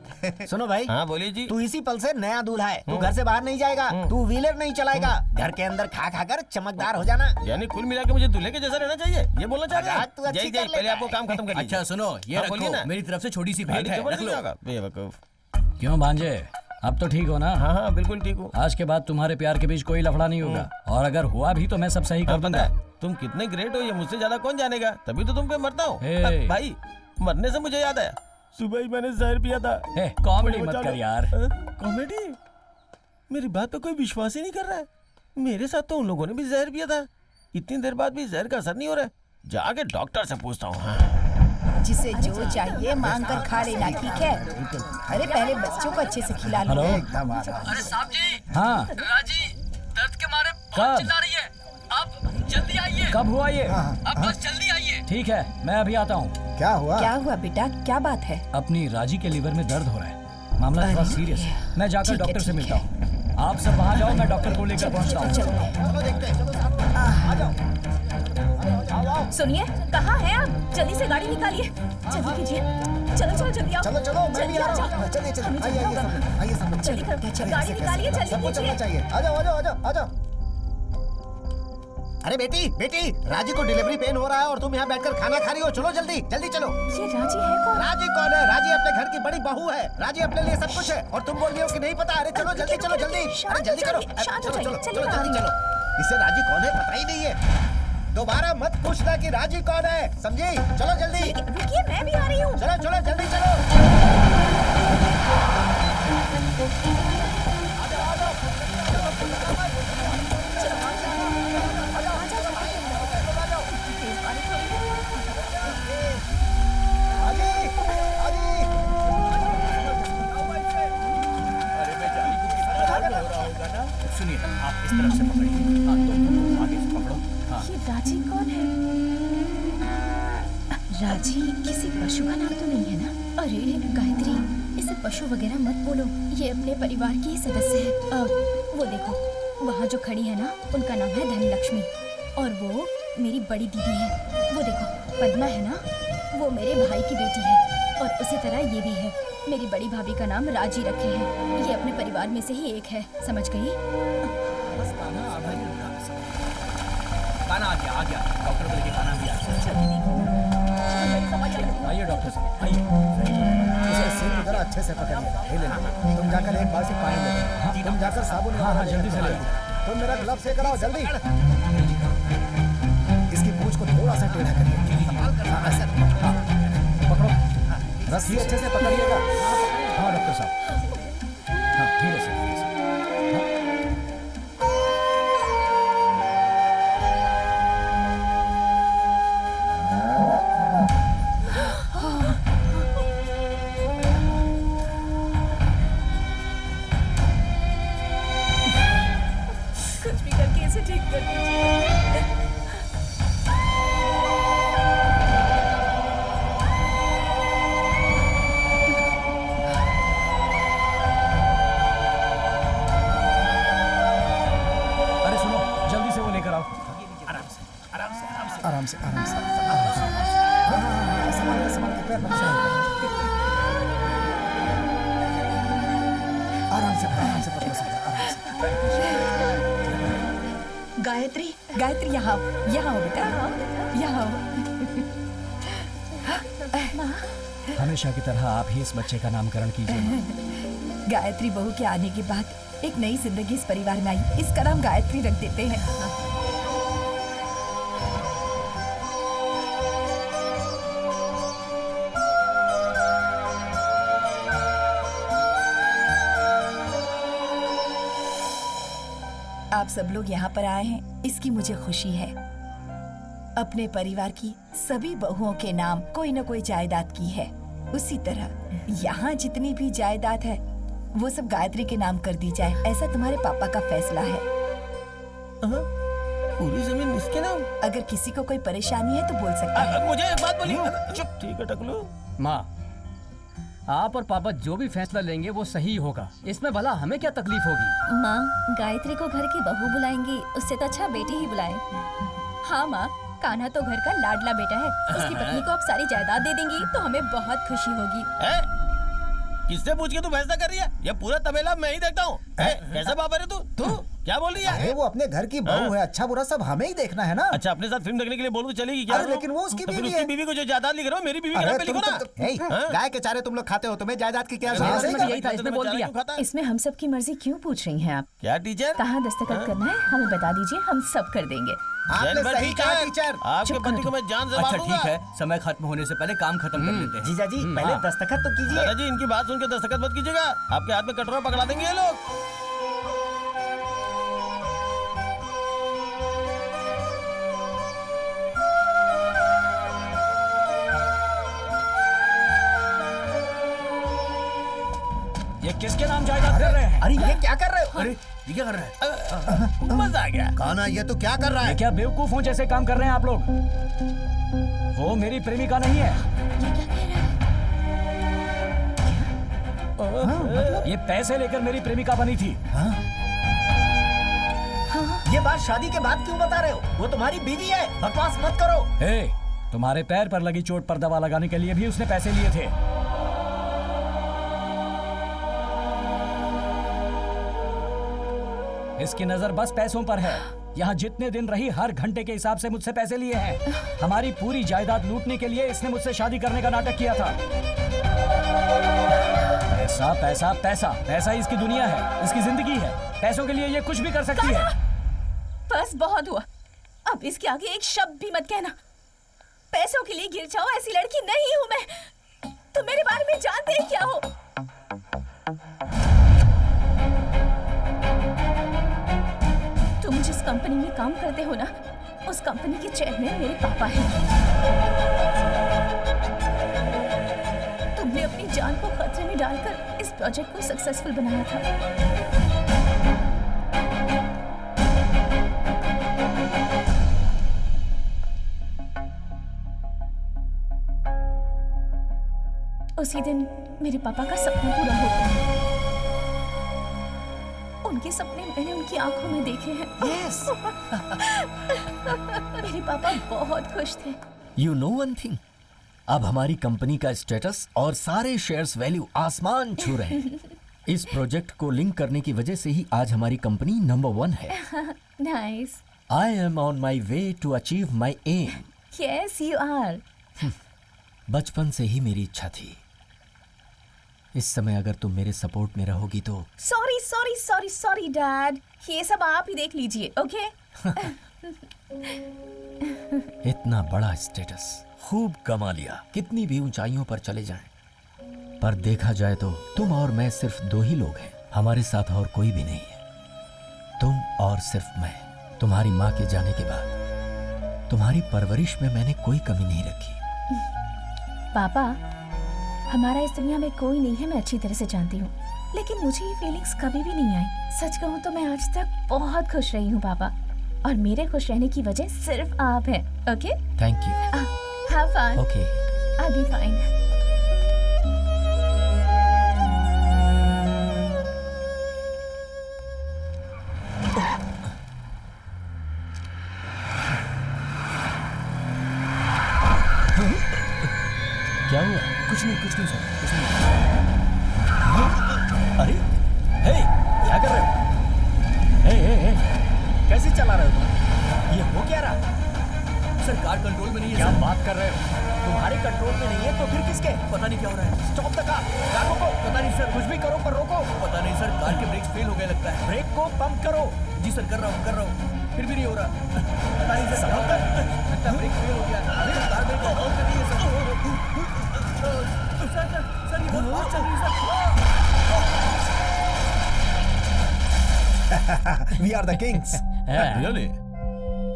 सुनो भाई, हाँ बोलिए जी। तू इसी पल से नया दूल्हा है। तू घर से बाहर नहीं जाएगा, तू व्हीलर नहीं चलाएगा, घर के अंदर खा खा कर चमकदार हो जाना। यानी कुल मिला के मुझे दूल्हे के जैसा रहना चाहिए, ये बोलना चाह रहे तू अच्छी हैं? कर पहले आपको काम खत्म कर लीजिए। अच्छा सुनो, ये हाँ, बोलिए रखो, ना। मेरी तरफ से छोटी सी भेंट है, रख लो। बेवकूफ। क्यों भांजे, अब तो ठीक हो ना? हाँ हाँ बिल्कुल ठीक हूँ। आज के बाद तुम्हारे प्यार के बीच कोई लफड़ा नहीं होगा, और अगर हुआ भी तो मैं सब सही कर दूंगा। तुम कितने ग्रेट हो ये मुझसे ज्यादा कौन जानेगा, तभी तो तुम पे मरता हूँ। हे। भाई मरने से मुझे याद आया, सुबह ही मैंने जहर पिया था। कॉमेडी मत कर यार। कॉमेडी? मेरी बात पे कोई विश्वास ही नहीं कर रहा है। मेरे साथ तो उन लोगों ने भी जहर पिया था, इतनी देर बाद भी जहर का असर नहीं हो रहा है। जाके डॉक्टर से पूछता हूँ। जिसे जो चाहिए मांग कर खा लेना, ठीक है? अरे पहले बच्चों को अच्छे से खिला लो। हेलो। अरे साहब जी, हाँ, राजी दर्द के मारे कब? बहुत चिल्ला रही है। आप जल्दी आइए। कब हुआ ये? आप बस जल्दी आइए। ठीक है, मैं अभी आता हूँ। क्या हुआ? क्या हुआ बेटा, क्या बात है? अपनी राजी के लीवर में दर्द हो रहा है, मामला थोड़ा सीरियस है। मैं जाकर ठीक है, डॉक्टर से ठीक मिलता हूँ। आप सब वहाँ जाओ, मैं डॉक्टर को लेकर पहुँचता हूँ। सुनिए, कहाँ हैं आप? जल्दी से गाड़ी निकालिए, जल्दी कीजिए। चलो चलो जल्दी आओ। चलो चलो, मैं भी आ रहा हूँ। चलिए चलिए, आइए आइए सब, आइए सब। जल्दी करो, गाड़ी निकालिए, जल्दी सबको चलना कीजिए। चाहिए। आ जाओ आ जाओ आ जाओ आ जाओ। अरे बेटी बेटी, राजी को डिलीवरी पेन हो रहा है और तुम यहाँ बैठकर खाना खा रही हो। चलो जल्दी जल्दी चलो। ये राजी है कौन? राजी कौन है? राजी अपने घर की बड़ी बहू है। राजी अपने लिए सब कुछ है और तुम बोल रही हो कि नहीं पता। अरे चलो जल्दी चलो जल्दी, अरे जल्दी करो। शांत हो चलो जाइए, चलो चलिए चलो ना। जल्दी चलो। इसे राजी कौन है पता ही नहीं है। दोबारा मत पूछना कि राजी कौन है, समझी? चलो जल्दी। रुकिए, मैं भी आ रही हूँ। चलो चलो जल्दी चलो। सुनिए, आप इस तरफ से पकड़िए। हाँ, तुम आगे से पकड़ो। हाँ। ये राजी कौन है? राजी किसी पशु का नाम तो नहीं है ना? अरे गायत्री, इसे पशु वगैरह मत बोलो, ये अपने परिवार की ही सदस्य है। वो देखो, वहाँ जो खड़ी है ना, उनका नाम है धनलक्ष्मी और वो मेरी बड़ी दीदी है। वो देखो पद्मा है ना, वो मेरे भाई की बेटी है और उसी तरह ये भी है। मेरी बड़ी भाभी का नाम राजी रखे हैं, ये अपने परिवार में से ही एक है, समझ गई? खाना आ गया, डॉक्टर को लेके खाना भी आ गया। आइए डॉक्टर साहब, आइए। इसे सीट की तरह अच्छे से पकड़िए। ये ले लो। तुम जाकर एक बाल्टी पानी ले लो। तुम जाकर साबुन। हाँ, जल्दी से ले। तुम मेरा ग्लव से कराओ जल्दी। इसकी पूंछ को थोड़ा सा टेढ़ा करिए। पकड़ो, रस्सी अच्छे से पकड़िएगा। हाँ डॉक्टर साहब, हाँ धीरे से धीरे से। कर दीजिए। अरे सुनो, जल्दी से वो लेकर आओ। आराम से आराम से आराम से। हाँ, संभाल के पैर मत आराम से पकड़ो, आराम से। गायत्री, गायत्री यहाँ हो बेटा, यहाँ हो। हमेशा की तरह आप ही इस बच्चे का नामकरण कीजिए। गायत्री बहू के आने के बाद एक नई जिंदगी इस परिवार में आई, इसका नाम गायत्री रख देते हैं। आप सब लोग यहाँ पर आए हैं, इसकी मुझे खुशी है। अपने परिवार की सभी बहुओं के नाम कोई न कोई जायदाद की है। उसी तरह यहाँ जितनी भी जायदाद है वो सब गायत्री के नाम कर दी जाए, ऐसा तुम्हारे पापा का फैसला है। पूरी जमीन इसके नाम? अगर किसी को कोई परेशानी है तो बोल सकता है। मुझे एक बात बोली। चुप, ठीक है टकलू। माँ, आप और पापा जो भी फैसला लेंगे वो सही होगा, इसमें भला हमें क्या तकलीफ होगी। माँ, गायत्री को घर की बहू बुलाएंगी, उससे तो अच्छा बेटी ही बुलाएं। हाँ माँ, कान्हा तो घर का लाडला बेटा है, उसकी पत्नी को आप सारी जायदाद दे देंगी तो हमें बहुत खुशी होगी। किससे पूछ के तू फैसला कर रही है? ये पूरा तबेला मैं ही देखता हूँ। कैसे बाबा रे तू क्या बोल रही है? अरे वो अपने घर की बहू है, अच्छा बुरा सब हमें ही देखना है ना। अच्छा, अपने साथ फिल्म देखने के लिए बोलूं तो चलेगी क्या? अरे लेकिन वो उसकी बीवी है। उसकी बीवी को जो जायदाद लिख रहे हो, मेरी बीवी के नाम पे लिखो ना। गाय के चारे तुम लोग खाते हो, तुम्हें जायदाद की क्या यही था, इसने बोल दिया। इसमें हम सब की मर्जी क्यों पूछ रही हैं आप? क्या टीचर? कहाँ दस्तखत करना है हमें बता दीजिए, हम सब कर देंगे। आपने सही कहा टीचर। आपके पति को मैं जान से अच्छा मारूंगा। ठीक है, समय खत्म होने से पहले काम खत्म कर लेते हैं। जीजा जी पहले दस्तखत तो कीजिए। दादाजी, इनकी बात सुन के दस्तखत मत कीजिएगा, आपके हाथ में कटोरा पकड़ा देंगे ये लोग। ये किसके नाम जायदाद कर रहे हैं? अरे ये क्या कर रहे हो? अरे ये क्या कर रहा है? मजा आ गया। कान्हा, ये तो क्या कर रहा ये है? क्या बेवकूफों जैसे काम कर रहे हैं आप लोग? वो मेरी प्रेमिका नहीं है। ये पैसे लेकर मेरी प्रेमिका बनी थी। ये बात शादी के बाद क्यों बता रहे हो? वो तुम्हारी बीवी है, बकवास मत करो। ए, तुम्हारे पैर पर लगी चोट पर दवा लगाने के लिए भी उसने पैसे लिए थे। इसकी नजर बस पैसों पर है। यहाँ जितने दिन रही हर घंटे के हिसाब से मुझसे पैसे लिए हैं। हमारी पूरी जायदाद लूटने के लिए इसने मुझसे शादी करने का नाटक किया था। पैसा पैसा पैसा पैसा ही इसकी दुनिया है, इसकी जिंदगी है। पैसों के लिए ये कुछ भी कर सकती है। बस बहुत हुआ, अब इसके आगे एक शब्द भी मत कहना। पैसों के लिए गिर जाओ ऐसी लड़की नहीं हूँ मैं। तुम मेरे बारे में जानते ही क्या हो? तुम जिस कंपनी में काम करते हो ना, उस कंपनी के चेयरमैन मेरे पापा हैं। तुमने अपनी जान को खतरे में डालकर इस प्रोजेक्ट को सक्सेसफुल बनाया था। उसी दिन मेरे पापा का सपना पूरा होता है। उनके सपने मैंने उनकी आंखों में देखे हैं। Yes. मेरे पापा बहुत खुश थे। You know one thing? अब हमारी कंपनी का स्टेटस और सारे शेयर्स वैल्यू आसमान छू रहे हैं। इस प्रोजेक्ट को लिंक करने की वजह से ही आज हमारी कंपनी नंबर 1 है। Nice. I am on my way to achieve my aim. Yes, you are. बचपन से ही मेरी इच्छा थी। इस समय अगर तुम मेरे सपोर्ट में रहोगी तो। Sorry sorry sorry sorry dad, ये सब आप ही देख लीजिए, ओके? इतना बड़ा स्टेटस खूब कमा लिया, कितनी भी ऊंचाइयों पर चले जाएं। पर देखा जाए तो तुम और मैं सिर्फ 2 ही लोग हैं, हमारे साथ और कोई भी नहीं है। तुम और सिर्फ मैं। तुम्हारी माँ के जाने के बाद तुम्हारी परवरिश में मैंने कोई कमी नहीं रखी। पापा, हमारा इस दुनिया में कोई नहीं है, मैं अच्छी तरह से जानती हूँ, लेकिन मुझे ये फीलिंग्स कभी भी नहीं आई। सच कहूँ तो मैं आज तक बहुत खुश रही हूँ पापा। और मेरे खुश रहने की वजह सिर्फ आप हैं। Okay? Thank you. Have fun. Okay. I'll be fine. क्या हुआ? कुछ नहीं सर, कुछ नहीं। अरे हे, क्या कर रहे हो? हे, कैसे चला रहे हो तुम? ये हो क्या रहा? सर कार कंट्रोल में नहीं है। क्या सर। बात कर रहे हो? तुम्हारे कंट्रोल में नहीं है तो फिर किसके? पता नहीं क्या हो रहा है। Stop the car. कार रोको। पता नहीं सर। कुछ भी करो पर रोको। पता नहीं सर, कार के ब्रेक्स फेल हो गए लगता है। ब्रेक को पंप करो। जी सर, कर रहा हूँ, फिर भी नहीं हो रहा। पता नहीं सर, संभल कर। लगता है ब्रेक फेल हो गया। अरे कार ब्रेक को ऑन कर दी है सर। सर ये बहुत फास्ट चल रही है sir. We are the kings. Really?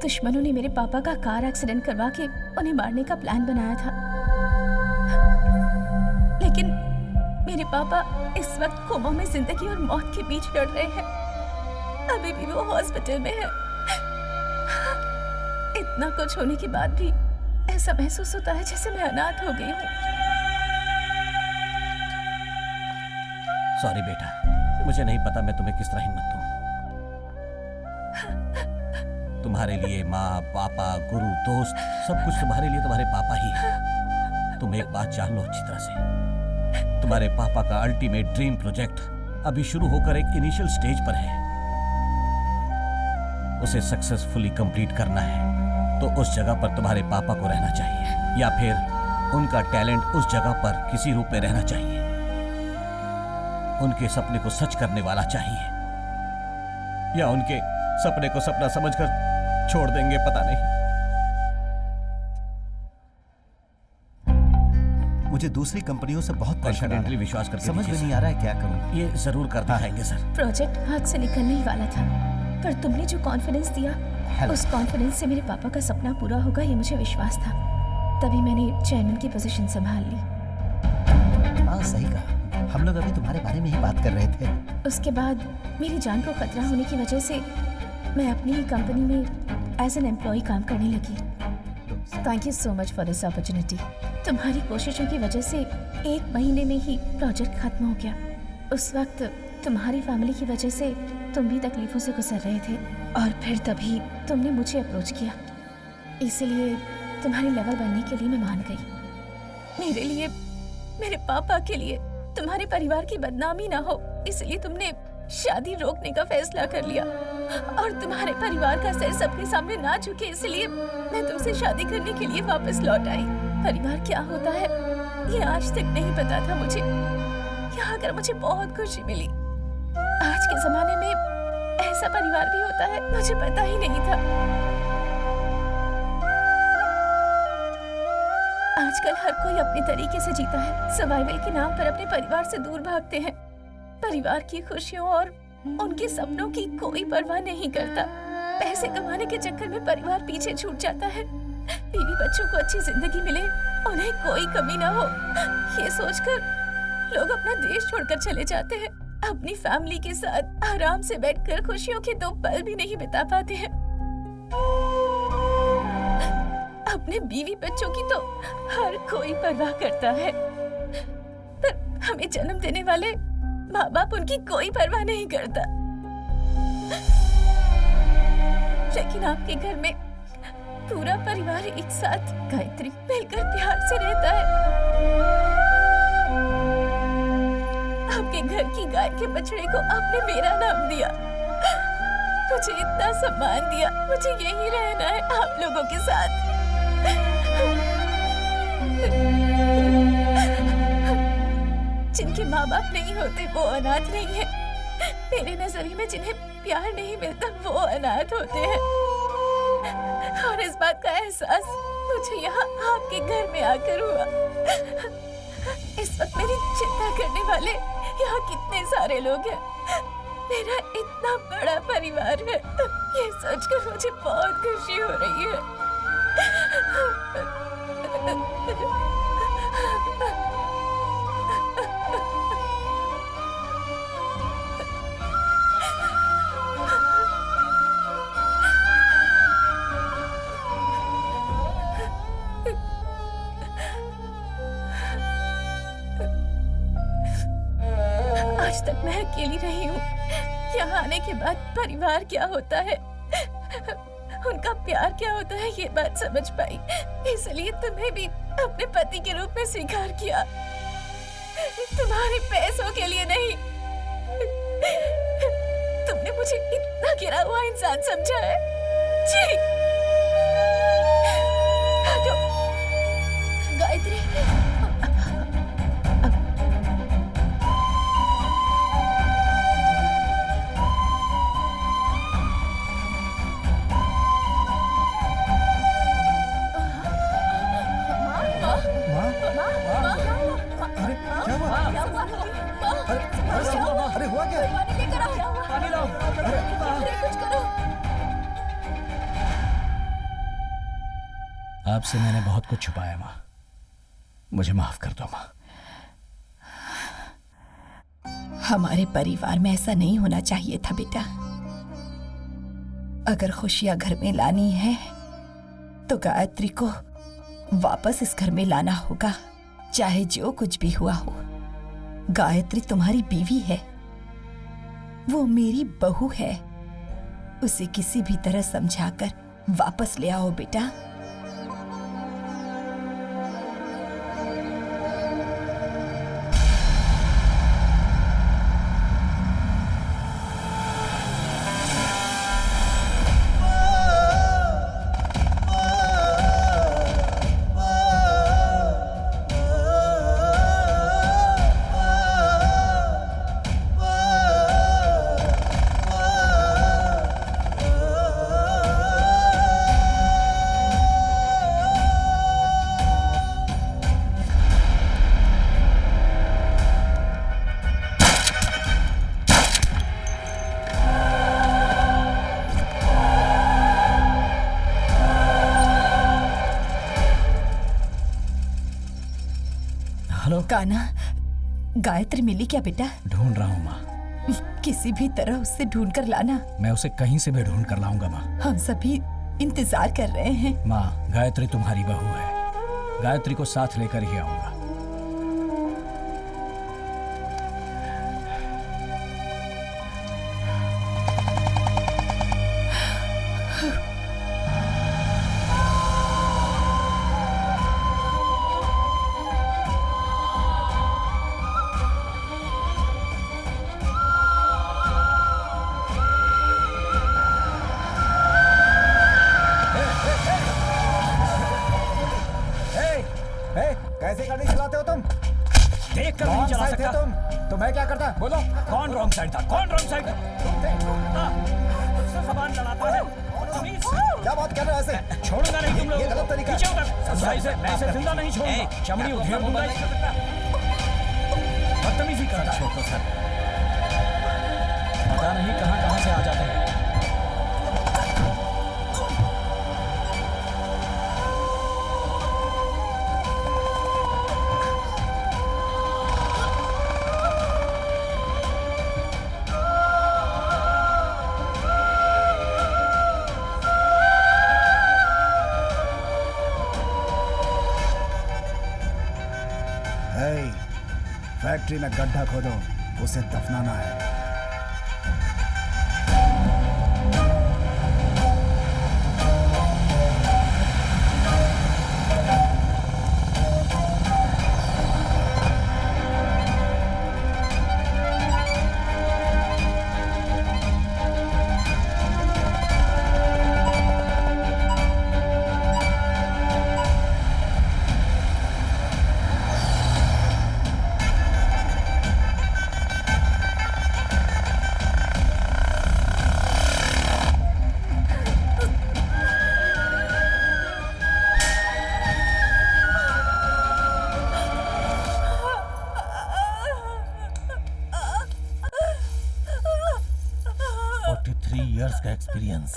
दुश्मनों ने मेरे पापा का कार एक्सीडेंट करवा के उन्हें मारने का प्लान बनाया था, लेकिन मेरे पापा इस वक्त कोमा में जिंदगी और मौत के बीच लड़ रहे हैं। अभी भी वो हॉस्पिटल में है। इतना कुछ होने के बाद भी ऐसा महसूस होता है जैसे मैं अनाथ हो गई हूँ। सॉरी बेटा, मुझे नहीं पता मैं तुम्हें किस तरह हिम्मत दूं। तुम्हारे लिए माँ, पापा, गुरु, दोस्त, सब कुछ तुम्हारे लिए तुम्हारे पापा ही है। तुम एक बात जान लो अच्छी तरह से, तुम्हारे पापा का अल्टीमेट ड्रीम प्रोजेक्ट अभी शुरू होकर एक इनिशियल स्टेज पर है। उसे सक्सेसफुली कंप्लीट करना है तो उस जगह पर तुम्हारे पापा को रहना चाहिए, या फिर उनका टैलेंट उस जगह पर किसी रूप में रहना चाहिए। उनके सपने को सच करने वाला चाहिए, या उनके सपने को सपना समझकर छोड़ देंगे, पता नहीं। मुझे दूसरी कंपनियों से बहुत प्रेशर आ रहा कॉन्फिडेंटली है। विश्वास करके समझ में देखिए नहीं आ रहा है क्या करूं। ये जरूर कर दिखाएंगे सर। प्रोजेक्ट हाथ से निकलने ही वाला था, पर तुमने जो कॉन्फिडेंस दिया, उस कॉन्फिडेंस से मेरे पापा का सपना पूरा होगा ये मुझे विश्वास था। तभी मैंने चेयरमैन की पोजीशन संभाल ली। हाँ सही कहा, हम लोग अभी तुम्हारे बारे में ही बात कर रहे थे। उसके बाद मेरी जान को खतरा होने की वजह से मैं अपनी ही कंपनी में एज एन एम्प्लॉय काम करने लगी। Thank you so much for this opportunity. तुम्हारी कोशिशों की वजह से 1 महीने में ही प्रोजेक्ट खत्म हो गया। उस वक्त तुम्हारी फैमिली की वजह से तुम भी तकलीफों से गुजर रहे थे, और फिर तभी तुमने मुझे अप्रोच किया। इसीलिए तुम्हारे लेवल बनने के लिए मैं मान गई। मेरे लिए, मेरे पापा के लिए, तुम्हारे परिवार की बदनामी ना हो, इसलिए तुमने शादी रोकने का फैसला कर लिया, और तुम्हारे परिवार का सर सबके सामने ना झुके, इसलिए मैं तुमसे शादी करने के लिए वापस लौट आई। परिवार क्या होता है ये आज तक नहीं पता था मुझे। यहाँ आकर मुझे बहुत खुशी मिली। आज के जमाने में ऐसा परिवार भी होता है, मुझे पता ही नहीं था। आजकल हर कोई अपने तरीके से जीता है, सर्वाइवल के नाम पर अपने परिवार से दूर भागते हैं। परिवार की खुशियों और उनके सपनों की कोई परवाह नहीं करता। पैसे कमाने के चक्कर में परिवार पीछे छूट जाता है। बीवी बच्चों को अच्छी जिंदगी मिले, उन्हें कोई कमी ना हो, ये सोचकर लोग अपना देश छोड़कर चले जाते हैं। अपनी फैमिली के साथ आराम से बैठकर खुशियों के 2 पल भी नहीं बिता पाते हैं। अपने बीवी बच्चों की तो हर कोई परवाह करता है, पर हमें जन्म देने वाले माँ बाप उनकी कोई परवाह नहीं करता। लेकिन आपके घर में पूरा परिवार एक साथ गायत्री मिलकर प्यार से रहता है। आपके घर की गाय के बछड़े को आपने मेरा नाम दिया, मुझे इतना सम्मान दिया। मुझे यही रहना है आप लोगों के साथ। जिनके माँ बाप नहीं होते वो अनाथ नहीं है। मेरे नजरिए में जिन्हें प्यार नहीं मिलता वो अनाथ होते हैं, और इस बात का एहसास मुझे यहाँ आपके घर में आकर हुआ। इस वक्त मेरी चिंता करने वाले यहाँ कितने सारे लोग हैं। मेरा इतना बड़ा परिवार है, ये सोचकर मुझे बहुत खुशी हो रही है। ही रही हूँ। यहाँ आने के बाद परिवार क्या होता है, उनका प्यार क्या होता है, ये बात समझ पाई। इसलिए तुम्हें भी अपने पति के रूप में स्वीकार किया, तुम्हारे पैसों के लिए नहीं। तुमने मुझे इतना गिरा हुआ इंसान समझा है। जी गायत्री, अरे हुआ क्या? पानी लेकर आओ, पानी लाओ, अरे कुछ करो। आपसे मैंने बहुत कुछ छुपाया माँ, मुझे माफ कर दो माँ। हमारे परिवार में ऐसा नहीं होना चाहिए था बेटा। अगर खुशियां घर में लानी है तो गायत्री को वापस इस घर में लाना होगा, चाहे जो कुछ भी हुआ हो। गायत्री तुम्हारी बीवी है, वो मेरी बहू है। उसे किसी भी तरह समझाकर वापस ले आओ बेटा। कान्हा, गायत्री मिली क्या बेटा? ढूंढ रहा हूँ माँ। किसी भी तरह उससे ढूंढ कर लाना। मैं उसे कहीं से भी ढूंढ कर लाऊंगा माँ। हम सभी इंतजार कर रहे हैं। माँ, गायत्री तुम्हारी बहू है, गायत्री को साथ लेकर ही आऊंगा। कैसे गाड़ी चलाते हो तुम? देख कर नहीं चला सकता तुम तो मैं क्या करता? बोलो कौन रॉन्ग साइड था? कौन रॉन्ग साइड था? मुझसे ज़बान लड़ाता है। क्या बात कर रहे हो ऐसे? छोड़ूंगा नहीं तुम लोग। ये गलत तरीका है। मैं इसे जिंदा नहीं छोड़ूंगा। चमड़ी उधेड़ दूंगा। बदतमीजी करता है। छोड़ो सर, पता नहीं कहां कहां से आ जाते हैं। फैक्ट्री में गड्ढा खोदो, उसे दफनाना है। इयर्स का एक्सपीरियंस,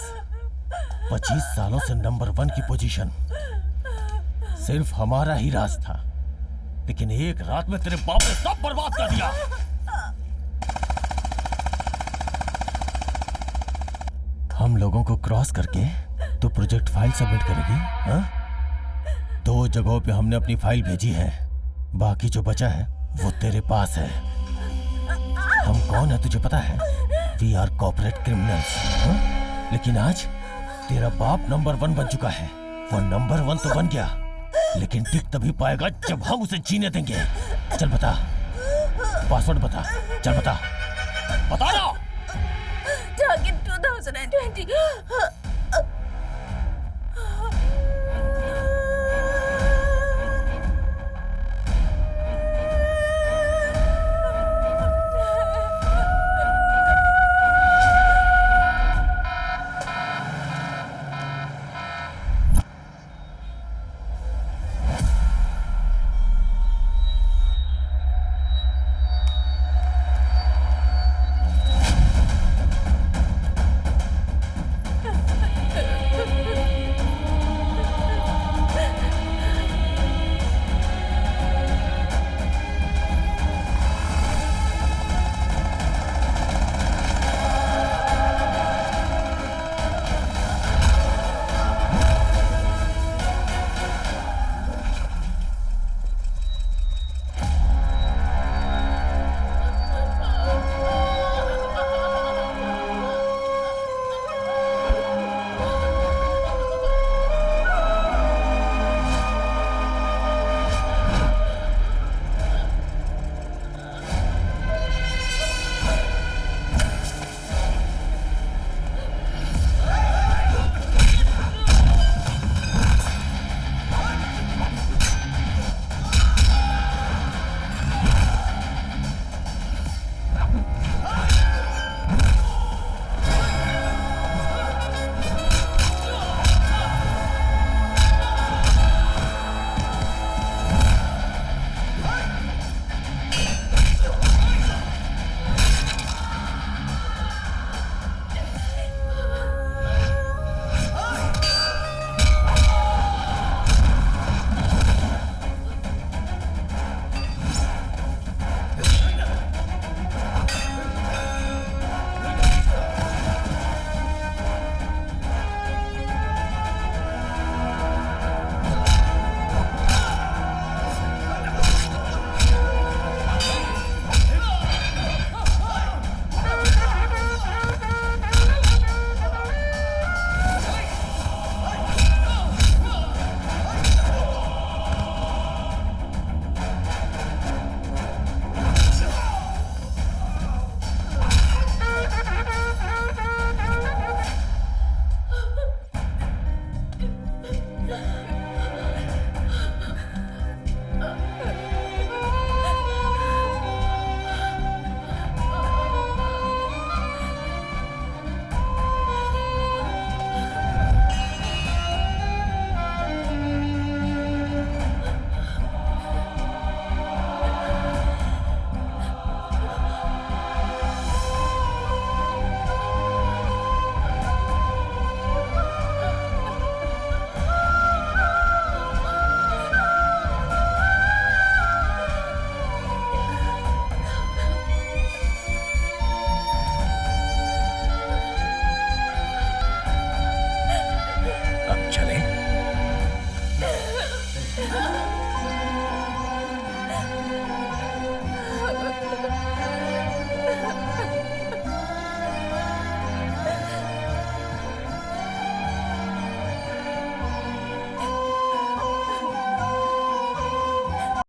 25 सालों से नंबर 1 की पोजीशन, सिर्फ हमारा ही राज था, लेकिन एक रात में तेरे बाप ने सब बर्बाद कर दिया। हम लोगों को क्रॉस करके तो प्रोजेक्ट फाइल सबमिट करेगी? हाँ? 2 जगहों पे हमने अपनी फाइल भेजी है, बाकी जो बचा है वो तेरे पास है। हम कौन है तुझे पता है? We are corporate criminals. लेकिन आज तेरा बाप नंबर 1 बन चुका है। वो नंबर 1 तो बन गया, लेकिन टिक तभी पाएगा जब हम उसे जीने देंगे। चल बता, पासवर्ड बता, चल बता, बता ना। टारगेट 2020